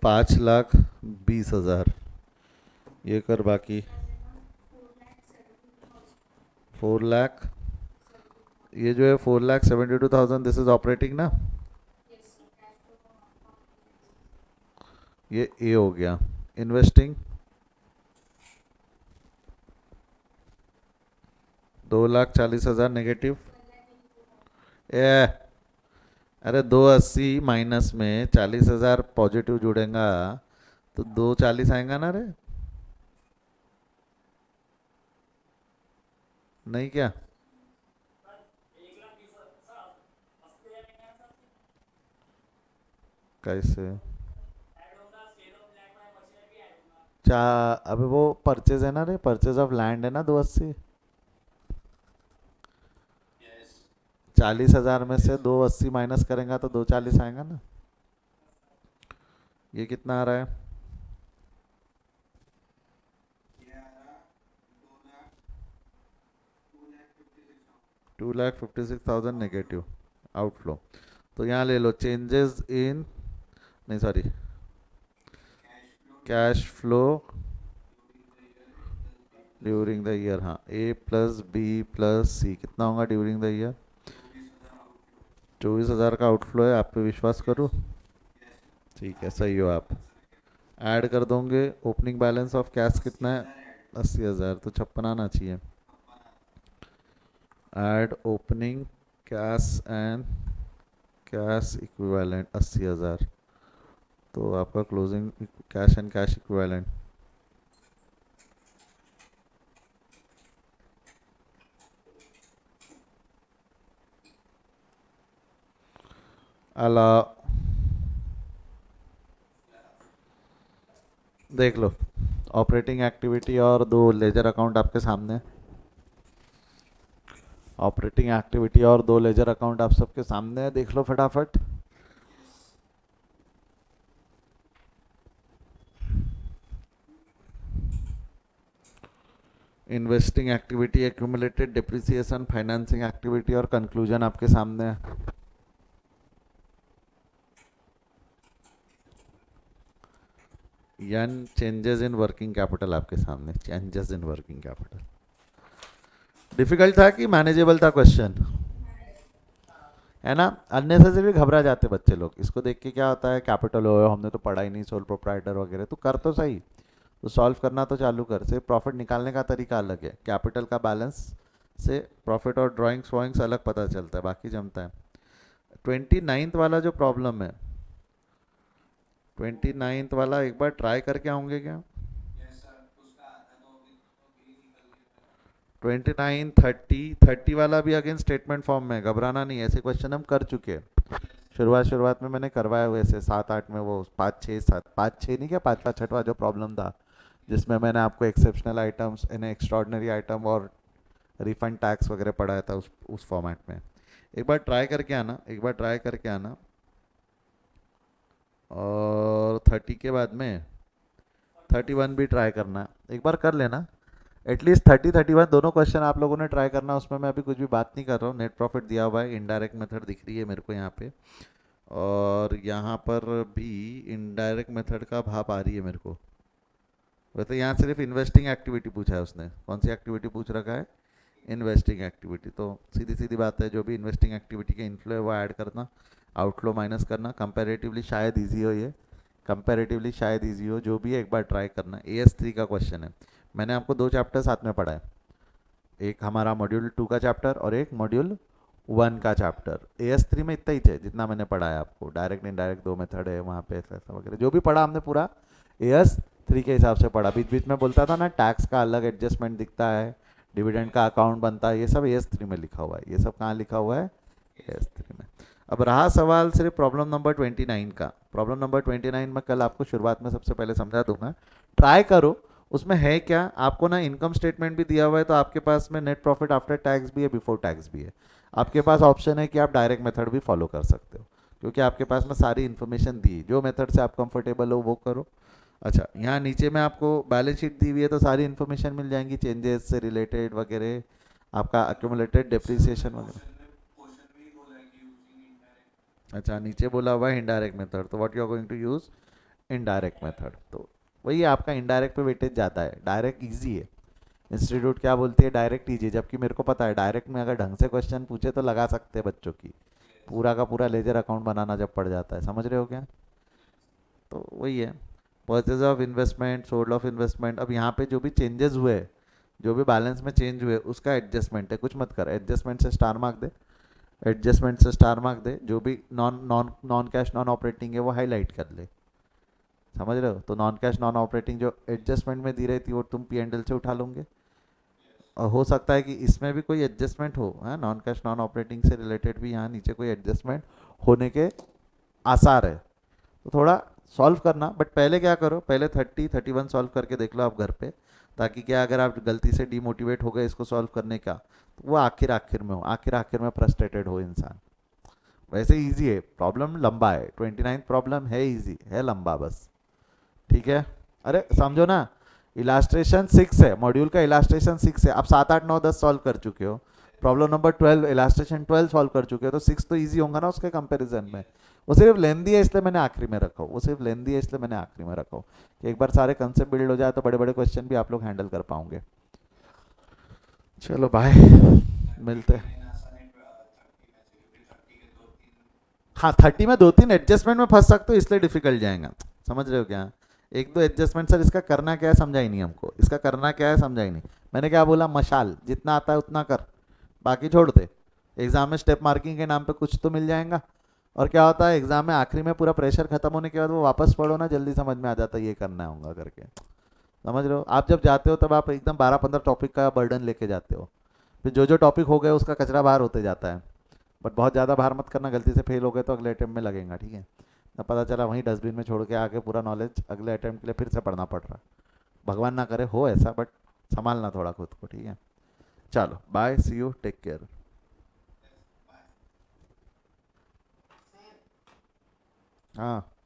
₹5,20,000। ये कर बाकी 4 लाख, ये जो है 4,72,000, दिस इज ऑपरेटिंग ना, ये ए हो गया। Investing 2,40,000 negative. ए, अरे 280 माइनस में 40,000 पॉजिटिव जुड़ेगा तो 240 आएगा ना रे, नहीं क्या? कैसे? चा अबे वो परचेज है ना रे, परचेज ऑफ लैंड है ना 280। 40,000 में से 280 माइनस करेंगे तो 240 आएगा ना। ये कितना आ रहा है? 2,56,000 नेगेटिव आउटफ्लो। तो यहाँ ले लो चेंजेस इन, नहीं sorry, cash flow during the year. हाँ, ए प्लस बी प्लस सी कितना होगा ड्यूरिंग द ईयर? 24,000 का आउटफ्लो है, आप पे विश्वास करूँ? ठीक है, सही हो आप। ऐड कर दोगे, ओपनिंग बैलेंस ऑफ कैश कितना है? 80,000, तो 56 आना चाहिए। Add opening cash and cash equivalent 80,000, तो आपका closing cash and cash equivalent अला, देख लो ऑपरेटिंग एक्टिविटी और दो लेजर अकाउंट आपके सामने। ऑपरेटिंग एक्टिविटी और दो लेजर अकाउंट आप सबके सामने है, देख लो फटाफट। Investing activity, accumulated depreciation, financing activity और कंक्लूजन आपके सामने है। यान चेंजेस इन वर्किंग कैपिटल आपके सामने, changes in working capital. Difficult था कि मैनेजेबल था क्वेश्चन? है ना, अननेसेसरी घबरा जाते बच्चे लोग। इसको देख के क्या होता है, कैपिटल हो हमने तो पढ़ा ही नहीं, सोल प्रोप्राइटर वगैरह, तो कर तो सही, तो सॉल्व करना तो चालू कर। सिर्फ प्रॉफिट निकालने का तरीका अलग है, कैपिटल का बैलेंस से प्रॉफिट और ड्राइंग्स वॉइंग्स अलग पता चलता है, बाकी जमता है। 29th वाला जो प्रॉब्लम है, 29th वाला एक बार ट्राई करके आऊँगे क्या? 29, 30 वाला भी अगेन स्टेटमेंट फॉर्म में, घबराना नहीं, ऐसे क्वेश्चन हम कर चुके हैं। शुरुआत में मैंने करवाया हुए ऐसे 7-8 में, वो 5-6 नहीं क्या, 5वां 6वां जो प्रॉब्लम था, जिसमें मैंने आपको exceptional items in extraordinary item और रिफंड टैक्स वगैरह पढ़ाया था उस फॉर्मेट में। एक बार ट्राई करके आना, एक बार ट्राई करके आना। और 30 के बाद में 31 भी ट्राई करना, एक बार कर लेना। एटलीस्ट 30-31 दोनों क्वेश्चन आप लोगों ने ट्राई करना, उसमें मैं अभी कुछ भी बात नहीं कर रहा हूँ। नेट प्रॉफिट दिया हुआ है, इनडायरेक्ट मेथड दिख रही है मेरे को यहाँ पे, और यहाँ पर भी इनडायरेक्ट मेथड का भाप आ रही है मेरे को। वैसे यहाँ सिर्फ इन्वेस्टिंग एक्टिविटी पूछा है उसने, कौन सी एक्टिविटी पूछ रखा है? Investing activity. तो सीधी सीधी बात है, जो भी इन्वेस्टिंग एक्टिविटी के इनफ्लो है वो ऐड करना, आउटफ्लो माइनस करना। कंपैरेटिवली शायद इजी हो ये, कंपैरेटिवली शायद इजी हो, जो भी है एक बार ट्राई करना। AS3 का क्वेश्चन है, मैंने आपको 2 चैप्टर साथ में पढ़ा है, एक हमारा मॉड्यूल 2 का चैप्टर और एक मॉड्यूल 1 का चैप्टर। AS3 में इतना ही है जितना मैंने पढ़ा है आपको, डायरेक्ट इनडायरेक्ट 2 मेथड है वहाँ पे, ऐसा ऐसा वगैरह जो भी पढ़ा हमने पूरा AS3 के हिसाब से पढ़ा। बीच बीच में बोलता था ना, टैक्स का अलग एडजस्टमेंट दिखता है, डिविडेंड का अकाउंट बनता है, ये सब AS3 में लिखा हुआ है। ये सब कहाँ लिखा हुआ है? AS3 में। अब रहा सवाल सिर्फ प्रॉब्लम नंबर 29 का। प्रॉब्लम नंबर 29 में कल आपको शुरुआत में सबसे पहले समझा दूंगा, ट्राई करो। उसमें है क्या, आपको ना इनकम स्टेटमेंट भी दिया हुआ है, तो आपके पास में नेट प्रॉफिट आफ्टर टैक्स भी है, बिफोर टैक्स भी है। आपके पास ऑप्शन है कि आप डायरेक्ट मेथड भी फॉलो कर सकते हो, क्योंकि आपके पास में सारी इन्फॉर्मेशन दी, जो मेथड से आप कंफर्टेबल हो वो करो। अच्छा, यहाँ नीचे में आपको बैलेंस शीट दी हुई है, तो सारी इन्फॉर्मेशन मिल जाएंगी, चेंजेस से रिलेटेड वगैरह, आपका अक्यूमुलेटेड डिप्रिसिएशन वगैरह। अच्छा, नीचे बोला हुआ है इनडायरेक्ट मेथड, तो what you are going to use? Indirect method. तो वही है, आपका इनडायरेक्ट पे वेटेज ज़्यादा है, डायरेक्ट इजी है। इंस्टीट्यूट क्या बोलती है, डायरेक्ट इजी, जबकि मेरे को पता है डायरेक्ट में अगर ढंग से क्वेश्चन पूछे तो लगा सकते हैं बच्चों की, पूरा का पूरा लेजर अकाउंट बनाना जब पड़ जाता है, समझ रहे हो क्या? तो वही है, purchase of investment, sold off investment. अब यहाँ पे जो भी चेंजेस हुए, जो भी बैलेंस में चेंज हुए उसका एडजस्टमेंट है, कुछ मत कर, एडजस्टमेंट से स्टार मार्क दे, एडजस्टमेंट से स्टार मार्क दे, जो भी non non non cash non operating है वो हाईलाइट कर ले, समझ रहे हो? तो नॉन कैश नॉन ऑपरेटिंग जो एडजस्टमेंट में दी रही थी वो तुम पी एंडल से उठा लोगे, और हो सकता है कि इसमें भी कोई एडजस्टमेंट हो, है नॉन कैश नॉन ऑपरेटिंग से रिलेटेड भी यहाँ नीचे कोई एडजस्टमेंट होने के आसार है, तो थोड़ा सॉल्व करना। बट पहले क्या करो, पहले 30-31 सॉल्व करके देख लो आप घर पे, ताकि क्या अगर आप गलती से डीमोटिवेट हो गए इसको सॉल्व करने का, तो वो आखिर आखिर में हो, आखिर आखिर में फ्रस्ट्रेटेड हो इंसान। वैसे इजी है, प्रॉब्लम लंबा है, 29 प्रॉब्लम है, इजी है, लंबा बस, ठीक है? अरे समझो ना, इलास्ट्रेशन 6 है, मॉड्यूल का इलास्ट्रेशन 6 है, आप 7, 8, 9, 10 सॉल्व कर चुके हो, प्रॉब्लम नंबर 12 इलास्ट्रेशन 12 सॉल्व कर चुके हो, तो 6 तो इजी होगा ना उसके कंपैरिजन में। वो सिर्फ लेंदी है इसलिए मैंने आखिरी में रखा हो, वो सिर्फ लेंदी है इसलिए मैंने आखिरी में रखा हो, कि एक बार सारे कंसेप्ट बिल्ड हो जाए तो बड़े बड़े क्वेश्चन भी आप लोग हैंडल कर पाओगे। चलो बाय, मिलते हैं। हाँ 30 में 2-3 एडजस्टमेंट में फंस सकते हो, इसलिए डिफिकल्ट जाएगा, समझ रहे हो क्या? एक दो एडजस्टमेंट, सर इसका करना क्या है समझा ही नहीं हमको, इसका करना क्या है समझा ही नहीं। मैंने क्या बोला, मशाल जितना आता है उतना कर, बाकी छोड़ दे। एग्जाम में स्टेप मार्किंग के नाम पे कुछ तो मिल जाएगा, और क्या होता है एग्जाम में आखिरी में पूरा प्रेशर खत्म होने के बाद वो वापस पढ़ो ना, जल्दी समझ में आ जाता है ये करना होगा करके, समझ रहे हो? आप जब जाते हो तब आप एकदम 12-15 टॉपिक का बर्डन लेके जाते हो, फिर जो जो टॉपिक हो गए उसका कचरा बाहर होते जाता है। बट बहुत ज़्यादा बाहर मत करना, गलती से फेल हो गए तो अगले अटेम्प्ट में लगेगा, ठीक है? तब पता चला वहीं डस्टबिन में छोड़ के आके पूरा नॉलेज अगले अटेम्प्ट के लिए फिर से पढ़ना पड़ रहा है। भगवान ना करे हो ऐसा, बट संभालना थोड़ा खुद को, ठीक है? चलो bye, see you, take care. हाँ